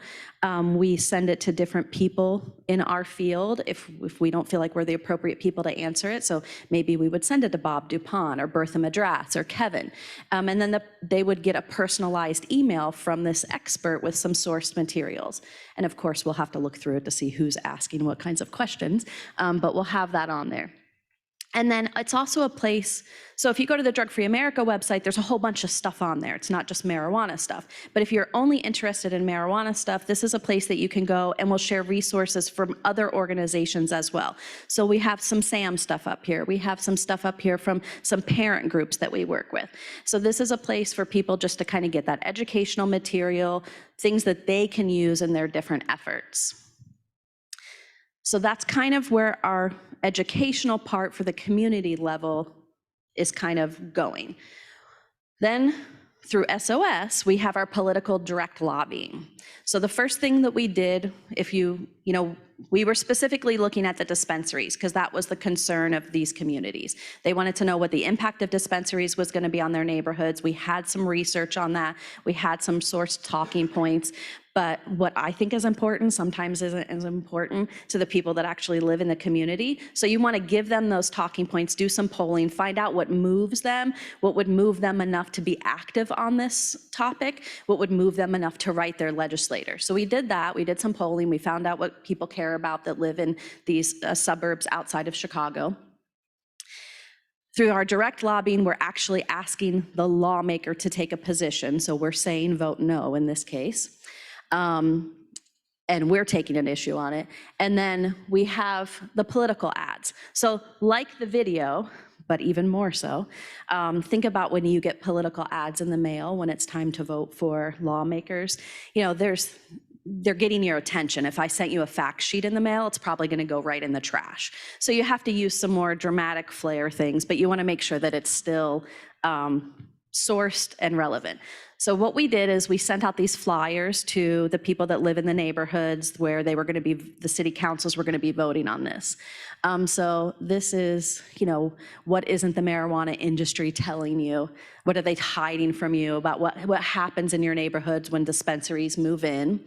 we send it to different people in our field if we don't feel like we're the appropriate people to answer it. So maybe we would send it to Bob Dupont or Bertha Madras or Kevin. And then they would get a personalized email from this expert with some sourced materials. And of course, we'll have to look through it to see who's asking what kinds of questions, but we'll have that on there. And then it's also a place, so if you go to the Drug Free America website, there's a whole bunch of stuff on there. It's not just marijuana stuff. But if you're only interested in marijuana stuff, this is a place that you can go, and we'll share resources from other organizations as well. So we have some SAM stuff up here. We have some stuff up here from some parent groups that we work with. So this is a place for people just to kind of get that educational material, things that they can use in their different efforts. So that's kind of where our educational part for the community level is kind of going. Then through SOS, we have our political direct lobbying. So the first thing that we did, we were specifically looking at the dispensaries because that was the concern of these communities. They wanted to know what the impact of dispensaries was going to be on their neighborhoods. We had some research on that. We had some sourced talking points. But what I think is important sometimes isn't as important to the people that actually live in the community. So you want to give them those talking points, do some polling, find out what moves them, what would move them enough to be active on this topic, what would move them enough to write their legislator. So we did that. We did some polling. We found out what people care about that live in these suburbs outside of Chicago. Through our direct lobbying, we're actually asking the lawmaker to take a position. So we're saying vote no in this case. and we're taking an issue on it. And then we have the political ads. So like the video, but even more so, think about when you get political ads in the mail when it's time to vote for lawmakers. You know, they're getting your attention. If I sent you a fact sheet in the mail, it's probably going to go right in the trash. So you have to use some more dramatic flair things, but you want to make sure that it's still sourced and relevant. So what we did is we sent out these flyers to the people that live in the neighborhoods where they were going to be, the city councils were going to be voting on this. So this is, you know, what isn't the marijuana industry telling you? What are they hiding from you about what happens in your neighborhoods when dispensaries move in?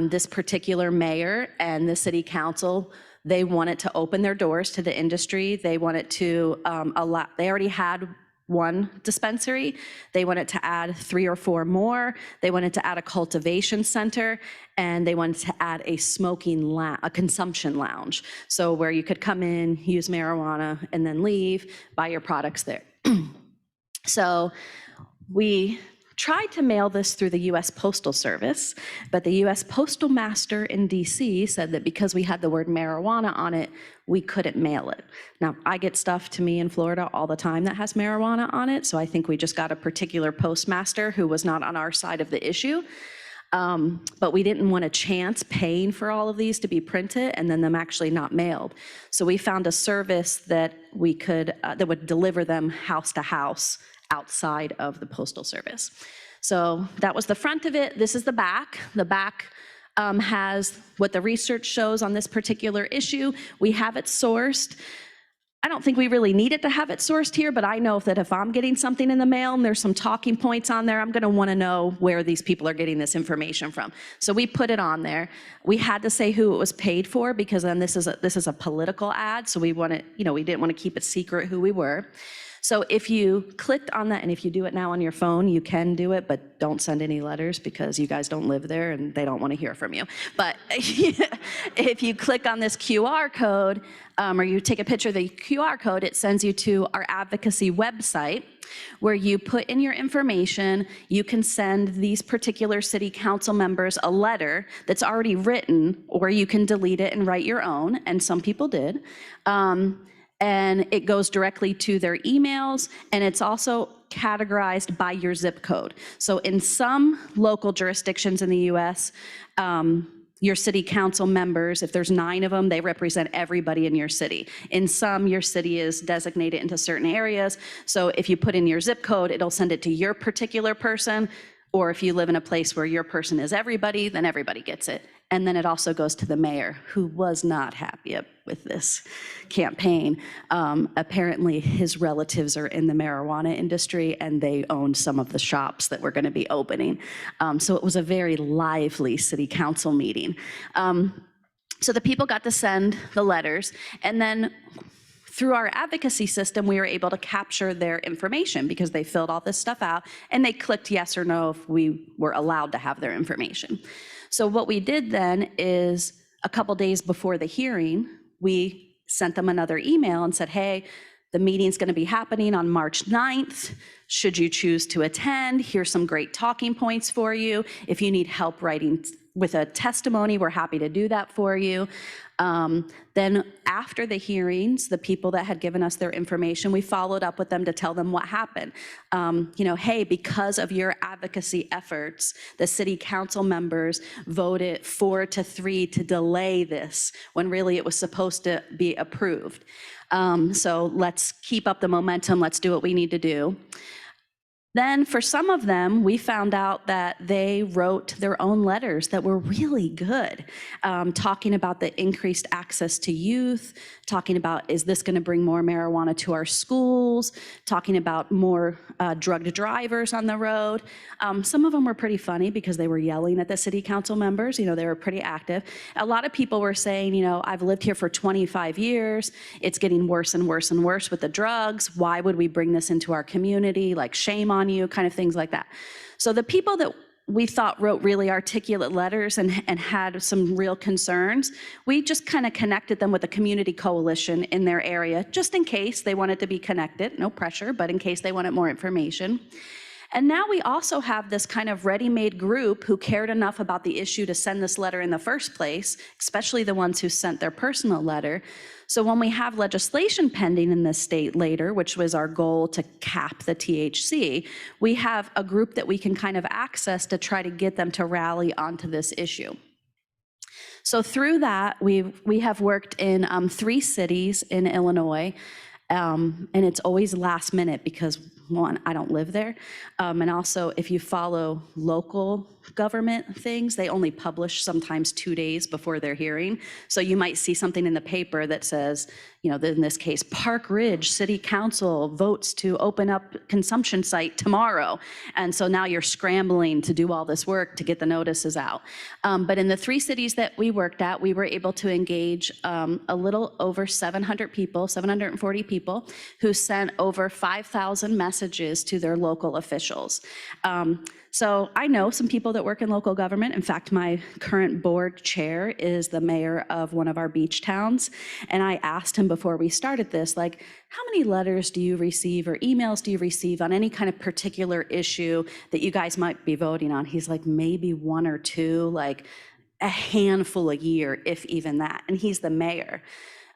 This particular mayor and the city council, they wanted to open their doors to the industry. They wanted to allow, they already had one dispensary. They wanted to add 3 or 4 more. They wanted to add a cultivation center, and they wanted to add a a consumption lounge. So where you could come in, use marijuana, and then leave, buy your products there. So we tried to mail this through the US Postal Service, but the US Postal Master in DC said that because we had the word marijuana on it, we couldn't mail it. Now, I get stuff to me in Florida all the time that has marijuana on it, so I think we just got a particular postmaster who was not on our side of the issue. But we didn't want to chance paying for all of these to be printed and then them actually not mailed. So we found a service that we could, that would deliver them house to house outside of the Postal Service. So that was the front of it. This is the back. The back has what the research shows on this particular issue. We have it sourced. I don't think we really needed to have it sourced here, but I know that if I'm getting something in the mail and there's some talking points on there, I'm going to want to know where these people are getting this information from. So we put it on there. We had to say who it was paid for because then this is a political ad, so we wanted, you know, we didn't want to keep it secret who we were. So if you clicked on that, and if you do it now on your phone, you can do it, but don't send any letters because you guys don't live there and they don't want to hear from you. But if you click on this QR code, or you take a picture of the QR code, it sends you to our advocacy website where you put in your information. You can send these particular city council members a letter that's already written, or you can delete it and write your own, and some people did. And it goes directly to their emails, and it's also categorized by your zip code. So in some local jurisdictions in the US, your city council members, if there's 9 of them, they represent everybody in your city. In some, your city is designated into certain areas. So if you put in your zip code, it'll send it to your particular person, or if you live in a place where your person is everybody, then everybody gets it. And then it also goes to the mayor, who was not happy with this campaign. Apparently, his relatives are in the marijuana industry, and they own some of the shops that were going to be opening. So it was a very lively city council meeting. So the people got to send the letters, and then through our advocacy system, we were able to capture their information because they filled all this stuff out, and they clicked yes or no if we were allowed to have their information. So what we did then is a couple days before the hearing, we sent them another email and said, hey, the meeting's going to be happening on March 9th. Should you choose to attend, here's some great talking points for you. If you need help writing with a testimony, we're happy to do that for you. Then after the hearings, the people that had given us their information, we followed up with them to tell them what happened. You know, hey, because of your advocacy efforts, the city council members voted 4-3 to delay this when really it was supposed to be approved. So let's keep up the momentum. Let's do what we need to do. Then for some of them, we found out that they wrote their own letters that were really good, talking about the increased access to youth, talking about, is this going to bring more marijuana to our schools, talking about more drugged drivers on the road. Some of them were pretty funny because they were yelling at the city council members. You know, they were pretty active. A lot of people were saying, you know, I've lived here for 25 years. It's getting worse and worse and worse with the drugs. Why would we bring this into our community? Like, shame on you, kind of things like that. So the people that we thought wrote really articulate letters and had some real concerns, we just kind of connected them with a community coalition in their area, just in case they wanted to be connected. No pressure, but in case they wanted more information. And now we also have this kind of ready-made group who cared enough about the issue to send this letter in the first place, especially the ones who sent their personal letter. So when we have legislation pending in this state later, which was our goal to cap the THC, we have a group that we can kind of access to try to get them to rally onto this issue. So through that, we have worked in 3 cities in Illinois, and it's always last minute because, one, I don't live there, and also if you follow local government things, they only publish sometimes 2 days before their hearing. So you might see something in the paper that says, you know, in this case, Park Ridge City Council votes to open up consumption site tomorrow. And so now you're scrambling to do all this work to get the notices out. But in the 3 cities that we worked at, we were able to engage a little over 700 people, 740 people, who sent over 5,000 messages to their local officials. So I know some people that work in local government. In fact, my current board chair is the mayor of one of our beach towns. And I asked him before we started this, like, how many letters do you receive or emails do you receive on any kind of particular issue that you guys might be voting on? He's like, maybe 1 or 2, like a handful a year, if even that. And he's the mayor.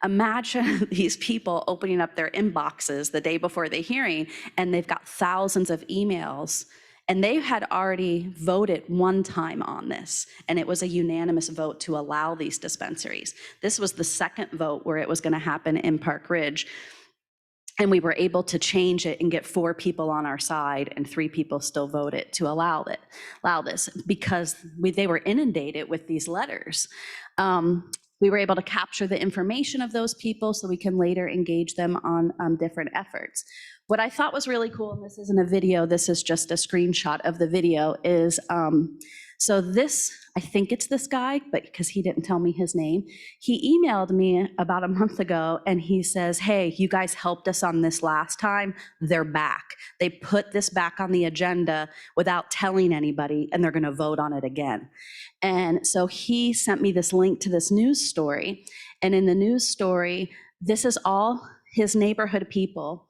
Imagine these people opening up their inboxes the day before the hearing, and they've got thousands of emails. And they had already voted one time on this, and it was a unanimous vote to allow these dispensaries. This was the second vote where it was going to happen in Park Ridge. And we were able to change it and get 4 people on our side, and 3 people still voted to allow this because they were inundated with these letters. We were able to capture the information of those people so we can later engage them on different efforts. What I thought was really cool, and this isn't a video, this is just a screenshot of the video, is so this, I think it's this guy, but because he didn't tell me his name, he emailed me about a month ago and he says, hey, you guys helped us on this last time, they're back. They put this back on the agenda without telling anybody, and they're gonna vote on it again. And so he sent me this link to this news story, and in the news story, this is all his neighborhood people.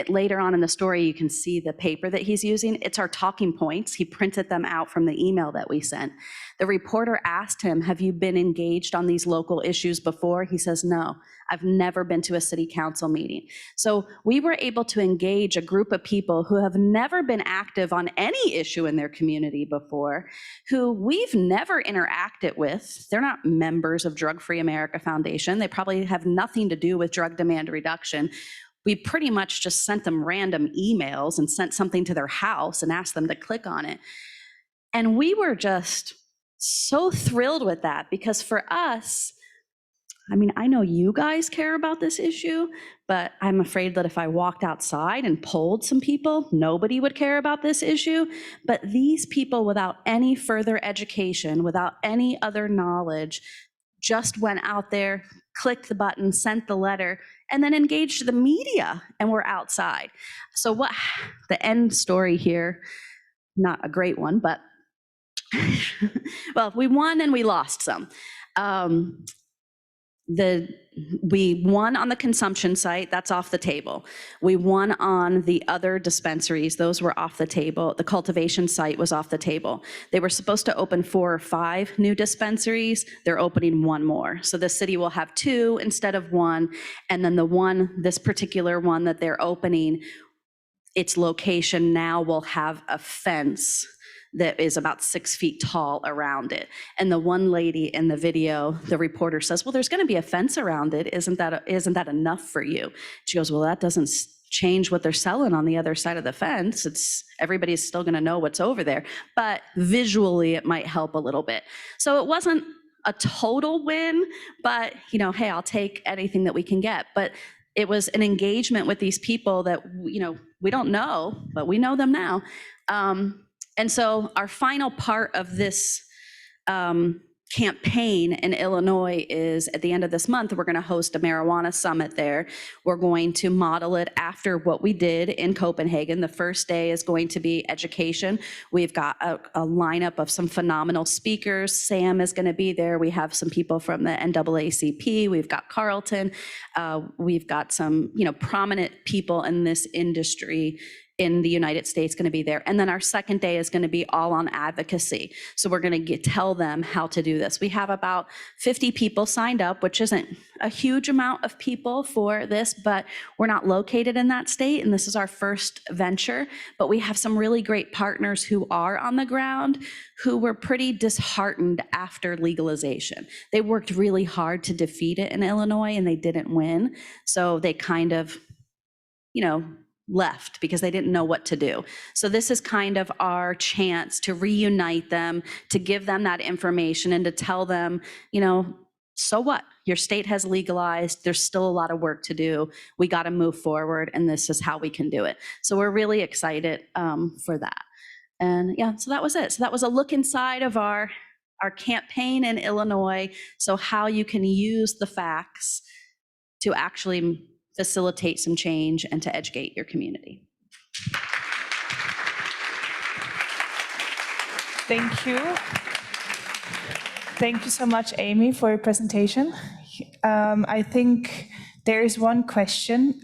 Later on in the story, you can see the paper that he's using. It's our talking points. He printed them out from the email that we sent. The reporter asked him, have you been engaged on these local issues before? He says, no, I've never been to a city council meeting. So we were able to engage a group of people who have never been active on any issue in their community before, who we've never interacted with. They're not members of Drug Free America Foundation. They probably have nothing to do with drug demand reduction. We pretty much just sent them random emails and sent something to their house and asked them to click on it. And we were just so thrilled with that because for us, I mean, I know you guys care about this issue, but I'm afraid that if I walked outside and polled some people, nobody would care about this issue. But these people, without any further education, without any other knowledge, just went out there, clicked the button, sent the letter, and then engaged the media, and we're outside. So what the end story here, not a great one, but well, we won and we lost some. We won on the consumption site, that's off the table. We won on the other dispensaries, those were off the table. The cultivation site was off the table. They were supposed to open 4 or 5 new dispensaries, they're opening 1 more. So the city will have 2 instead of 1, and then this particular one that they're opening, its location now will have a fence that is about 6 feet tall around it. And the one lady in the video, the reporter says, well, there's gonna be a fence around it. Isn't that enough for you? She goes, well, that doesn't change what they're selling on the other side of the fence. Everybody's still gonna know what's over there, but visually it might help a little bit. So it wasn't a total win, but hey, I'll take anything that we can get. But it was an engagement with these people that we don't know, but we know them now. And so our final part of this campaign in Illinois is at the end of this month, we're going to host a marijuana summit there. We're going to model it after what we did in Copenhagen. The first day is going to be education. We've got a lineup of some phenomenal speakers. Sam is going to be there. We have some people from the NAACP. We've got Carlton. We've got some prominent people in this industry in the United States going to be there. And then our second day is going to be all on advocacy. So we're going to tell them how to do this. We have about 50 people signed up, which isn't a huge amount of people for this, but we're not located in that state, and this is our first venture. But we have some really great partners who are on the ground who were pretty disheartened after legalization. They worked really hard to defeat it in Illinois, and they didn't win. So they kind of, left because they didn't know what to do. So this is kind of our chance to reunite them, to give them that information and to tell them, so what? Your state has legalized. There's still a lot of work to do. We got to move forward, and this is how we can do it. So we're really excited for that. And yeah, so that was it. So that was a look inside of our campaign in Illinois. So how you can use the facts to actually facilitate some change and to educate your community. Thank you. Thank you so much, Amy, for your presentation. I think there is one question.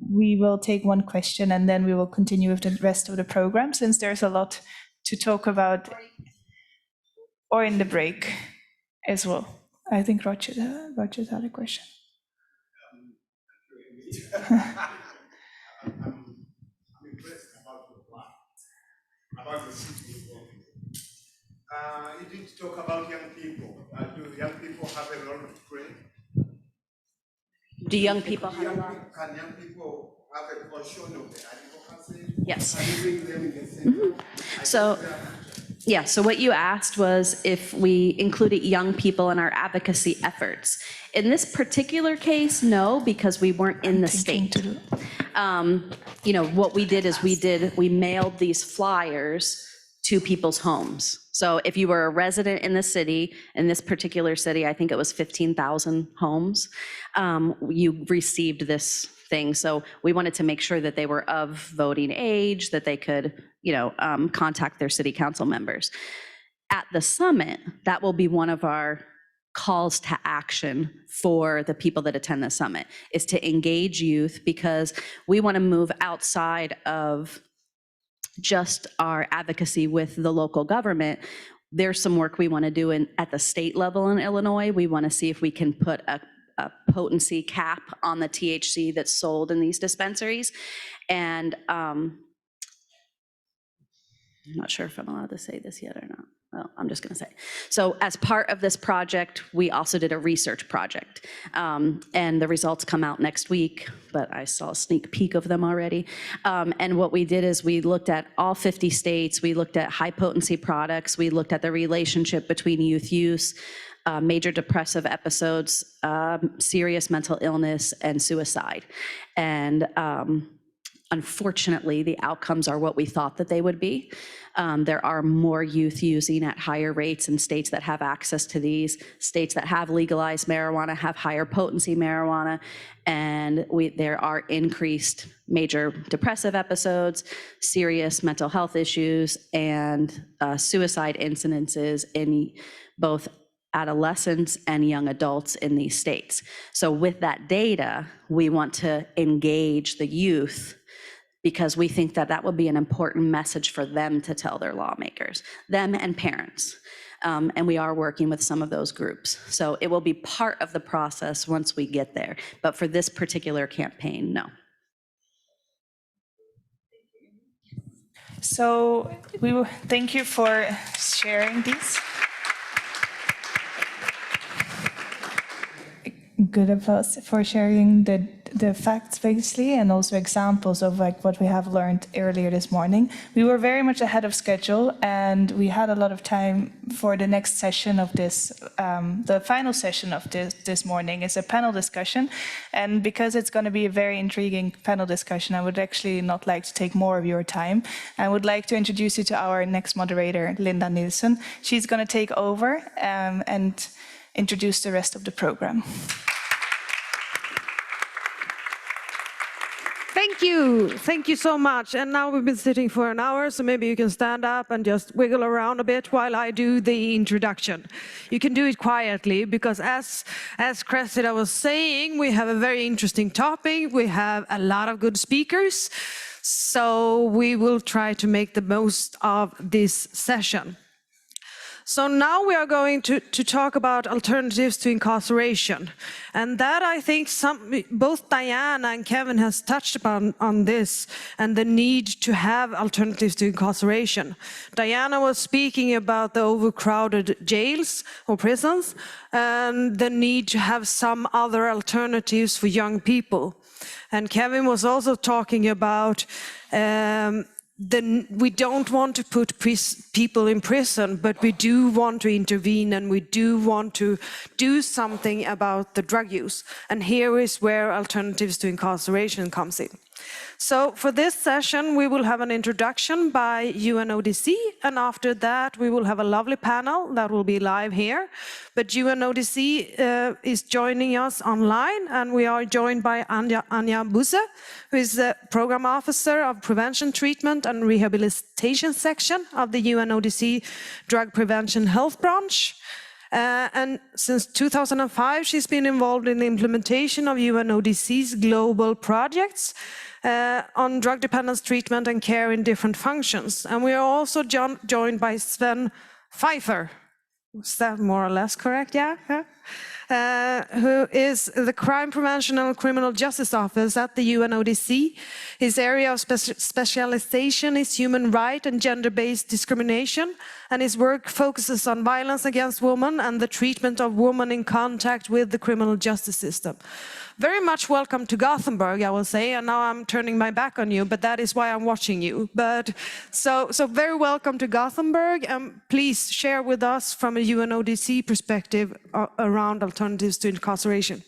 We will take one question and then we will continue with the rest of the program, since there's a lot to talk about, or in the break as well. I think Roger had a question. I'm impressed about the plan, about the city. You did talk about young people. Do young people have a role to play? Do young people have a role? Can young people have a portion of the advocacy? Yes. Can you bring them in the center? So what you asked was if we included young people in our advocacy efforts. In this particular case, no, because we weren't in the state. What we did is we mailed these flyers to people's homes. So if you were a resident in the city, in this particular city, I think it was 15,000 homes, you received this thing. So we wanted to make sure that they were of voting age, that they could, contact their city council members. At the summit, that will be one of our calls to action for the people that attend the summit, is to engage youth, because we want to move outside of just our advocacy with the local government. There's some work we want to do at the state level in Illinois. We want to see if we can put a potency cap on the THC that's sold in these dispensaries. And I'm not sure if I'm allowed to say this yet or not. Well, I'm just going to say. So as part of this project, we also did a research project. And the results come out next week, but I saw a sneak peek of them already. And what we did is we looked at all 50 states. We looked at high potency products. We looked at the relationship between youth use, major depressive episodes, serious mental illness, and suicide. And unfortunately, the outcomes are what we thought that they would be. There are more youth using at higher rates in states that have access to these. States that have legalized marijuana have higher potency marijuana, and there are increased major depressive episodes, serious mental health issues, and suicide incidences in both adolescents and young adults in these states. So with that data, we want to engage the youth, because we think that that will be an important message for them to tell their lawmakers, them and parents. And we are working with some of those groups. So it will be part of the process once we get there. But for this particular campaign, no. So thank you for sharing these. Good applause for sharing the facts, basically, and also examples of what we have learned earlier this morning. We were very much ahead of schedule, and we had a lot of time for the next session of this. The final session of this morning is a panel discussion, and because it's going to be a very intriguing panel discussion, I would actually not like to take more of your time. I would like to introduce you to our next moderator, Linda Nilsson. She's going to take over and introduce the rest of the program. Thank you so much. And now we've been sitting for an hour, so maybe you can stand up and just wiggle around a bit while I do the introduction. You can do it quietly, because as Cressida was saying, we have a very interesting topic. We have a lot of good speakers, so we will try to make the most of this session. So now we are going to talk about alternatives to incarceration. And that, I think, both Diana and Kevin has touched upon on this, and the need to have alternatives to incarceration. Diana was speaking about the overcrowded jails or prisons, and the need to have some other alternatives for young people. And Kevin was also talking about we don't want to put people in prison, but we do want to intervene, and we do want to do something about the drug use. And here is where alternatives to incarceration comes in. So for this session, we will have an introduction by UNODC, and after that, we will have a lovely panel that will be live here. But UNODC is joining us online, and we are joined by Anja Busse, who is the Program Officer of Prevention, Treatment and Rehabilitation Section of the UNODC Drug Prevention Health Branch. And since 2005, she's been involved in the implementation of UNODC's global projects on drug dependence treatment and care in different functions. And we are also joined by Sven Pfeiffer. Is that more or less correct? Yeah? Who is the Crime Prevention and Criminal Justice Office at the UNODC. His area of specialization is human rights and gender-based discrimination, and his work focuses on violence against women and the treatment of women in contact with the criminal justice system. Very much welcome to Gothenburg, I will say, and now I'm turning my back on you, but that is why I'm watching you. But so very welcome to Gothenburg, and please share with us from a UNODC perspective around alternatives to incarceration.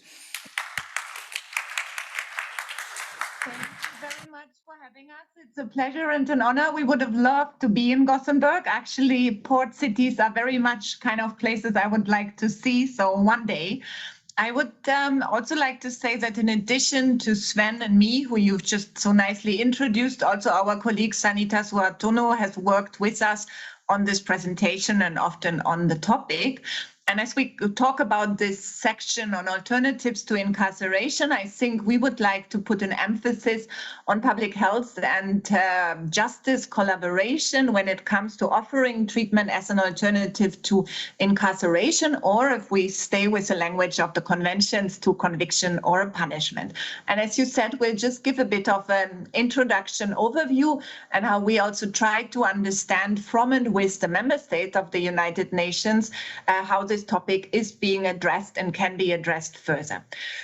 Thank you very much for having us. It's a pleasure and an honor. We would have loved to be in Gothenburg. Actually, port cities are very much kind of places I would like to see, so one day. I would also like to say that in addition to Sven and me, who you've just so nicely introduced, also our colleague Sanita Suartono has worked with us on this presentation and often on the topic. And as we talk about this section on alternatives to incarceration, I think we would like to put an emphasis on public health and justice collaboration when it comes to offering treatment as an alternative to incarceration, or if we stay with the language of the conventions, to conviction or punishment. And as you said, we'll just give a bit of an introduction overview and how we also try to understand from and with the member states of the United Nations how this topic is being addressed and can be addressed further.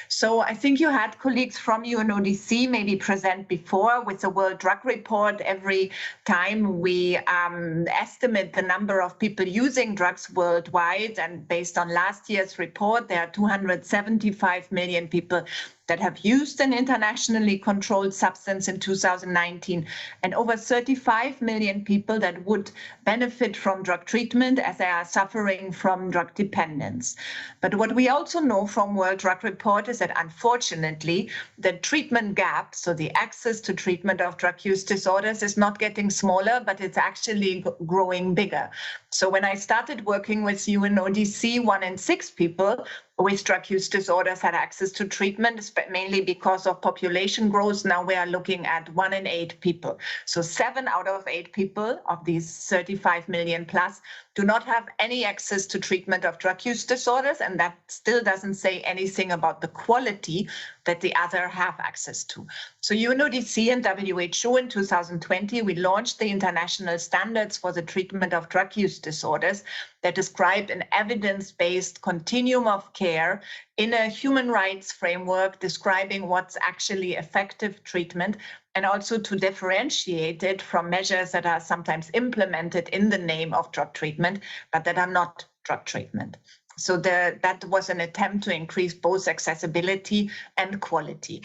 So I think you had colleagues from UNODC maybe present before with the World Drug Report. Every time we estimate the number of people using drugs worldwide, and based on last year's report, there are 275 million people that have used an internationally controlled substance in 2019, and over 35 million people that would benefit from drug treatment as they are suffering from drug dependence. But what we also know from World Drug Report is that unfortunately, the treatment gap, so the access to treatment of drug use disorders, is not getting smaller, but it's actually growing bigger. So when I started working with UNODC, 1 in 6 people with drug use disorders had access to treatment, mainly because of population growth. Now we are looking at 1 in 8 people. So 7 out of 8 people of these 35 million plus do not have any access to treatment of drug use disorders, and that still doesn't say anything about the quality that the other have access to. So UNODC and WHO in 2020, we launched the international standards for the treatment of drug use disorders that describe an evidence-based continuum of care in a human rights framework describing what's actually effective treatment, and also to differentiate it from measures that are sometimes implemented in the name of drug treatment, but that are not drug treatment. So that was an attempt to increase both accessibility and quality.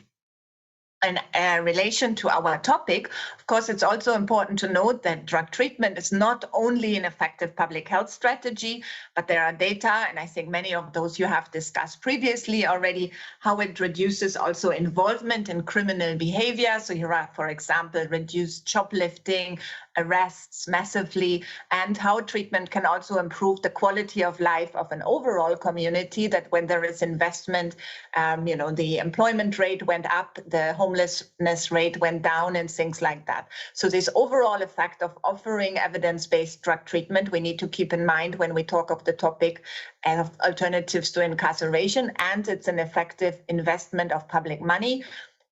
in relation to our topic, of course, it's also important to note that drug treatment is not only an effective public health strategy, but there are data, and I think many of those you have discussed previously already, how it reduces also involvement in criminal behavior. So here are, for example, reduced shoplifting, arrests massively, and how treatment can also improve the quality of life of an overall community, that when there is investment, the employment rate went up, the homelessness rate went down, and things like that. So this overall effect of offering evidence-based drug treatment, we need to keep in mind when we talk of the topic of alternatives to incarceration, and it's an effective investment of public money.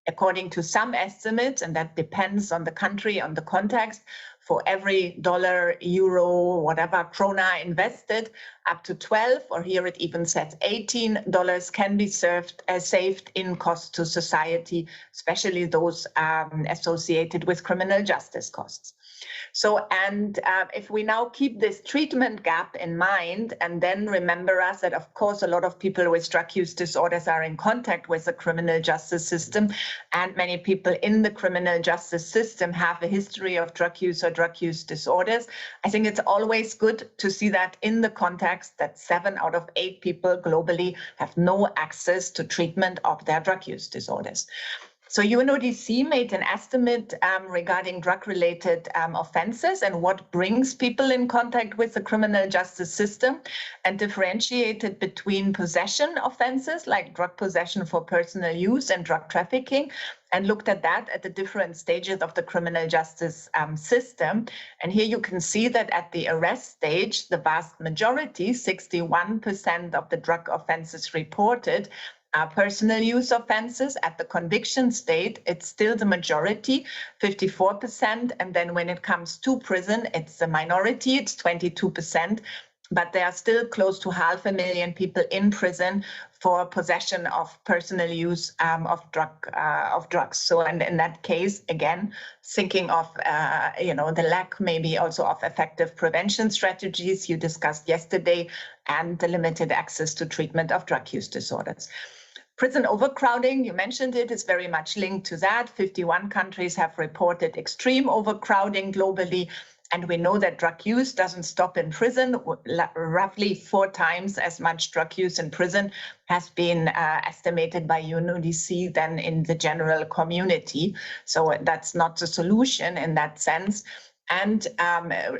According to some estimates, and that depends on the country, on the context, for every dollar, euro, whatever, krona invested, up to 12, or here it even says $18 can be saved in costs to society, especially those associated with criminal justice costs. So, and if we now keep this treatment gap in mind, and then remember us that, of course, a lot of people with drug use disorders are in contact with the criminal justice system, and many people in the criminal justice system have a history of drug use or drug use disorders. I think it's always good to see that in the context that 7 out of 8 people globally have no access to treatment of their drug use disorders. So UNODC made an estimate regarding drug-related offenses and what brings people in contact with the criminal justice system, and differentiated between possession offenses like drug possession for personal use and drug trafficking, and looked at that at the different stages of the criminal justice system. And here you can see that at the arrest stage, the vast majority, 61% of the drug offenses reported, personal use offenses. At the conviction state, it's still the majority, 54%. And then when it comes to prison, it's the minority, it's 22%. But there are still close to 500,000 people in prison for possession of personal use of drugs. So, and in that case, again, thinking of the lack maybe also of effective prevention strategies you discussed yesterday, and the limited access to treatment of drug use disorders. Prison overcrowding, you mentioned it, is very much linked to that. 51 countries have reported extreme overcrowding globally. And we know that drug use doesn't stop in prison. Roughly 4 times as much drug use in prison has been estimated by UNODC than in the general community. So that's not the solution in that sense. And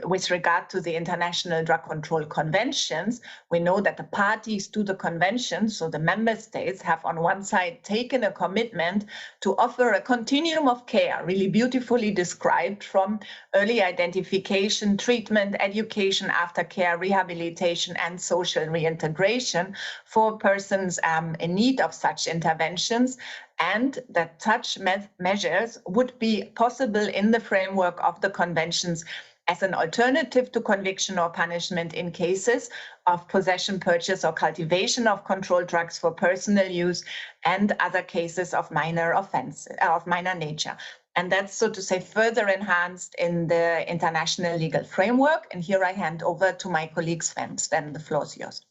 with regard to the International Drug Control Conventions, we know that the parties to the convention, so the member states, have on one side taken a commitment to offer a continuum of care, really beautifully described, from early identification, treatment, education, aftercare, rehabilitation, and social reintegration for persons in need of such interventions, and that such measures would be possible in the framework of the conventions as an alternative to conviction or punishment in cases of possession, purchase, or cultivation of controlled drugs for personal use, and other cases of minor offense, of minor nature. And that's, so to say, further enhanced in the international legal framework. And here I hand over to my colleague Sven. Sven, the floor is yours.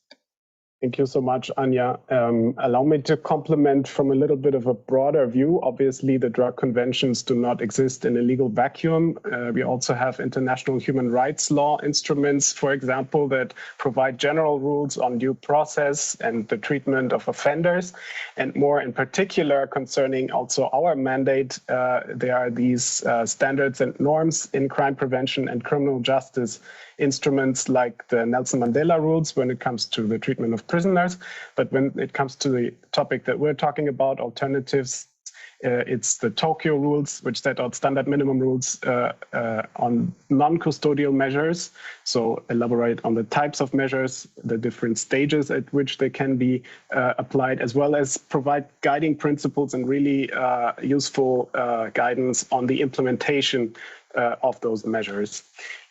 Thank you so much, Anja. Allow me to comment from a little bit of a broader view. Obviously, the drug conventions do not exist in a legal vacuum. We also have international human rights law instruments, for example, that provide general rules on due process and the treatment of offenders. And more in particular, concerning also our mandate, there are these standards and norms in crime prevention and criminal justice instruments like the Nelson Mandela rules when it comes to the treatment of prisoners. But when it comes to the topic that we're talking about, alternatives, it's the Tokyo rules, which set out standard minimum rules on non-custodial measures. So elaborate on the types of measures, the different stages at which they can be applied, as well as provide guiding principles and really useful guidance on the implementation of those measures.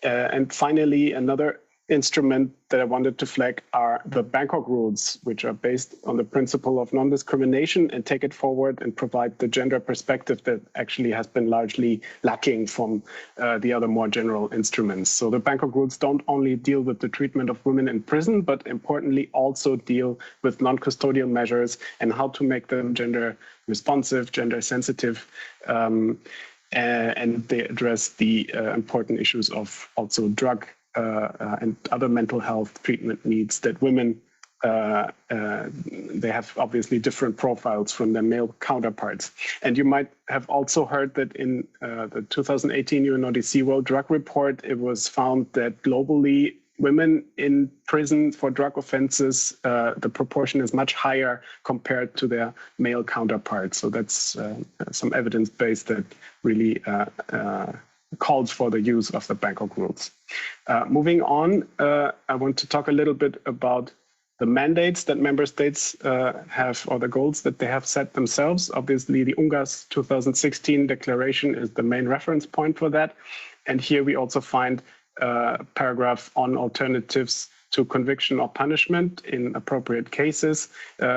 And finally, another instrument that I wanted to flag are the Bangkok rules, which are based on the principle of non-discrimination and take it forward and provide the gender perspective that actually has been largely lacking from the other more general instruments. So the Bangkok rules don't only deal with the treatment of women in prison, but importantly also deal with non-custodial measures and how to make them gender responsive, gender sensitive, and they address the important issues of also drug and other mental health treatment needs that women, they have obviously different profiles from their male counterparts. And you might have also heard that in the 2018 UNODC World Drug Report, it was found that globally, women in prison for drug offenses, the proportion is much higher compared to their male counterparts. So that's some evidence base that really calls for the use of the Bangkok rules. Moving on, I want to talk a little bit about the mandates that member states have, or the goals that they have set themselves. Obviously, the UNGAS 2016 declaration is the main reference point for that. And here we also find a paragraph on alternatives to conviction or punishment in appropriate cases,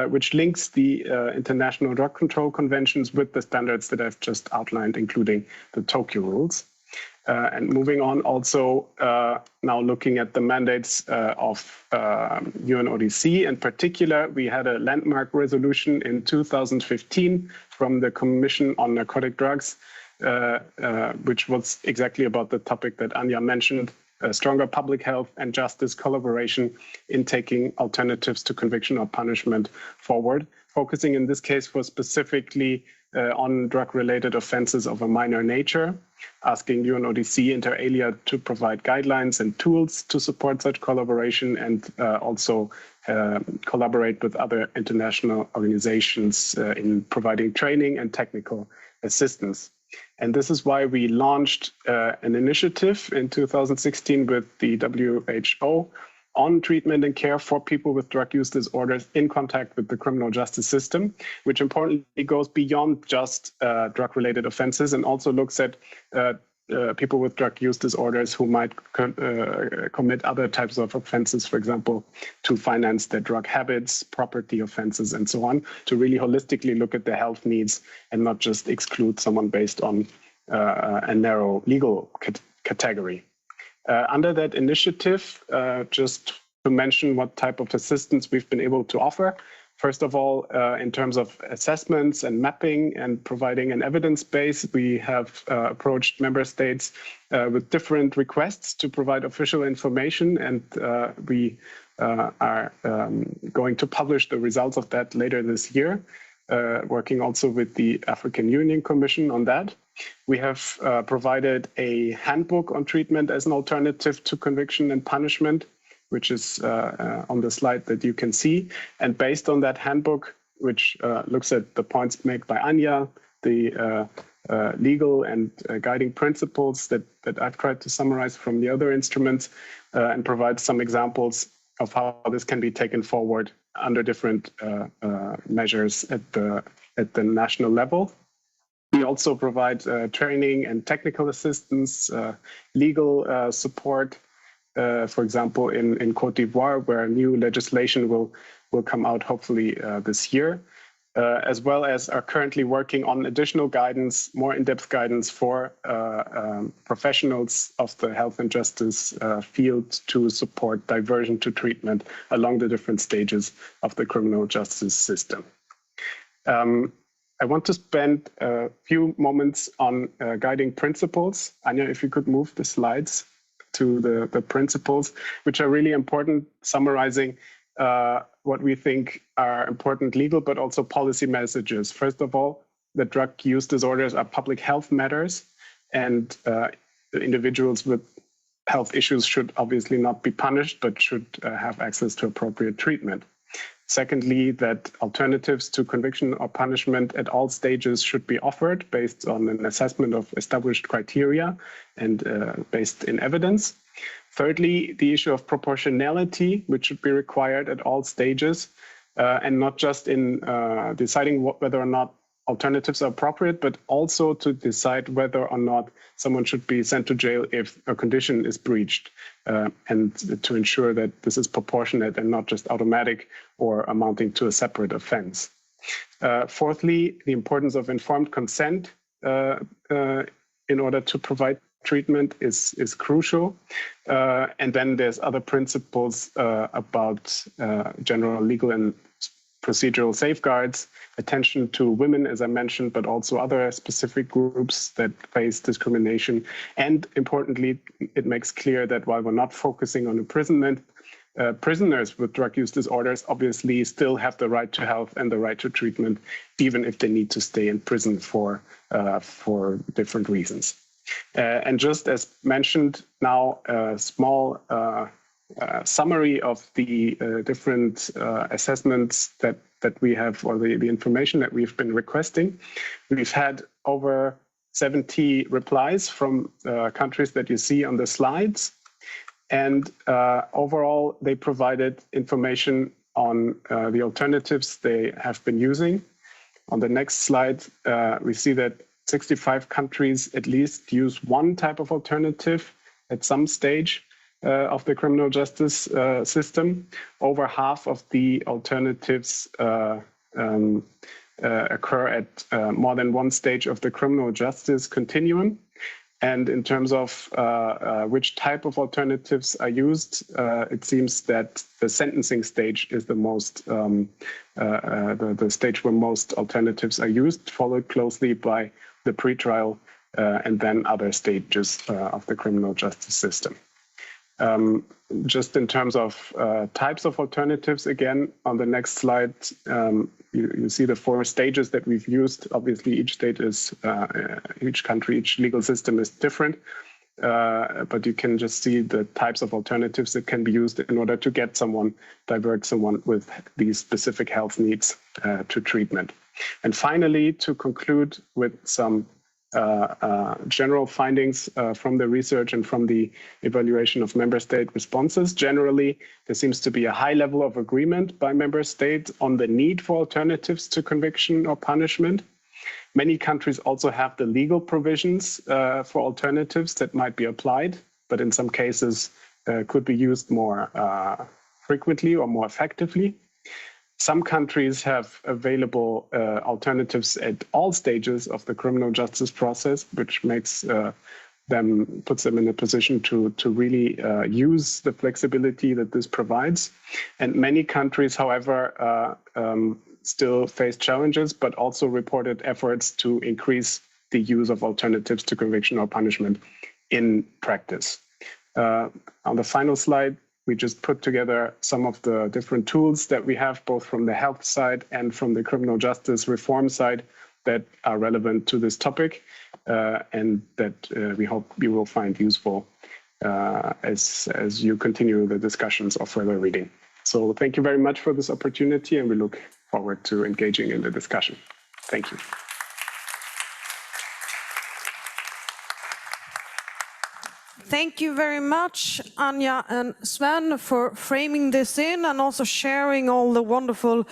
which links the International Drug Control Conventions with the standards that I've just outlined, including the Tokyo rules. And moving on, also now looking at the mandates of UNODC. In particular, we had a landmark resolution in 2015 from the Commission on Narcotic Drugs, which was exactly about the topic that Anja mentioned, stronger public health and justice collaboration in taking alternatives to conviction or punishment forward, focusing in this case for specifically on drug-related offenses of a minor nature, asking UNODC inter alia to provide guidelines and tools to support such collaboration and also collaborate with other international organizations in providing training and technical assistance. And this is why we launched an initiative in 2016 with the WHO on treatment and care for people with drug use disorders in contact with the criminal justice system, which importantly goes beyond just drug-related offenses and also looks at people with drug use disorders who might commit other types of offenses, for example, to finance their drug habits, property offenses, and so on, to really holistically look at their health needs and not just exclude someone based on a narrow legal category. Under that initiative, just to mention what type of assistance we've been able to offer. First of all, in terms of assessments and mapping and providing an evidence base, we have approached member states with different requests to provide official information, and we are going to publish the results of that later this year, working also with the African Union Commission on that. We have provided a handbook on treatment as an alternative to conviction and punishment, which is on the slide that you can see. And based on that handbook, which looks at the points made by Anja, the legal and guiding principles that I've tried to summarize from the other instruments, and provide some examples of how this can be taken forward under different measures at the national level. We also provide training and technical assistance, legal support, for example, in Côte d'Ivoire, where new legislation will come out hopefully this year, as well as are currently working on additional guidance, more in-depth guidance for professionals of the health and justice field to support diversion to treatment along the different stages of the criminal justice system. I want to spend a few moments on guiding principles. Anja, if you could move the slides to the principles, which are really important, summarizing what we think are important legal but also policy messages. First of all, that drug use disorders are public health matters, and individuals with health issues should obviously not be punished, but should have access to appropriate treatment. Secondly, that alternatives to conviction or punishment at all stages should be offered based on an assessment of established criteria and based in evidence. Thirdly, the issue of proportionality, which should be required at all stages, and not just in deciding whether or not alternatives are appropriate, but also to decide whether or not someone should be sent to jail if a condition is breached, and to ensure that this is proportionate and not just automatic or amounting to a separate offense. Fourthly, the importance of informed consent in order to provide treatment is crucial. And then there's other principles about general legal and procedural safeguards, attention to women, as I mentioned, but also other specific groups that face discrimination. And importantly, it makes clear that while we're not focusing on imprisonment, prisoners with drug use disorders obviously still have the right to health and the right to treatment, even if they need to stay in prison for different reasons. And just as mentioned, now a small summary of the different assessments that we have, or the information that we've been requesting. We've had over 70 replies from countries that you see on the slides. And overall, they provided information on the alternatives they have been using. On the next slide, we see that 65 countries at least use one type of alternative at some stage of the criminal justice system. Over half of the alternatives occur at more than one stage of the criminal justice continuum. And in terms of which type of alternatives are used, it seems that the sentencing stage is the most, the stage where most alternatives are used, followed closely by the pretrial and then other stages of the criminal justice system. Just in terms of types of alternatives, again, on the next slide, you see the 4 stages that we've used. Obviously, each state is, each country, each legal system is different, but you can just see the types of alternatives that can be used in order to get someone, divert someone with these specific health needs to treatment. And finally, to conclude with some general findings from the research and from the evaluation of member state responses. Generally, there seems to be a high level of agreement by member states on the need for alternatives to conviction or punishment. Many countries also have the legal provisions for alternatives that might be applied, but in some cases could be used more frequently or more effectively. Some countries have available alternatives at all stages of the criminal justice process, which makes puts them in a position to really use the flexibility that this provides. And many countries, however, still face challenges, but also reported efforts to increase the use of alternatives to conviction or punishment in practice. On the final slide, we just put together some of the different tools that we have, both from the health side and from the criminal justice reform side, that are relevant to this topic, and that we hope you will find useful as you continue the discussions or further reading. So thank you very much for this opportunity, and we look forward to engaging in the discussion. Thank you. Thank you very much, Anja and Sven, for framing this in and also sharing all the wonderful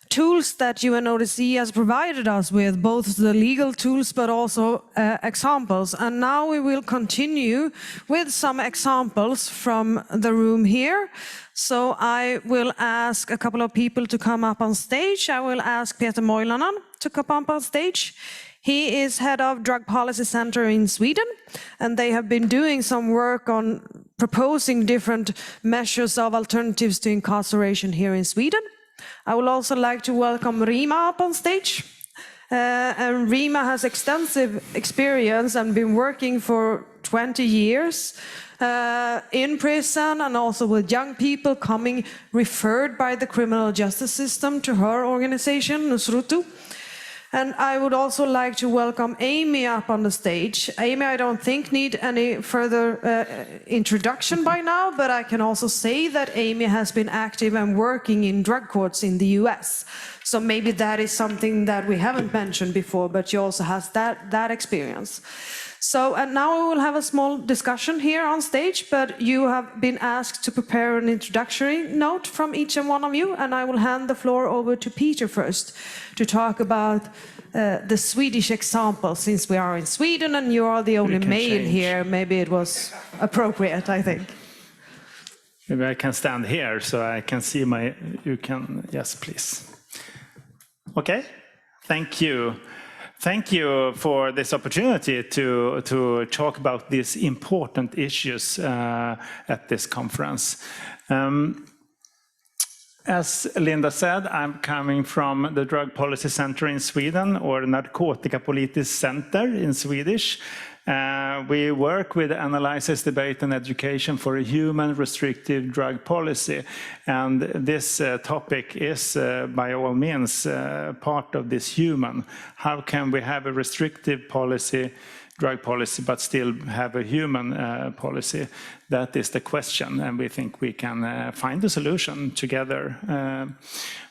tools that UNODC has provided us with, both the legal tools but also examples. And now we will continue with some examples from the room here. So I will ask a couple of people to come up on stage. I will ask Peter Moilanen to come up on stage. He is head of Drug Policy Center in Sweden, and they have been doing some work on proposing different measures of alternatives to incarceration here in Sweden. I would also like to welcome Rima up on stage. And Rima has extensive experience and been working for 20 years in prison, and also with young people coming referred by the criminal justice system to her organization, Nusroto. And I would also like to welcome Amy up on the stage. Amy, I don't think need any further introduction by now, but I can also say that Amy has been active and working in drug courts in the US. So maybe that is something that we haven't mentioned before, but you also has that experience. So, and now we will have a small discussion here on stage, but you have been asked to prepare an introductory note from each and one of you, and I will hand the floor over to Peter first to talk about the Swedish example. Since we are in Sweden and you are the only male here, maybe it was appropriate, I think. Maybe I can stand here so I can see you can, yes, please. Okay, thank you. Thank you for this opportunity to talk about these important issues at this conference. As Linda said, I'm coming from the Drug Policy Center in Sweden, or Narkotika Politiskt Center in Swedish. We work with analysis, debate and education for a human restrictive drug policy. And this topic is by all means part of this human. How can we have a restrictive policy, drug policy, but still have a human policy? That is the question, and we think we can find a solution together.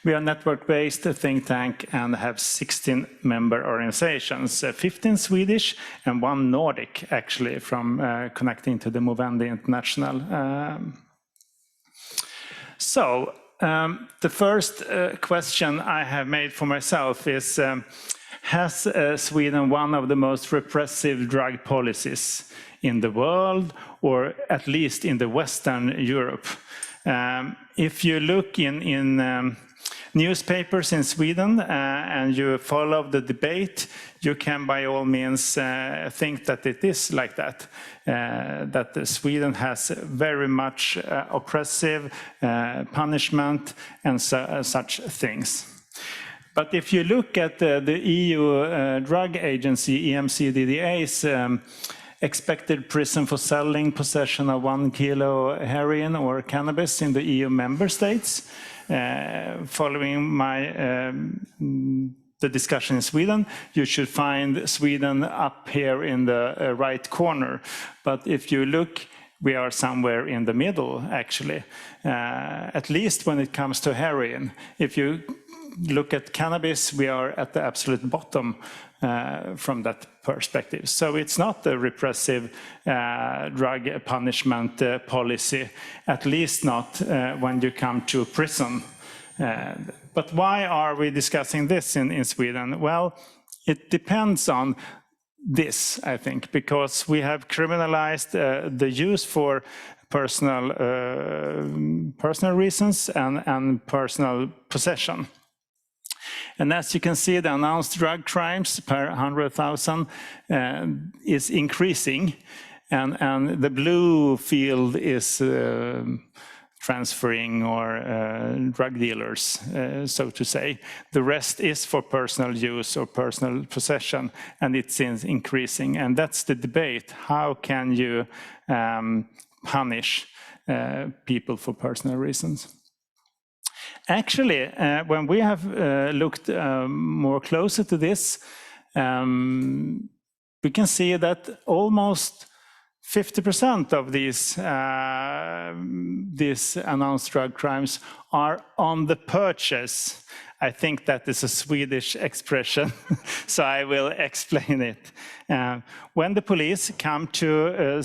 We are a network-based think tank and have 16 member organizations, 15 Swedish and 1 Nordic, actually, from connecting to the Movendi International. So, the first question I have made for myself is, has Sweden one of the most repressive drug policies in the world, or at least in the Western Europe? If you look in newspapers in Sweden and you follow the debate, you can by all means think that it is like that. That Sweden has very much oppressive punishment and such things. But if you look at the EU drug agency, EMCDDA's expected prison for selling possession of 1 kilo heroin or cannabis in the EU member states, following the discussion in Sweden, you should find Sweden up here in the right corner. But if you look, we are somewhere in the middle, actually, at least when it comes to heroin. If you look at cannabis, we are at the absolute bottom from that perspective. So it's not a repressive drug punishment policy, at least not when you come to prison. But why are we discussing this in Sweden? Well, it depends on this, I think, because we have criminalized the use for personal reasons and personal possession. And as you can see, the announced drug crimes per 100,000 is increasing, and the blue field is transferring or drug dealers, so to say. The rest is for personal use or personal possession, and it's increasing. And that's the debate. How can you punish people for personal reasons? Actually, when we have looked more closer to this, we can see that almost 50% of these announced drug crimes are on the purchase. I think that is a Swedish expression, so I will explain it. When the police come to a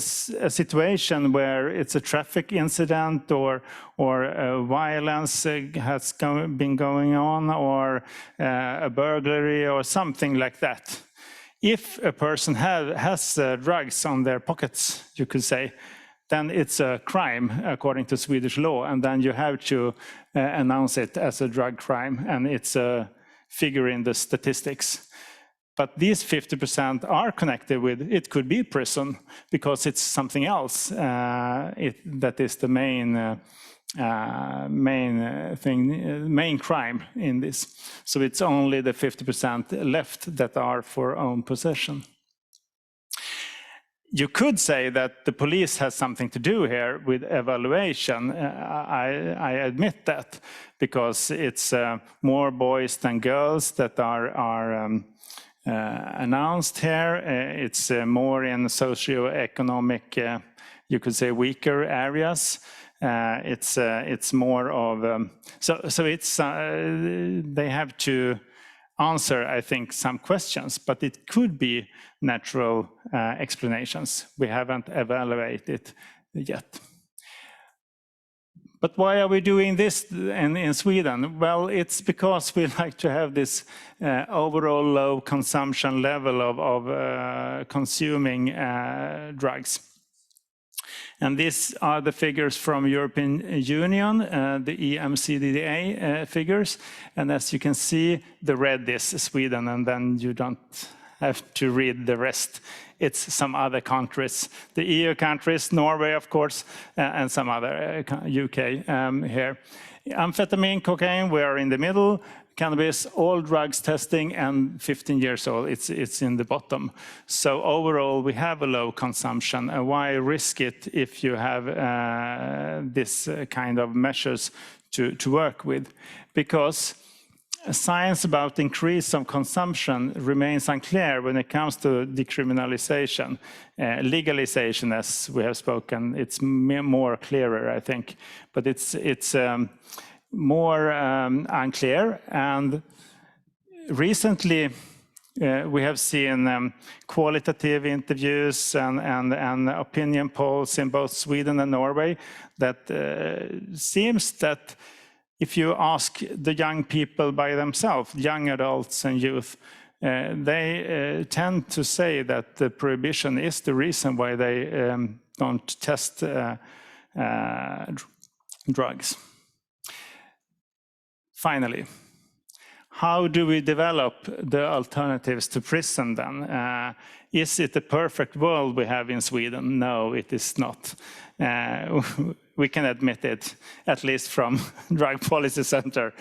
situation where it's a traffic incident or violence has been going on, or a burglary or something like that, if a person has drugs on their pockets, you could say, then it's a crime according to Swedish law, and then you have to announce it as a drug crime, and it's a figure in the statistics. But these 50% are connected with, it could be prison, because it's something else that is the main crime in this. So it's only the 50% left that are for own possession. You could say that the police has something to do here with evaluation. I admit that, because it's more boys than girls that are announced here. It's more in socioeconomic, you could say, weaker areas. It's more of so it's they have to answer, I think, some questions, but it could be natural explanations. We haven't evaluated it yet. But why are we doing this in Sweden? Well, it's because we like to have this overall low consumption level of consuming drugs. And these are the figures from European Union, the EMCDDA figures. And as you can see, the red is Sweden, and then you don't have to read the rest. It's some other countries, the EU countries, Norway, of course, and some other UK here. Amphetamine, cocaine, we are in the middle. Cannabis, all drugs testing, and 15 years old, it's in the bottom. So overall, we have a low consumption. And why risk it if you have this kind of measures to work with? Because science about increase of consumption remains unclear when it comes to decriminalization. Legalization, as we have spoken, it's more clearer, I think. But it's more unclear. And recently, we have seen qualitative interviews and opinion polls in both Sweden and Norway that seems that if you ask the young people by themselves, young adults and youth, they tend to say that the prohibition is the reason why they don't test drugs. Finally, how do we develop the alternatives to prison then? Is it a perfect world we have in Sweden? No, it is not. We can admit it, at least from Drug Policy Center.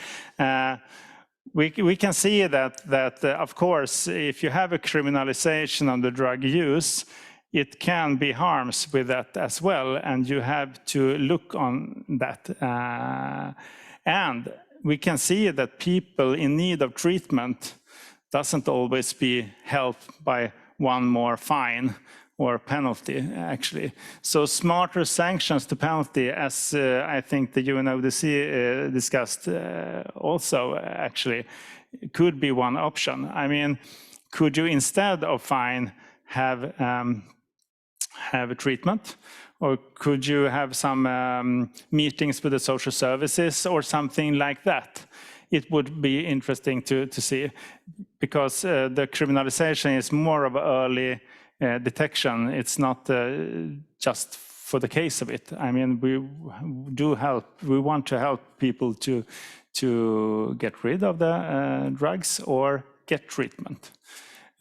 We can see that of course, if you have a criminalization of the drug use, it can be harms with that as well, and you have to look on that. And we can see that people in need of treatment doesn't always be helped by one more fine or penalty, actually. So smarter sanctions to penalty, as I think the UNODC discussed also, actually, could be one option. I mean, could you instead of fine have a treatment? Or could you have some meetings with the social services or something like that? It would be interesting to see, because the criminalization is more of early detection. It's not just for the case of it. I mean, we want to help people to get rid of the drugs or get treatment.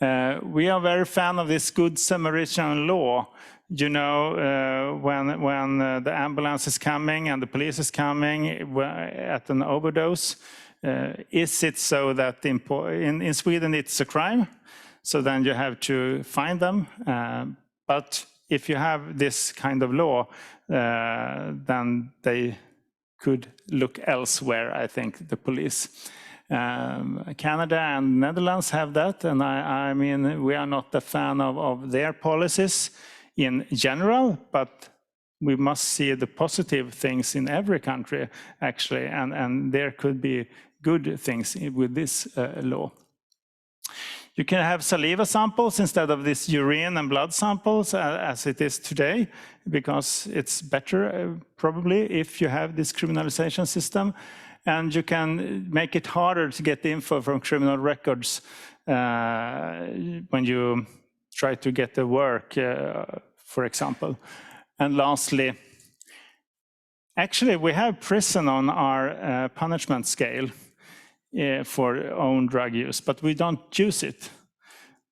We are very fan of this Good Samaritan law. You know, when the ambulance is coming and the police is coming at an overdose, is it so that in Sweden it's a crime? So then you have to find them. But if you have this kind of law, then they could look elsewhere, I think, the police. Canada and Netherlands have that, and I mean, we are not a fan of their policies in general, but we must see the positive things in every country, actually, and there could be good things with this law. You can have saliva samples instead of this urine and blood samples as it is today, because it's better probably if you have this criminalization system, and you can make it harder to get info from criminal records when you try to get the work, for example. And lastly, actually we have prison on our punishment scale for own drug use, but we don't use it.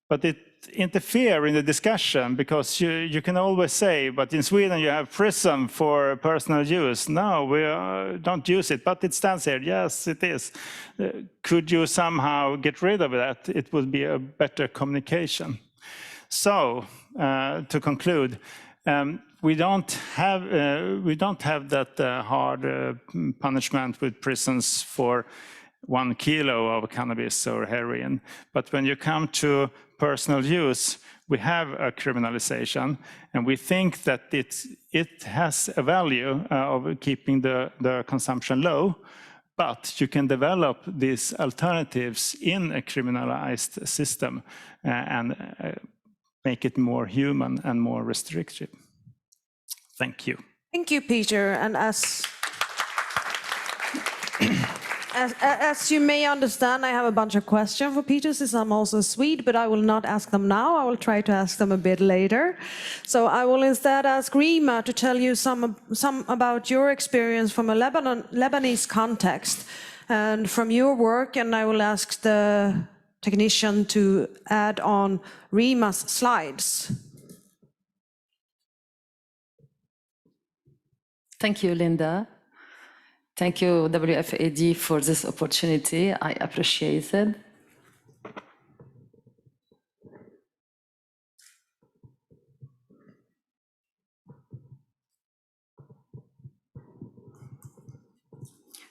But it interferes in the discussion, because you can always say, but in Sweden you have prison for personal use. No, we don't use it, but it stands here. Yes, it is. Could you somehow get rid of that? It would be a better communication. So, to conclude, we don't have that hard punishment with prisons for 1 kilo of cannabis or heroin. But when you come to personal use, we have a criminalization, and we think that it has a value of keeping the consumption low, but you can develop these alternatives in a criminalized system and make it more human and more restrictive. Thank you. Thank you, Peter. And as you may understand, I have a bunch of questions for Peter, since I'm also Swede, but I will not ask them now. I will try to ask them a bit later. So I will instead ask Rima to tell you some about your experience from a Lebanese context and from your work, and I will ask the technician to add on Rima's slides. Thank you, Linda. Thank you, WFAD, for this opportunity. I appreciate it.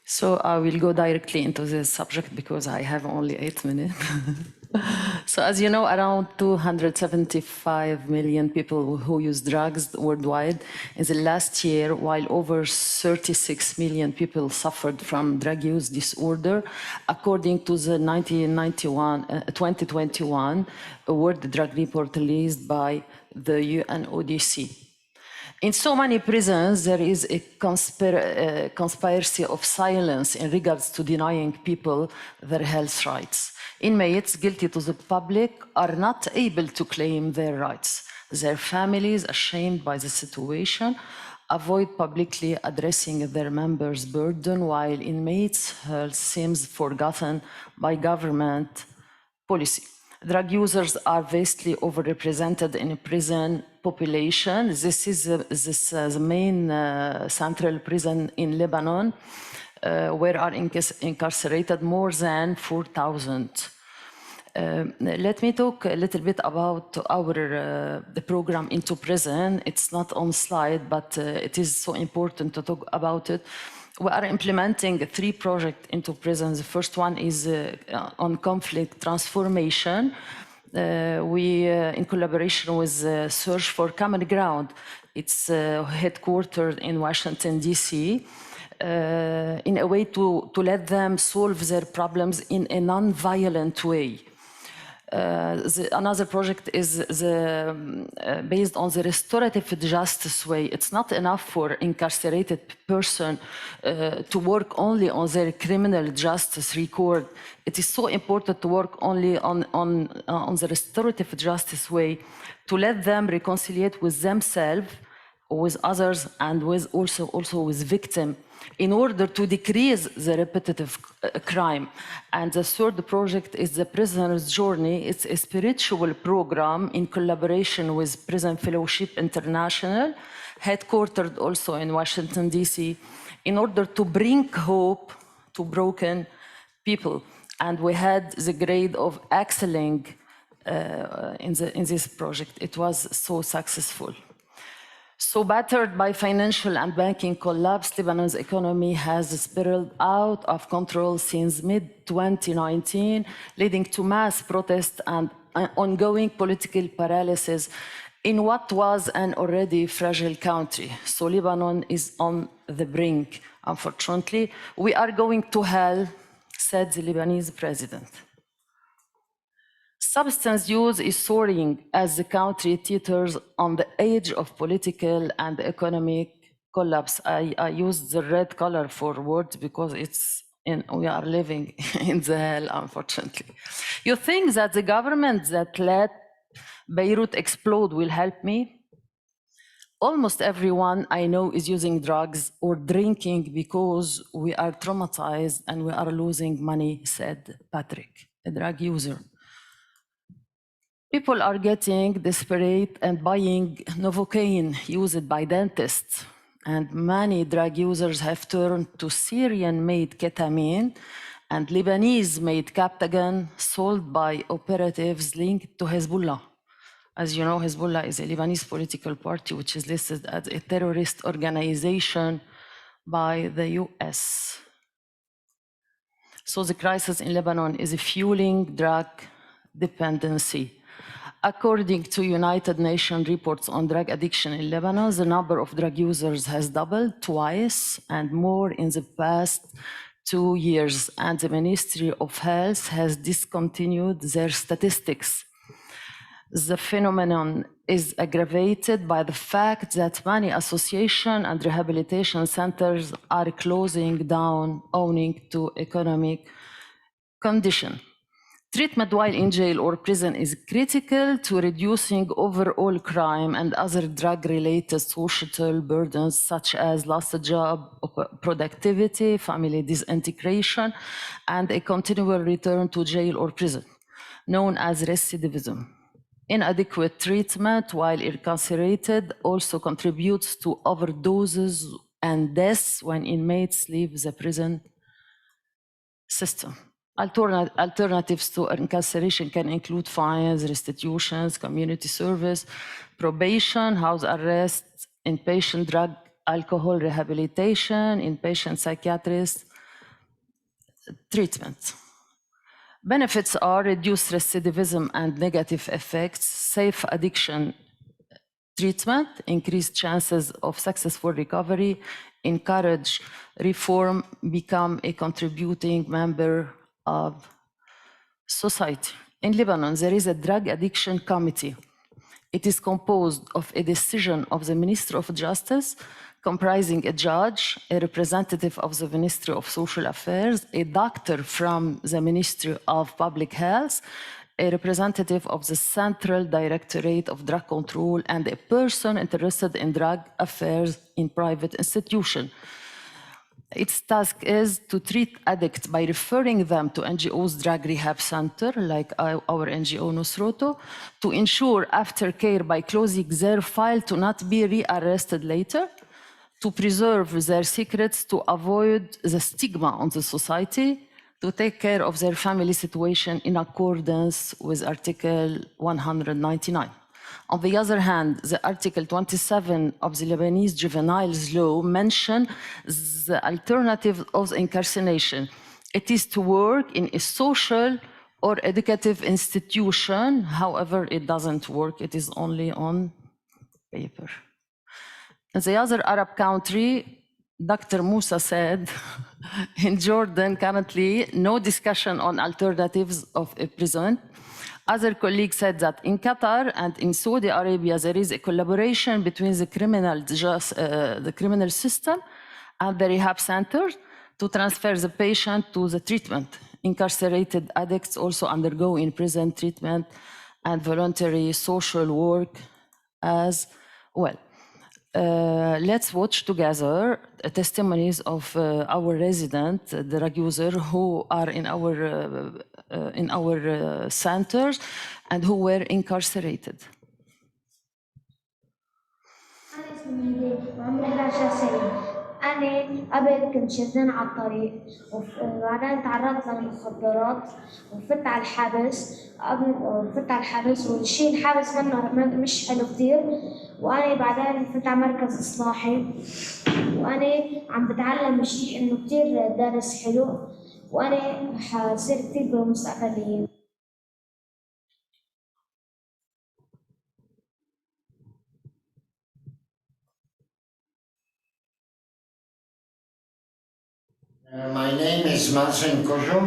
So I will go directly into this subject because I have only 8 minutes. So as you know, around 275 million people who use drugs worldwide in the last year, while over 36 million people suffered from drug use disorder, according to the 2021 World Drug Report released by the UNODC. In so many prisons, there is a conspiracy of silence in regards to denying people their health rights. Inmates guilty to the public are not able to claim their rights. Their families, ashamed by the situation, avoid publicly addressing their members' burden, while inmates' health seems forgotten by government policy. Drug users are vastly overrepresented in prison population. This is the main central prison in Lebanon, where are incarcerated more than 4,000. Let me talk a little bit about the program Into Prison. It's not on slide, but it is so important to talk about it. We are implementing 3 projects into prison. The first one is on conflict transformation. We, in collaboration with Search for Common Ground, it's headquartered in Washington, D.C., in a way to let them solve their problems in a non-violent way. Another project is based on the restorative justice way. It's not enough for incarcerated person to work only on their criminal justice record. It is so important to work only on the restorative justice way, to let them reconcile with themselves, with others, and with also with victims, in order to decrease the repetitive crime. And the third project is the Prisoner's Journey. It's a spiritual program in collaboration with Prison Fellowship International, headquartered also in Washington, D.C., in order to bring hope to broken people. And we had the grade of excelling in this project. It was so successful. So battered by financial and banking collapse, Lebanon's economy has spiraled out of control since mid-2019, leading to mass protests and ongoing political paralysis in what was an already fragile country. So Lebanon is on the brink, unfortunately. We are going to hell, said the Lebanese president. Substance use is soaring as the country teeters on the edge of political and economic collapse. I use the red color for words because we are living in the hell, unfortunately. You think that the government that let Beirut explode will help me? Almost everyone I know is using drugs or drinking because we are traumatized and we are losing money, said Patrick, a drug user. People are getting desperate and buying Novocaine used by dentists. And many drug users have turned to Syrian-made ketamine and Lebanese-made Captagon sold by operatives linked to Hezbollah. As you know, Hezbollah is a Lebanese political party which is listed as a terrorist organization by the US. So the crisis in Lebanon is fueling drug dependency. According to United Nations reports on drug addiction in Lebanon, the number of drug users has doubled twice and more in the past 2 years, and the Ministry of Health has discontinued their statistics. The phenomenon is aggravated by the fact that many association and rehabilitation centers are closing down owing to economic condition. Treatment while in jail or prison is critical to reducing overall crime and other drug-related societal burdens such as lost job, productivity, family disintegration, and a continual return to jail or prison, known as recidivism. Inadequate treatment while incarcerated also contributes to overdoses and deaths when inmates leave the prison system. Alternatives to incarceration can include fines, restitutions, community service, probation, house arrest, inpatient drug, alcohol rehabilitation, inpatient psychiatrist treatment. Benefits are reduced recidivism and negative effects, safe addiction treatment, increased chances of successful recovery, encourage reform, become a contributing member of society. In Lebanon, there is a drug addiction committee. It is composed of a decision of the Ministry of Justice, comprising a judge, a representative of the Ministry of Social Affairs, a doctor from the Ministry of Public Health, a representative of the Central Directorate of Drug Control, and a person interested in drug affairs in private institutions. Its task is to treat addicts by referring them to NGOs drug rehab center, like our NGO Nusroto, to ensure aftercare by closing their file to not be rearrested later, to preserve their secrets, to avoid the stigma on the society, to take care of their family situation in accordance with Article 199. On the other hand, the Article 27 of the Lebanese Juvenile Law mentions the alternative of incarceration. It is to work in a social or educative institution. However, it doesn't work. It is only on paper. In the other Arab country, Dr. Musa said, in Jordan currently, no discussion on alternatives of a prison. Other colleagues said that in Qatar and in Saudi Arabia, there is a collaboration between the criminal system and the rehab center to transfer the patient to the treatment. Incarcerated addicts also undergo in prison treatment and voluntary social work as well. Let's watch together testimonies of our resident drug user who are in our centers and who were incarcerated. أنا اسمي وعمري 11 سنة. أنا قبل كنت شذان على الطريق وبعدين تعرضت للمخدرات وفت على الحبس والشيء الحبس منه مش حلو كتير، وأنا بعدين فت على مركز إصلاحي وأنا عم بتعلم شيء إنه كتير دارس حلو وأنا حصير كتير بالمستقبلية. My name is Mazin Kojo.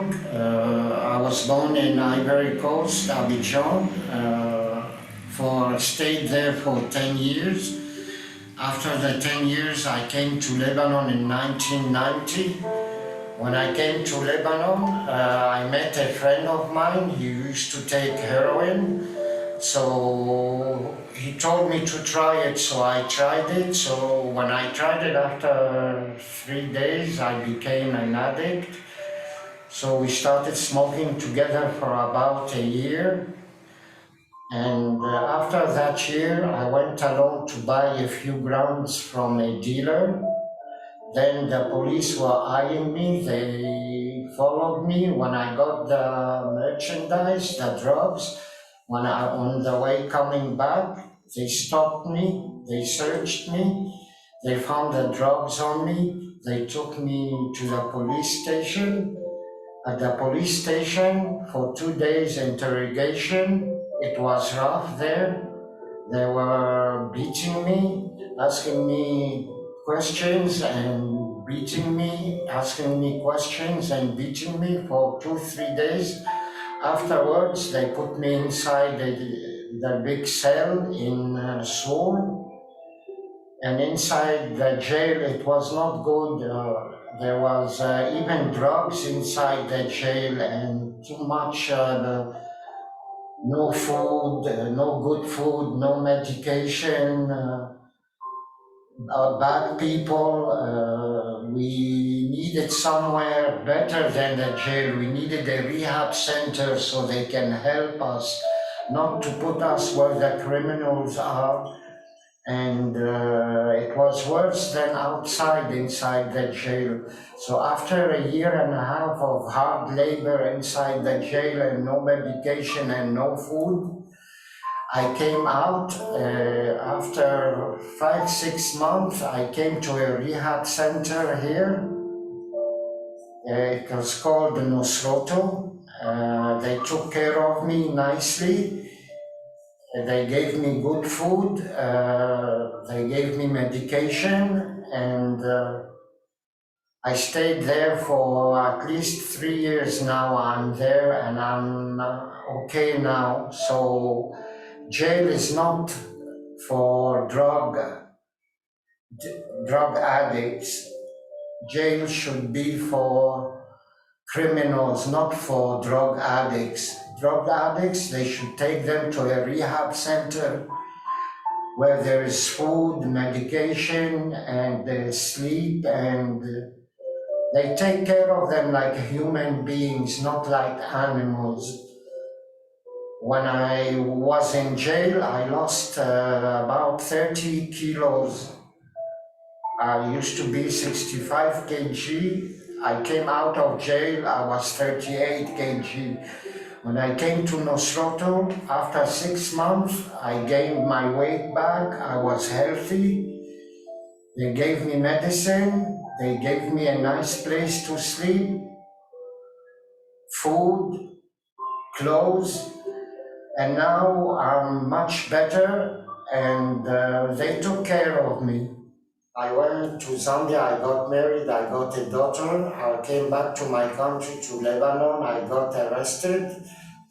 I was born in Ivory Coast, Abidjan. Stayed there for 10 years. After the 10 years, I came to Lebanon in 1990. When I came to Lebanon, I met a friend of mine. He used to take heroin. So he told me to try it, so I tried it. So when I tried it, after 3 days, I became an addict. So we started smoking together for about a year. And after that year, I went alone to buy a few grams from a dealer. Then the police were eyeing me. They followed me. When I got the merchandise, the drugs, on the way coming back, they stopped me, they searched me, they found the drugs on me, they took me to the police station. At the police station, for 2 days interrogation, It was rough there. They were beating me, asking me questions and beating me, asking me questions and beating me for 2-3 days. Afterwards, they put me inside the big cell in Seoul. And inside the jail, it was not good. There was even drugs inside the jail and too much, no food, no good food, no medication, bad people. We needed somewhere better than the jail. We needed a rehab center so they can help us, not to put us where the criminals are. And it was worse than inside the jail. So after 1.5 years of hard labor inside the jail and no medication and no food, I came out. After 5-6 months, I came to a rehab center here. It was called Nusroto. They took care of me nicely. They gave me good food, they gave me medication, and I stayed there for at least 3 years now. I'm there and I'm okay now. So jail is not for drug addicts. Jail should be for criminals, not for drug addicts. Drug addicts, they should take them to a rehab center where there is food, medication, and sleep, and they take care of them like human beings, not like animals. When I was in jail, I lost about 30 kilos. I used to be 65 kg. I came out of jail, I was 38 kg. When I came to Nusroto, after 6 months, I gained my weight back. I was healthy. They gave me medicine. They gave me a nice place to sleep, food, clothes, and now I'm much better, and they took care of me. I went to Zambia, I got married, I got a daughter. I came back to my country, to Lebanon. I got arrested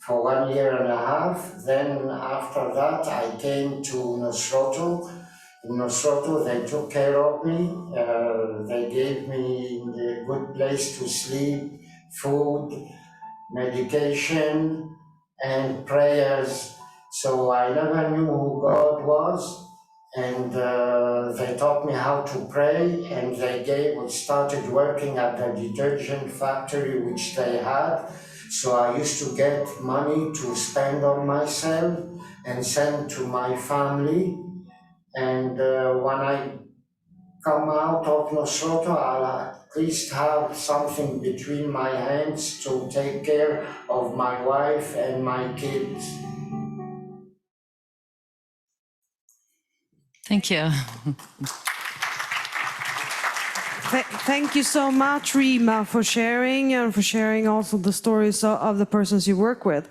for 1.5 years. Then after that, I came to Nusroto. In Nusroto, they took care of me. They gave me a good place to sleep, food, medication, and prayers. So I never knew who God was. And they taught me how to pray, and we started working at the detergent factory which they had. So I used to get money to spend on myself and send to my family. And when I come out of Nusroto, I'll at least have something between my hands to take care of my wife and my kids. Thank you. Thank you so much, Rima, for sharing and for sharing also the stories of the persons you work with.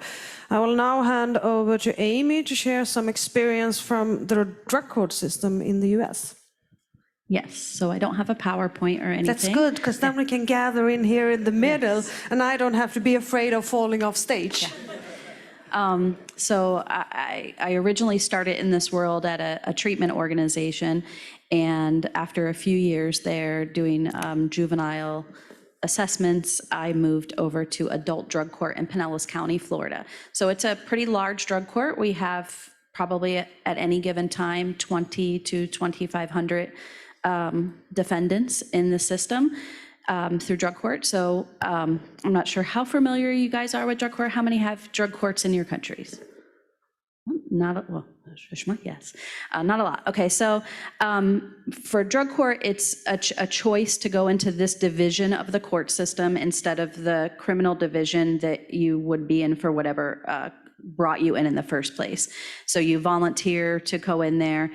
I will now hand over to Amy to share some experience from the drug court system in the US. Yes, so I don't have a PowerPoint or anything. That's good, because then we can gather in here in the middle, and I don't have to be afraid of falling off stage. Yeah. So I originally started in this world at a treatment organization, and after a few years there doing juvenile assessments, I moved over to adult drug court in Pinellas County, Florida. So it's a pretty large drug court. We have probably at any given time 20 to 2,500 defendants in the system. Through drug court. So I'm not sure how familiar you guys are with drug court. How many have drug courts in your countries? Well, yes, not a lot. Okay, so for drug court, it's a choice to go into this division of the court system instead of the criminal division that you would be in for whatever brought you in the first place. So you volunteer to go in there,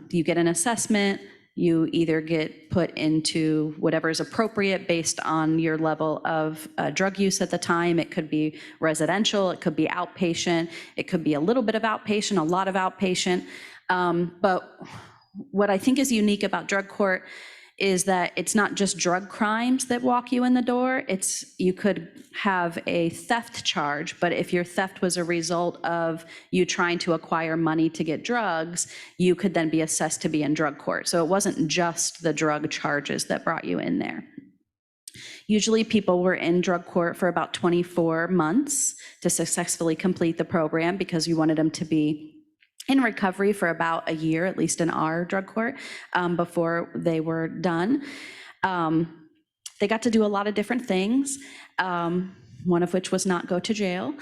you get an assessment, you either get put into whatever is appropriate based on your level of drug use at the time. It could be residential, it could be outpatient, it could be a little bit of outpatient, a lot of outpatient. But what I think is unique about drug court is that it's not just drug crimes that walk you in the door. You could have a theft charge, but if your theft was a result of you trying to acquire money to get drugs, you could then be assessed to be in drug court. So it wasn't just the drug charges that brought you in there. Usually people were in drug court for about 24 months to successfully complete the program, because you wanted them to be in recovery for about a year, at least in our drug court, before they were done. They got to do a lot of different things, one of which was not go to jail.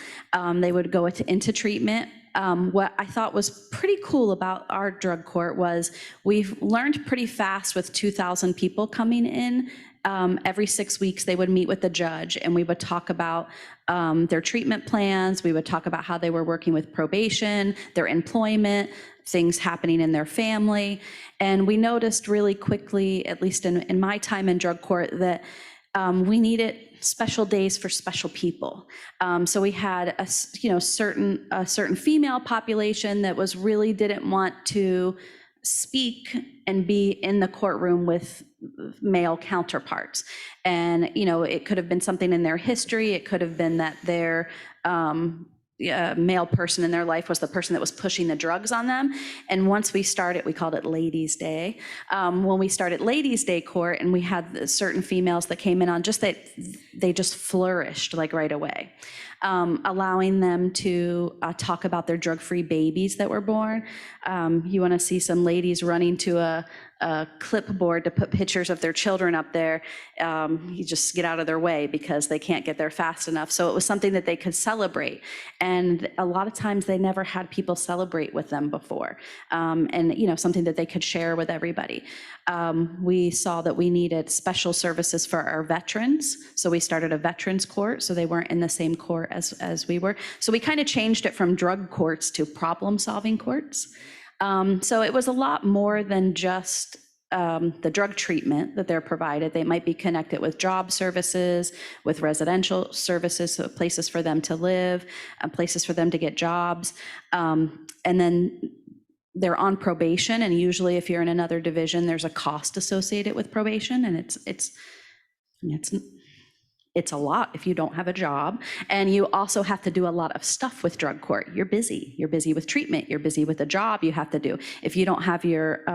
They would go into treatment. What I thought was pretty cool about our drug court was we've learned pretty fast with 2,000 people coming in. Every 6 weeks, they would meet with the judge, and we would talk about their treatment plans. We would talk about how they were working with probation, their employment, things happening in their family. And we noticed really quickly, at least in my time in drug court, that we needed special days for special people. So we had a certain female population that was really didn't want to speak and be in the courtroom with male counterparts. And, it could have been something in their history. It could have been that their male person in their life was the person that was pushing the drugs on them. And once we started, we called it Ladies' Day. When we started Ladies' Day court, and we had certain females that came in on just that, they just flourished like right away. Allowing them to talk about their drug-free babies that were born. You want to see some ladies running to a clipboard to put pictures of their children up there. You just get out of their way because they can't get there fast enough. So it was something that they could celebrate. And a lot of times they never had people celebrate with them before. And something that they could share with everybody. We saw that we needed special services for our veterans. So we started a veterans court, so they weren't in the same court as we were. So we kind of changed it from drug courts to problem-solving courts. So it was a lot more than just the drug treatment that they're provided. They might be connected with job services, with residential services, so places for them to live, places for them to get jobs. And then they're on probation, and usually if you're in another division, there's a cost associated with probation, and it's a lot if you don't have a job. And you also have to do a lot of stuff with drug court. You're busy with treatment, you're busy with a job you have to do. If you don't have your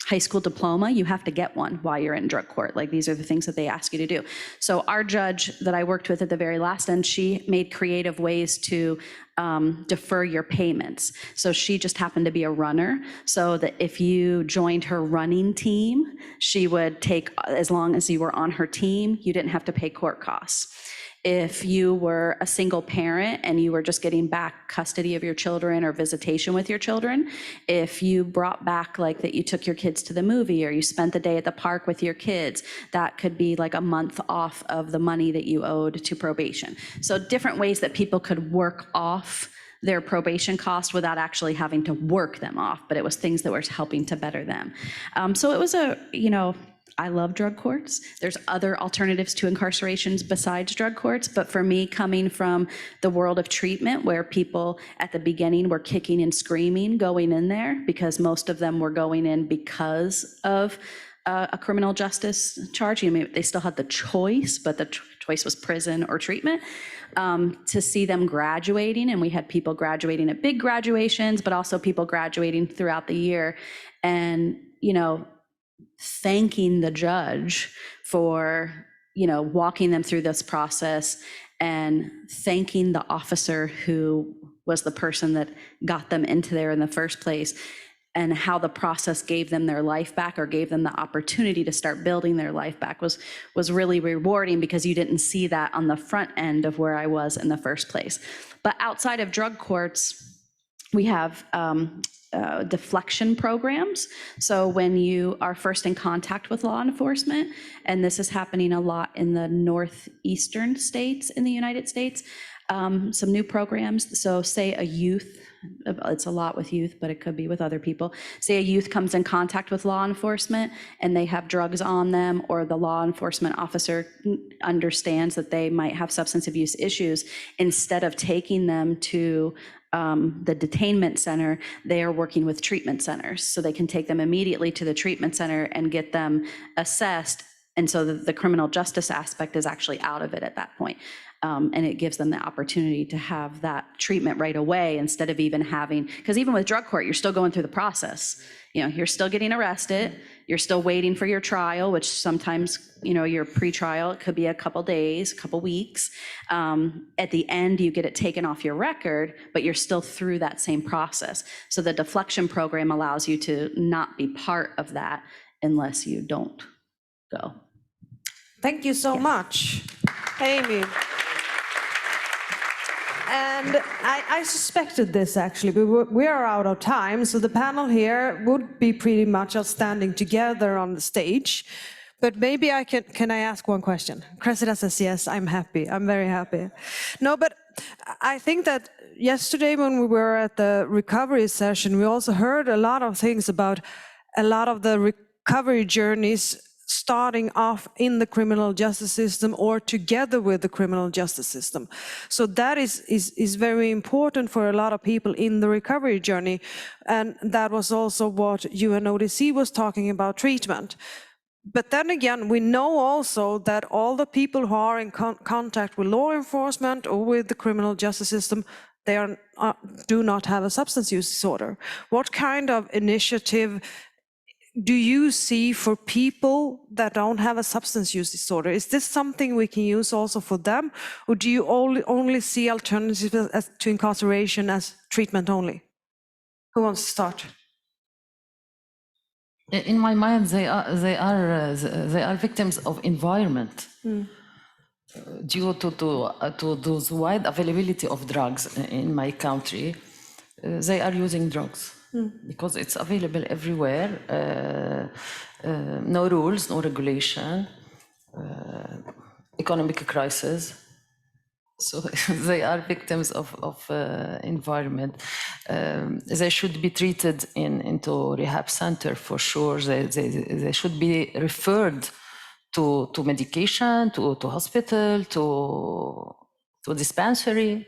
high school diploma, you have to get one while you're in drug court. Like, these are the things that they ask you to do. So our judge that I worked with at the very last end, she made creative ways to defer your payments. So she just happened to be a runner, so that if you joined her running team, she would take, as long as you were on her team, you didn't have to pay court costs. If you were a single parent and you were just getting back custody of your children or visitation with your children, if you brought back, like, that you took your kids to the movie or you spent the day at the park with your kids, that could be like a month off of the money that you owed to probation. So different ways that people could work off their probation cost without actually having to work them off, but it was things that were helping to better them. So it was I love drug courts. There's other alternatives to incarcerations besides drug courts, but for me, coming from the world of treatment, where people at the beginning were kicking and screaming going in there, because most of them were going in because of a criminal justice charge. They still had the choice, but the choice was prison or treatment. To see them graduating, and we had people graduating at big graduations, but also people graduating throughout the year, and thanking the judge for, walking them through this process, and thanking the officer who was the person that got them into there in the first place, and how the process gave them their life back, or gave them the opportunity to start building their life back, was really rewarding, because you didn't see that on the front end of where I was in the first place. But outside of drug courts, we have deflection programs. So when you are first in contact with law enforcement, and this is happening a lot in the northeastern states in the United States, some new programs. So say a youth it's a lot with youth, but it could be with other people. Say a youth comes in contact with law enforcement and they have drugs on them, or the law enforcement officer understands that they might have substance abuse issues. Instead of taking them to the detainment center, they are working with treatment centers. So they can take them immediately to the treatment center and get them assessed. And so the criminal justice aspect is actually out of it at that point. And it gives them the opportunity to have that treatment right away, instead of even having, because even with drug court, you're still going through the process. You know, you're still getting arrested, you're still waiting for your trial, which sometimes, you know, your pre-trial, it could be a couple days, a couple weeks. At the end, you get it taken off your record, but you're still through that same process. So the deflection program allows you to not be part of that unless you don't go. Thank you so much, Amy. And I suspected this, actually. We are out of time, so the panel here would be pretty much standing together on the stage. But maybe can I ask one question? Cressida says yes, I'm happy, I'm very happy. No, but I think that yesterday when we were at the recovery session, we also heard a lot of things about a lot of the recovery journeys starting off in the criminal justice system or together with the criminal justice system. So that is very important for a lot of people in the recovery journey. And that was also what UNODC was talking about, treatment. But then again, we know also that all the people who are in contact with law enforcement or with the criminal justice system, they do not have a substance use disorder. What kind of initiative do you see for people that don't have a substance use disorder? Is this something we can use also for them? Or do you only see alternatives to incarceration as treatment only? Who wants to start? In my mind, they are victims of environment. Due to those wide availability of drugs in my country, they are using drugs. Because it's available everywhere, no rules, no regulation, economic crisis. So they are victims of environment. They should be treated into rehab center for sure. They should be referred to medication, to hospital, to dispensary.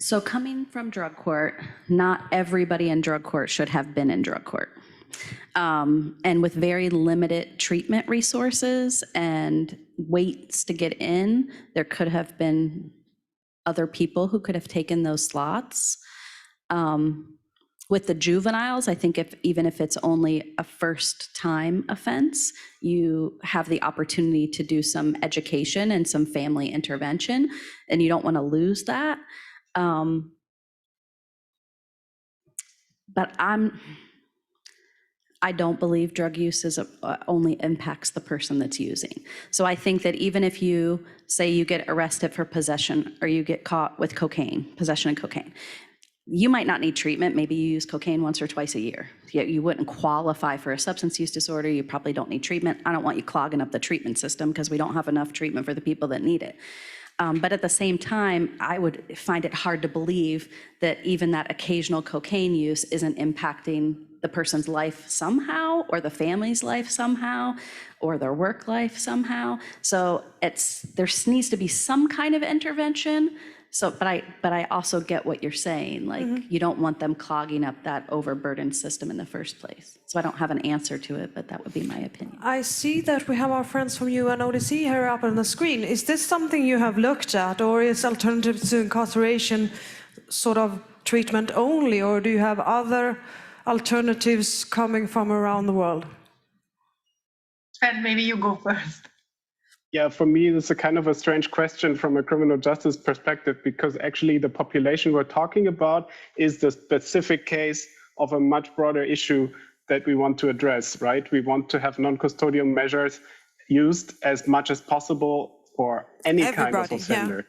So coming from drug court, not everybody in drug court should have been in drug court. And with very limited treatment resources and waits to get in, there could have been other people who could have taken those slots. With the juveniles, I think even if it's only a first-time offense, you have the opportunity to do some education and some family intervention, and you don't want to lose that. But I don't believe drug use only impacts the person that's using. So I think that even if you say you get arrested for possession or you get caught with cocaine, possession of cocaine, you might not need treatment. Maybe you use cocaine once or twice a year. You wouldn't qualify for a substance use disorder. You probably don't need treatment. I don't want you clogging up the treatment system because we don't have enough treatment for the people that need it. But at the same time, I would find it hard to believe that even that occasional cocaine use isn't impacting the person's life somehow, or the family's life somehow, or their work life somehow. So there needs to be some kind of intervention. So, but I also get what you're saying. Like, you don't want them clogging up that overburdened system in the first place. So I don't have an answer to it, but that would be my opinion. I see that we have our friends from UNODC here up on the screen. Is this something you have looked at, or is alternatives to incarceration sort of treatment only, or do you have other alternatives coming from around the world? Sven, maybe you go first. Yeah, for me, this is a kind of a strange question from a criminal justice perspective, because actually the population we're talking about is the specific case of a much broader issue that we want to address, right? We want to have non-custodial measures used as much as possible for any kind of offender.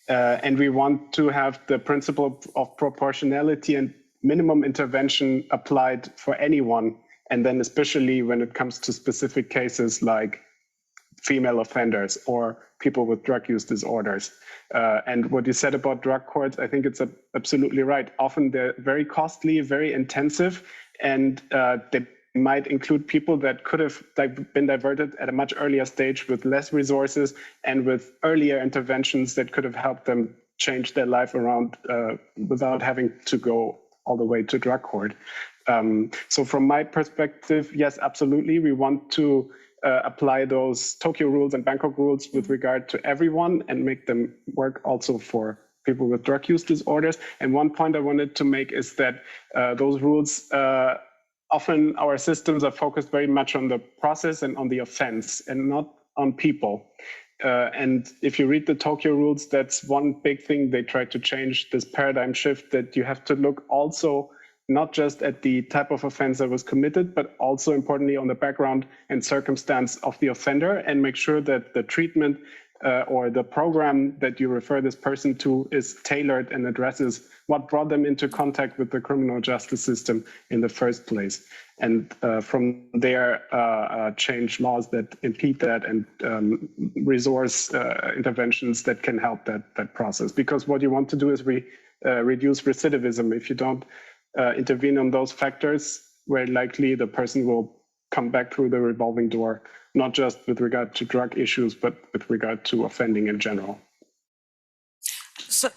And we want to have the principle of proportionality and minimum intervention applied for anyone. And then especially when it comes to specific cases like female offenders or people with drug use disorders. And what you said about drug courts, I think it's absolutely right. Often they're very costly, very intensive, and they might include people that could have been diverted at a much earlier stage with less resources and with earlier interventions that could have helped them change their life around without having to go all the way to drug court. So from my perspective, yes, absolutely. We want to apply those Tokyo rules and Bangkok rules with regard to everyone and make them work also for people with drug use disorders. And one point I wanted to make is that those rules, often our systems are focused very much on the process and on the offense and not on people. And if you read the Tokyo rules, that's one big thing they try to change, this paradigm shift that you have to look also not just at the type of offense that was committed, but also importantly on the background and circumstance of the offender, and make sure that the treatment or the program that you refer this person to is tailored and addresses what brought them into contact with the criminal justice system in the first place. And from there, change laws that impede that and resource interventions that can help that process. Because what you want to do is reduce recidivism. If you don't intervene on those factors, very likely the person will come back through the revolving door, not just with regard to drug issues, but with regard to offending in general. So,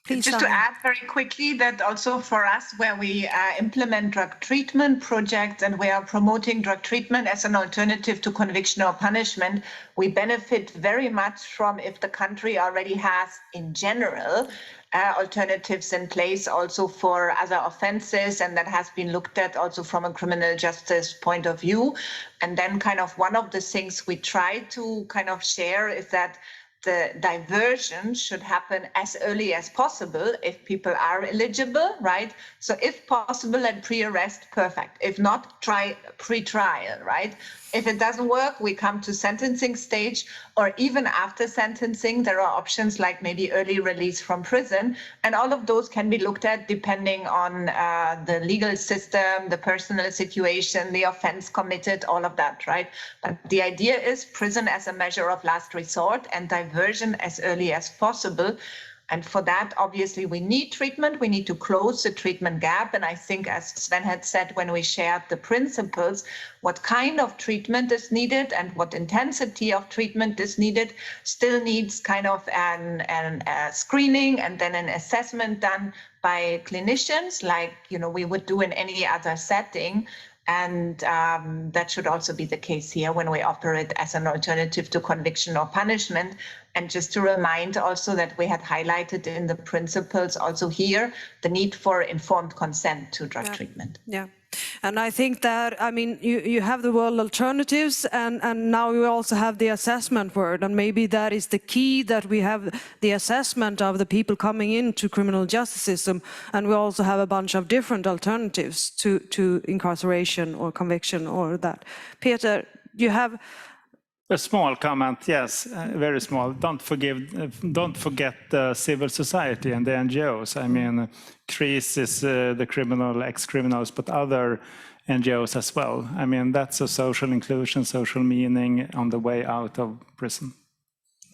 just to add very quickly that also for us, where we implement drug treatment projects and we are promoting drug treatment as an alternative to conviction or punishment, we benefit very much from if the country already has, in general, alternatives in place also for other offenses, and that has been looked at also from a criminal justice point of view. And then kind of one of the things we try to kind of share is that the diversion should happen as early as possible if people are eligible, right? So if possible at pre-arrest, perfect. If not, try pre-trial, right? If it doesn't work, we come to sentencing stage, or even after sentencing, there are options like maybe early release from prison. And all of those can be looked at depending on the legal system, the personal situation, the offense committed, all of that, right? But the idea is prison as a measure of last resort and diversion as early as possible. And for that, obviously, we need treatment. We need to close the treatment gap. And I think, as Sven had said when we shared the principles, what kind of treatment is needed and what intensity of treatment is needed still needs kind of an screening and then an assessment done by clinicians, like we would do in any other setting. And that should also be the case here when we offer it as an alternative to conviction or punishment. And just to remind also that we had highlighted in the principles also here the need for informed consent to drug treatment. Yeah. And I think that, I mean, you have the word alternatives, and now you also have the assessment word, and maybe that is the key, that we have the assessment of the people coming into criminal justice system, and we also have a bunch of different alternatives to incarceration or conviction or that. Peter, you have... A small comment, yes, very small. Don't forget the civil society and the NGOs. I mean, CRIS is the criminal, ex-criminals, but other NGOs as well. I mean, that's a social inclusion, social meaning on the way out of prison.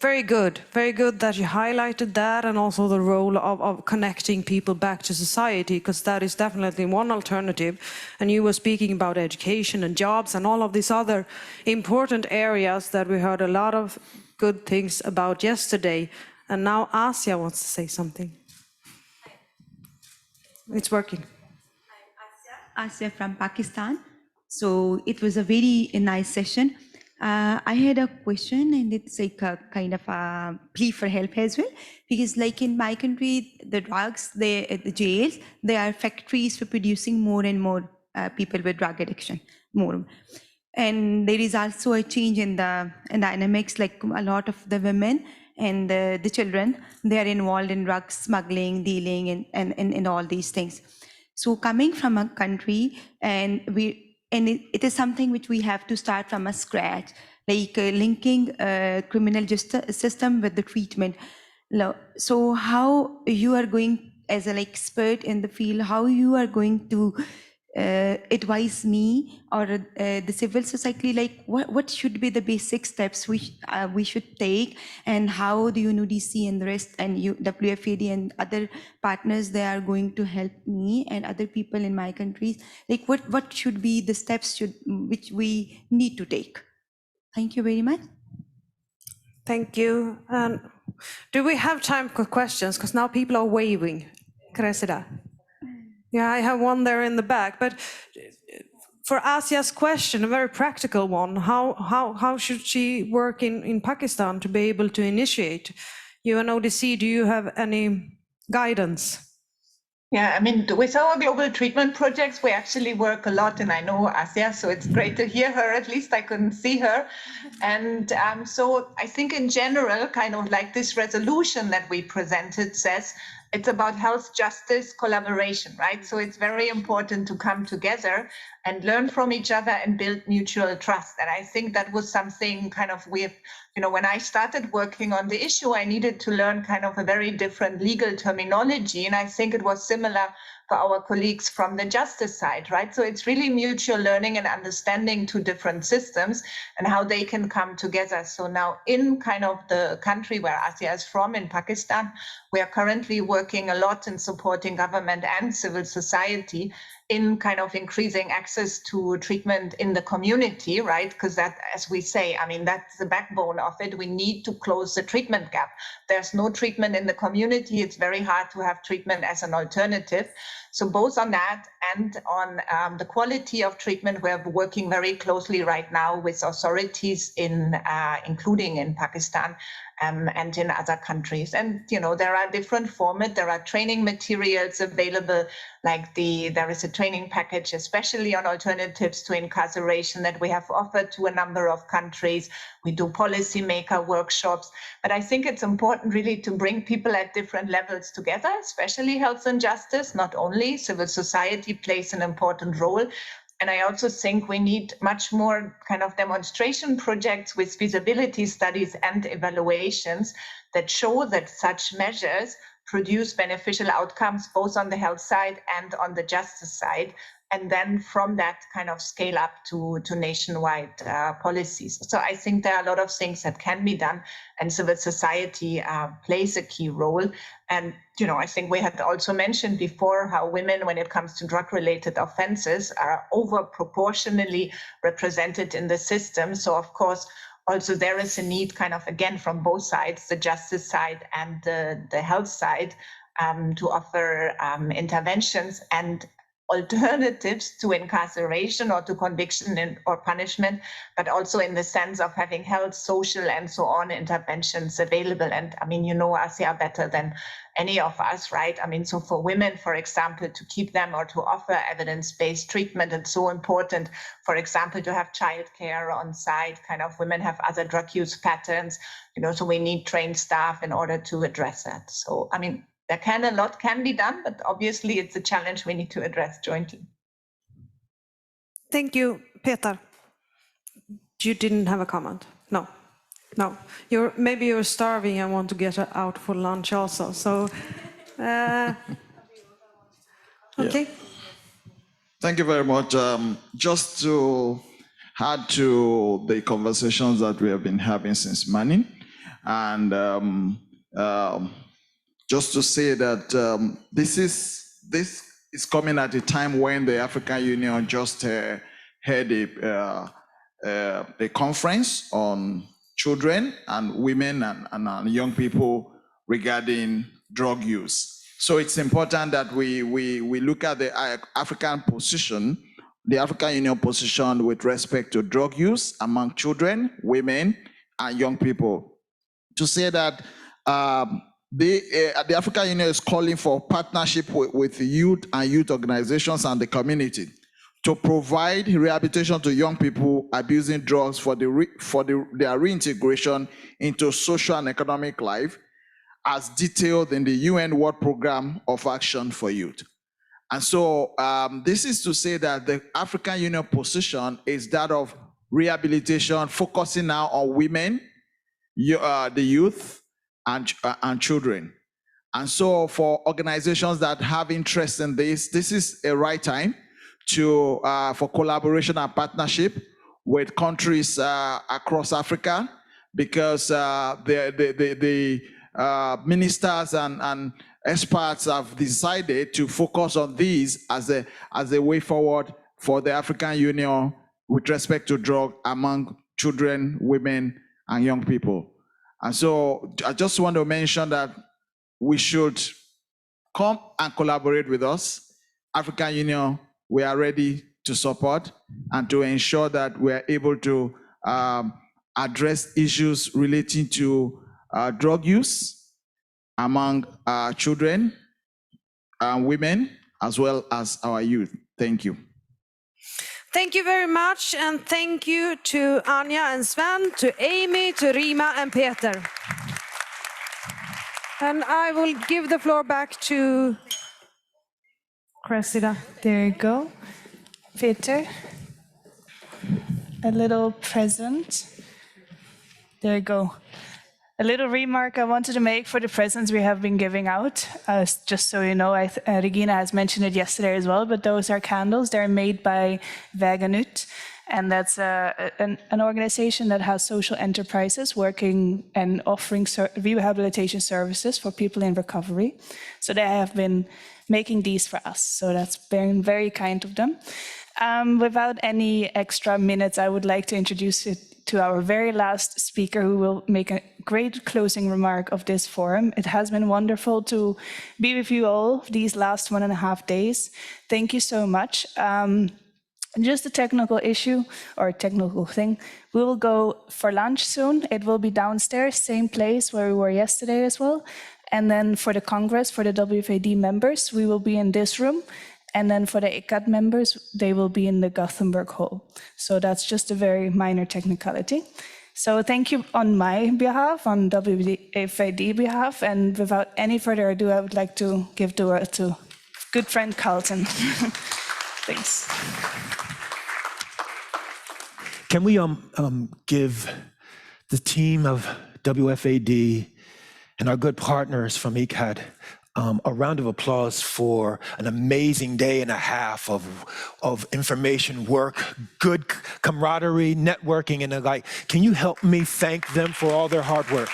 Very good that you highlighted that, and also the role of connecting people back to society, because that is definitely one alternative. And you were speaking about education and jobs and all of these other important areas that we heard a lot of good things about yesterday. And now Asia wants to say something. It's working. I'm Asia from Pakistan. So it was a very nice session. I had a question, and it's like a kind of a plea for help as well, because like in my country, the drugs, the jails, they are factories for producing more and more people with drug addiction, more. And there is also a change in the dynamics, like a lot of the women and the children, they are involved in drug smuggling, dealing, and all these things. So coming from a country, and it is something which we have to start from a scratch, like linking criminal justice system with the treatment. So how you are going, as an expert in the field, how you are going to advise me or the civil society, like what should be the basic steps we should take, and how the UNODC and the rest and WFAD and other partners, they are going to help me and other people in my countries, like what should be the steps which we need to take. Thank you very much. Thank you. Do we have time for questions? Because now people are waving. Cressida. Yeah, I have one there in the back. But for Asia's question, a very practical one, how should she work in Pakistan to be able to initiate? UNODC, do you have any guidance? Yeah, I mean, with our global treatment projects, we actually work a lot, and I know Asia, so it's great to hear her. At least I couldn't see her. And so I think in general, kind of like this resolution that we presented says, it's about health justice collaboration, right? So it's very important to come together and learn from each other and build mutual trust. And I think that was something kind of with, when I started working on the issue, I needed to learn kind of a very different legal terminology. And I think it was similar for our colleagues from the justice side, right? So it's really mutual learning and understanding two different systems and how they can come together. So now in kind of the country where Asia is from, in Pakistan, we are currently working a lot in supporting government and civil society in kind of increasing access to treatment in the community, right? Because that, as we say, I mean, that's the backbone of it. We need to close the treatment gap. There's no treatment in the community. It's very hard to have treatment as an alternative. So both on that and on the quality of treatment, we're working very closely right now with authorities including in Pakistan and in other countries. And, there are different formats. There are training materials available, like there is a training package, especially on alternatives to incarceration, that we have offered to a number of countries. We do policymaker workshops. But I think it's important really to bring people at different levels together, especially health and justice, not only civil society plays an important role. And I also think we need much more kind of demonstration projects with feasibility studies and evaluations that show that such measures produce beneficial outcomes both on the health side and on the justice side, and then from that kind of scale up to nationwide policies. So I think there are a lot of things that can be done, and civil society plays a key role. And, I think we had also mentioned before how women, when it comes to drug-related offenses, are over proportionally represented in the system. So of course, also there is a need kind of, again, from both sides, the justice side and the health side, to offer interventions and alternatives to incarceration or to conviction or punishment, but also in the sense of having health, social, and so on interventions available. And I mean, Asia better than any of us, right? I mean, so for women, for example, to keep them or to offer evidence-based treatment, it's so important, for example, to have childcare on site. Kind of women have other drug use patterns, so we need trained staff in order to address that. So, I mean, a lot can be done, but obviously it's a challenge we need to address jointly. Thank you, Peter. You didn't have a comment? No. Maybe you're starving and want to get out for lunch also. So, okay. Yeah. Thank you very much. Just to add to the conversations that we have been having since morning, and just to say that this is coming at a time when the African Union just had a conference on children and women and young people regarding drug use. So it's important that we look at the African position, the African Union position with respect to drug use among children, women, and young people. To say that the African Union is calling for partnership with youth and youth organizations and the community to provide rehabilitation to young people abusing drugs for their reintegration into social and economic life, as detailed in the UN World Programme of Action for Youth. And so this is to say that the African Union position is that of rehabilitation, focusing now on women, the youth, and children. And so for organizations that have interest in this is a right time for collaboration and partnership with countries across Africa, because the ministers and experts have decided to focus on these as a way forward for the African Union with respect to drug among children, women, and young people. And so I just want to mention that we should come and collaborate with us. African Union, we are ready to support and to ensure that we are able to address issues relating to drug use among children and women, as well as our youth. Thank you. Thank you very much, and thank you to Anja and Sven, to Amy, to Rima and Peter. And I will give the floor back to Cressida. There you go. Peter, a little present. There you go. A little remark I wanted to make for the presents we have been giving out. Just so you know, Regina has mentioned it yesterday as well, but those are candles. They're made by Veganut, and that's an organization that has social enterprises working and offering rehabilitation services for people in recovery. So they have been making these for us. So that's been very kind of them. Without any extra minutes, I would like to introduce it to our very last speaker, who will make a great closing remark of this forum. It has been wonderful to be with you all these last 1.5 days. Thank you so much. Just a technical issue or technical thing. We will go for lunch soon. It will be downstairs, same place where we were yesterday as well. And then for the Congress, for the WFAD members, we will be in this room. And then for the ECAD members, they will be in the Gothenburg Hall. So that's just a very minor technicality. So thank you on my behalf, on WFAD behalf. And without any further ado, I would like to give the word to good friend Carlton. Thanks. Can we give the team of WFAD and our good partners from ECAD a round of applause for an amazing day and a half of information work, good camaraderie, networking, and the like. Can you help me thank them for all their hard work?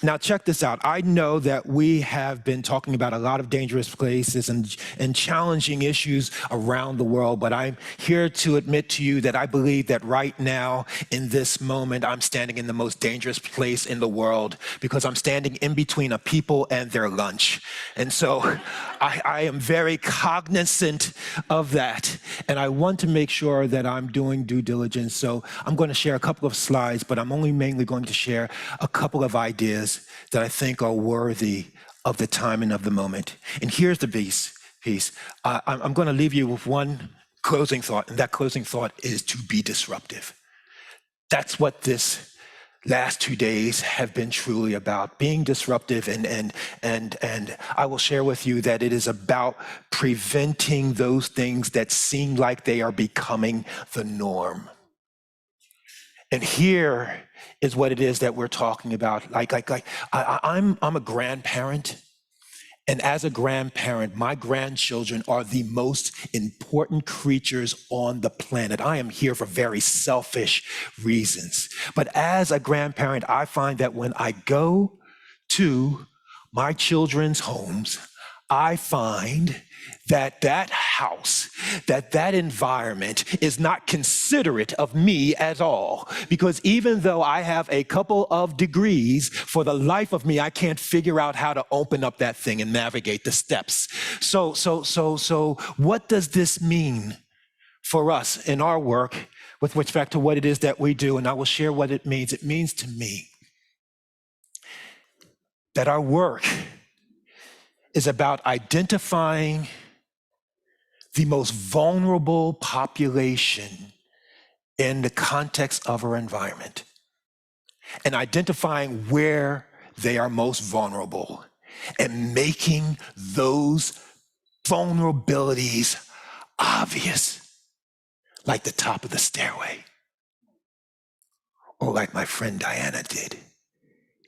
Now, check this out. I know that we have been talking about a lot of dangerous places and challenging issues around the world, but I'm here to admit to you that I believe that right now, in this moment, I'm standing in the most dangerous place in the world, because I'm standing in between a people and their lunch. And so I am very cognizant of that, and I want to make sure that I'm doing due diligence. So I'm going to share a couple of slides, but I'm only mainly going to share a couple of ideas that I think are worthy of the time and of the moment. And here's the piece. I'm going to leave you with one closing thought, and that closing thought is to be disruptive. That's what this last 2 days have been truly about, being disruptive, and I will share with you that it is about preventing those things that seem like they are becoming the norm. And here is what it is that we're talking about. I'm a grandparent, and as a grandparent, my grandchildren are the most important creatures on the planet. I am here for very selfish reasons. But as a grandparent, I find that when I go to my children's homes, I find that that house, that environment is not considerate of me at all. Because even though I have a couple of degrees, for the life of me, I can't figure out how to open up that thing and navigate the steps. So what does this mean for us in our work with respect to what it is that we do? And I will share what it means. It means to me that our work is about identifying the most vulnerable population in the context of our environment and identifying where they are most vulnerable and making those vulnerabilities obvious, like the top of the stairway, or like my friend Diana did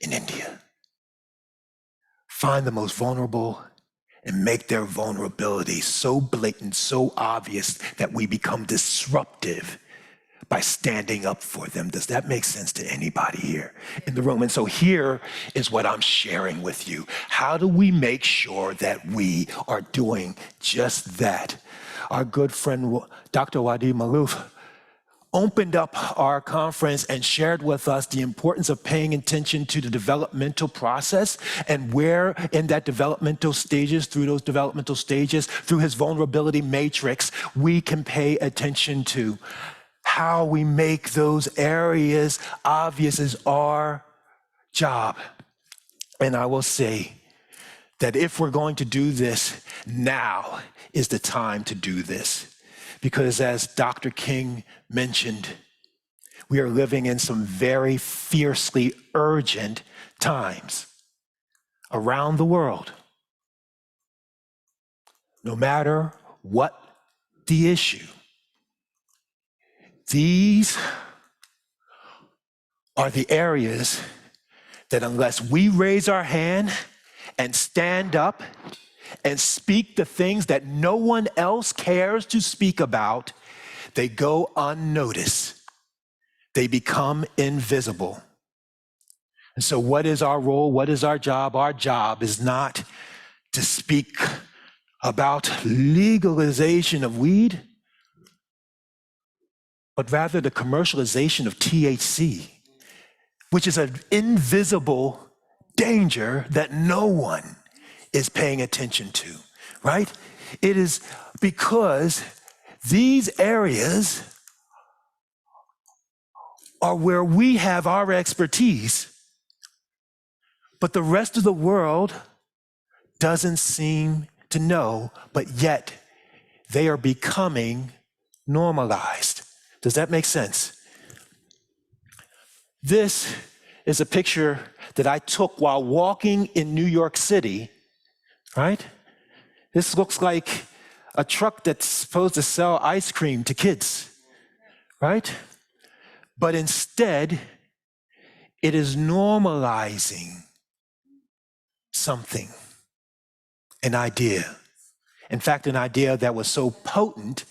in India. find the most vulnerable and make their vulnerability so blatant, so obvious that we become disruptive by standing up for them. Does that make sense to anybody here in the room? And so here is what I'm sharing with you. How do we make sure that we are doing just that? Our good friend, Dr. Wadi Malouf, opened up our conference and shared with us the importance of paying attention to the developmental process and where in that developmental stages, through those developmental stages, through his vulnerability matrix, we can pay attention to. How we make those areas obvious is our job. And I will say that if we're going to do this, now is the time to do this. Because as Dr. King mentioned, we are living in some very fiercely urgent times around the world. No matter what the issue, these are the areas that unless we raise our hand and stand up and speak the things that no one else cares to speak about, they go unnoticed. They become invisible. And so what is our role? What is our job? Our job is not to speak about legalization of weed, but rather the commercialization of THC, which is an invisible danger that no one is paying attention to, right? It is because these areas are where we have our expertise, but the rest of the world doesn't seem to know, but yet they are becoming normalized. Does that make sense? This is a picture that I took while walking in New York City, right? This looks like a truck that's supposed to sell ice cream to kids, right? But instead, it is normalizing something, an idea. In fact, an idea that was so potent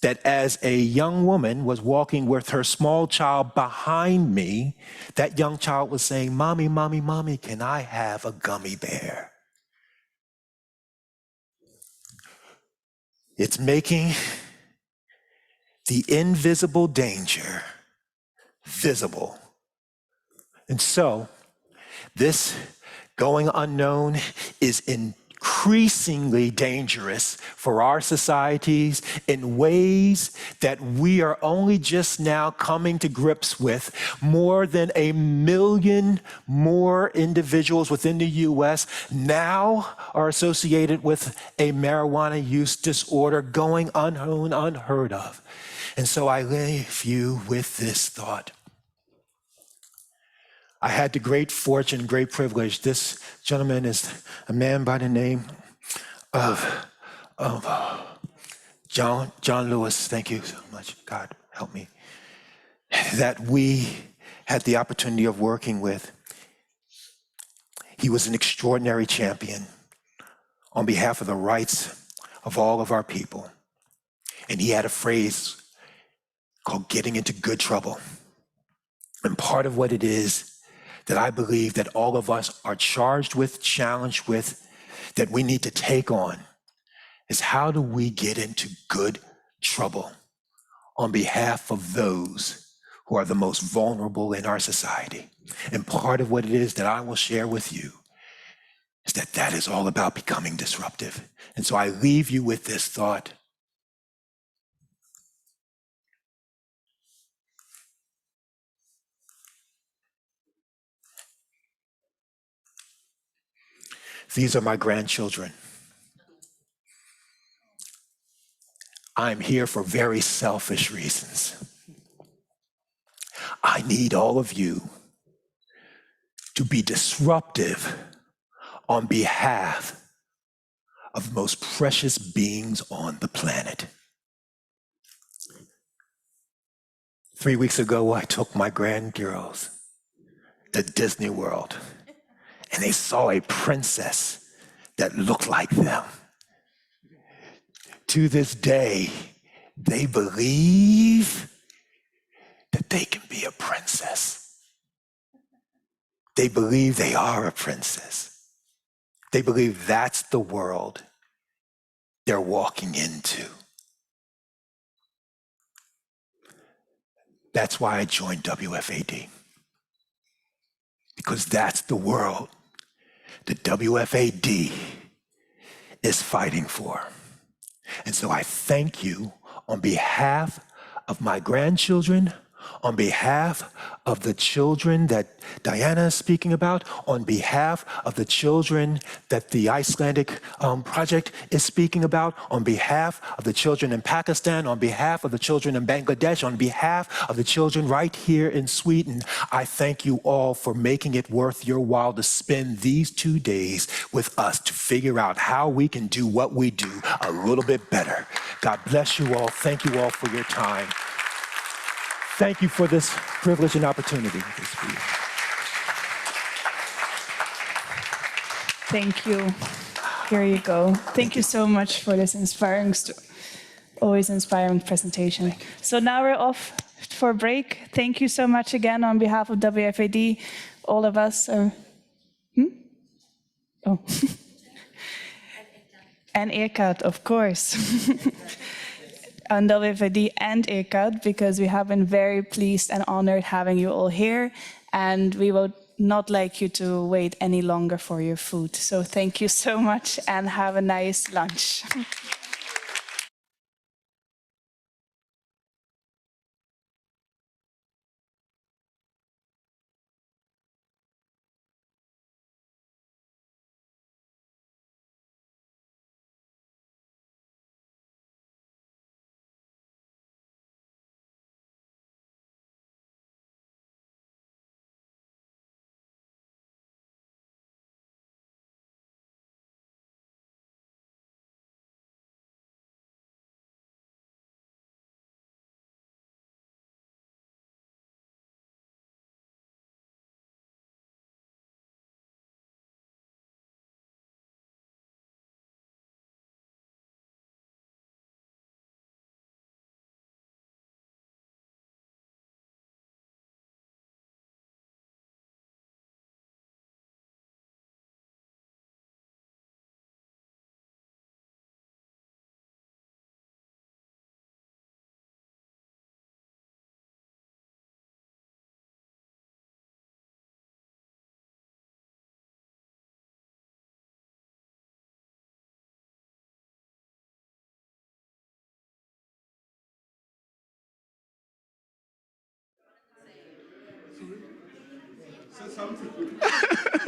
that as a young woman was walking with her small child behind me, that young child was saying, "Mommy, mommy, mommy, can I have a gummy bear?" It's making the invisible danger visible. And so, this going unknown is increasingly dangerous for our societies in ways that we are only just now coming to grips with. More than 1 million more individuals within the US now are associated with a marijuana use disorder going unknown, unheard of. And so I leave you with this thought. I had the great fortune, great privilege. This gentleman is a man by the name of John Lewis. Thank you so much. God help me. That we had the opportunity of working with. He was an extraordinary champion on behalf of the rights of all of our people. And he had a phrase called getting into good trouble. And part of what it is that I believe that all of us are charged with, challenged with, that we need to take on is how do we get into good trouble on behalf of those who are the most vulnerable in our society. And part of what it is that I will share with you is that that is all about becoming disruptive. And so I leave you with this thought. These are my grandchildren. I'm here for very selfish reasons. I need all of you to be disruptive on behalf of the most precious beings on the planet. 3 weeks ago, I took my grandgirls to Disney World. and they saw a princess that looked like them. To this day, they believe that they can be a princess. They believe they are a princess. They believe that's the world they're walking into. That's why I joined WFAD, because that's the world that WFAD is fighting for. And so I thank you on behalf of my grandchildren, on behalf of the children that Diana is speaking about, on behalf of the children that the Icelandic project is speaking about, on behalf of the children in Pakistan, on behalf of the children in Bangladesh, on behalf of the children right here in Sweden, I thank you all for making it worth your while to spend these 2 days with us to figure out how we can do what we do a little bit better. God bless you all. Thank you all for your time. Thank you for this privilege and opportunity. Thank you. Here you go. Thank you so much for this always inspiring presentation. So now we're off for break. Thank you so much again on behalf of WFAD. All of us are... Oh. And ECAD, of course. On WFAD and ECAD, because we have been very pleased and honored having you all here, and we would not like you to wait any longer for your food. So thank you so much and have a nice lunch. Say something.